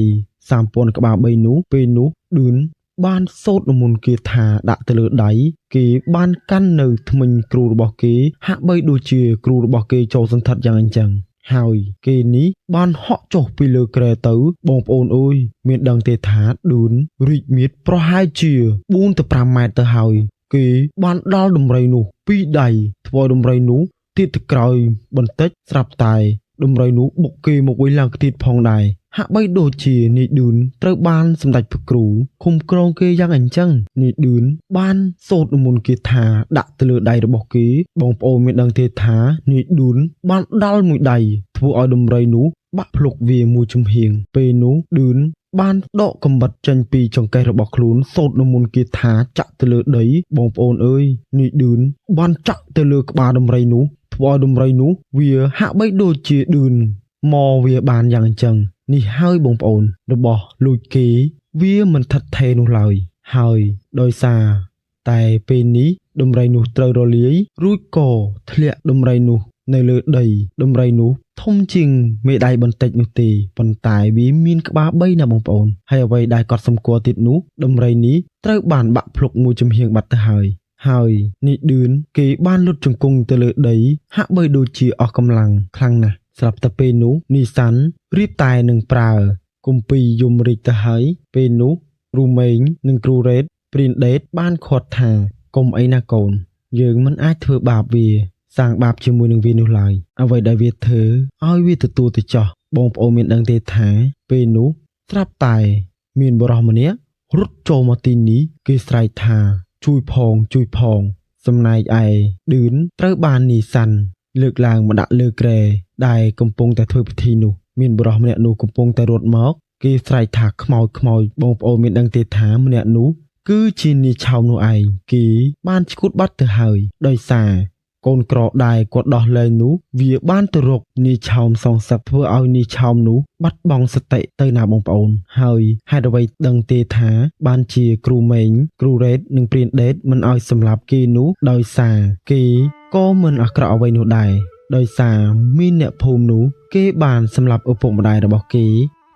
3000 ក្បាល3នោះពេលនោះឌឿនបានសូត្រមន្តគាថាដាក់ទៅលើដៃគេបានកាន់នៅធ្មេញគ្រូរបស់គេហាក់បីដូចជាគ្រូរបស់គេចូលសន្ធិដ្ឋយ៉ាងអញ្ចឹងហើយគេនេះបានហក់ចុះពីលើគ្រែទៅបងប្អូនអើយមានដឹងទេថាឌឿនរីកមាឌប្រហែលជា4ទៅ5ម៉ែត្រទៅហើយគេបានដល់ដំរីនោះពីរដៃធ្វើដំរីនោះទៀតទៅក្រោយបន្តិចស្រាប់តែដំរីនោះបុកគេមកវិញឡើងទៀតផងដែរហាក់បីដូចជានីឌឿនត្រូវបានសម្ដេចព្រះគ្រូឃុំក្រងគេយ៉ាងអញ្ចឹងនីឌឿនបានសូត្រមន្តគាថាដាក់ទៅលើដៃរបស់គេបងប្អូនមានដឹងទេថានីឌឿនបានដល់មួយដៃធ្វើឲ្យដំរីនោះបាក់ភ្លុកវាមួយចំហៀងពេលនោះឌឿនបានដកកំបិតចេញពីចង្កេះរបស់ខ្លួនសូត្រមន្តគាថាចាក់ទៅលើដីបងប្អូនអើយនីឌឿនបានចាក់ទៅលើក្បាលដំរីនោះធ្វើឲ្យដំរីនោះវាហាក់បីដូចជាឌឿនមកវាបានយ៉ាងអញ្ចឹងនេះហើយបងប្អូនរបស់លួចគេវាមិនថិតថេរនោះឡើយហើយដោយសារតែពេលនេះដំរីនោះត្រូវរលាយរួចក៏ធ្លាក់ដំរីនោះនៅលើដីដំរីនោះធំជាងមេដៃបន្តិចនោះទេប៉ុន្តែវាមានក្បាល3ណាបងប្អូនហើយអ្វីដែលគាត់សម្គាល់ទៀតនោះដំរីនេះត្រូវបានបាក់ភ្លុកមួយចំហៀងបាត់ទៅហើយនេះឌឿនគេបានលុតជង្គង់ទៅលើដីហាក់បីដូចជាអស់កម្លាំងខ្លាំងណាស់ស្រាប់តែពេលនោះនីសាន់រៀបតែនឹងប្រើគម្ពីរយមរាជទៅហើយពេលនោះគ្រូម៉េងនិងគ្រូរ៉េតព្រីនដេតបានខាត់ថាកុំអីណាកូនយើងមិនអាចធ្វើបាបវាសាងបាបជាមួយនឹងវានោះឡើយអ្វីដែលវាធ្វើឲ្យវាទទួលទៅចោះបងប្អូនមានដឹងទេថាពេលនោះស្រាប់តែមានបុរសម្នាក់រត់ចូលមកទីនេះគេស្រែកថាជួយផងសំណែកឯឌឿនត្រូវបាននីសាន់លើកឡើងមកដាក់លើគ្រែដែលកំពុងតែធ្វើពិធីនោះមានបុរសម្នាក់នោះកំពុងតែរត់មកគេស្រែកថាខ្មោចបងប្អូនមានដឹងទេថាម្នាក់នោះគឺជានាយឆោមនោះឯងគេបានឈួតបាត់ទៅហើយដោយសារកូនក្រដែលគាត់ដោះលែងនោះវាបានទៅរកនាយឆោមសងសឹកធ្វើឲ្យនាយឆោមនោះបាត់បង់សតិទៅណាបងប្អូនហើយហេតុអ្វីដឹងទេថាបានជាគ្រូម៉េងគ្រូរ៉េតនិងព្រីនដេតមិនឲ្យសម្លាប់គេនោះដោយសារគេក៏មិនអាក្រក់អ្វីនោះដែរដោយសារមានអ្នកភូមិនោះគេបានសម្លាប់ឪពុកម្ដាយរបស់គេ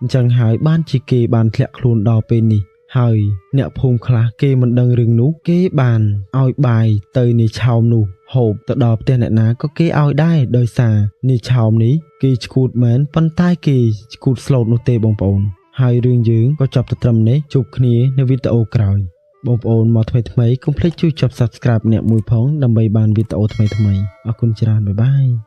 អញ្ចឹងហើយបានជាគេបានធ្លាក់ខ្លួនដល់ពេលនេះហើយអ្នកភូមិខ្លះគេមិនដឹងរឿងនោះគេបានឲ្យបាយទៅនាយឆោមនោះហូបទៅដល់ផ្ទះអ្នកណាក៏គេឲ្យដែរដោយសារនាយឆោមនេះគេឈួតមែនប៉ុន្តែគេឈួតស្លូតនោះទេបងប្អូនហើយរឿងយើងក៏ចប់ទៅត្រឹមនេះជួបគ្នានៅវីដេអូក្រោយបងប្អូនមកថ្មីកុំភ្លេចជួយចុច Subscribe អ្នកមួយផងដើម្បីបានវីដេអូថ្មីអរគុណច្រើនបាយបាយ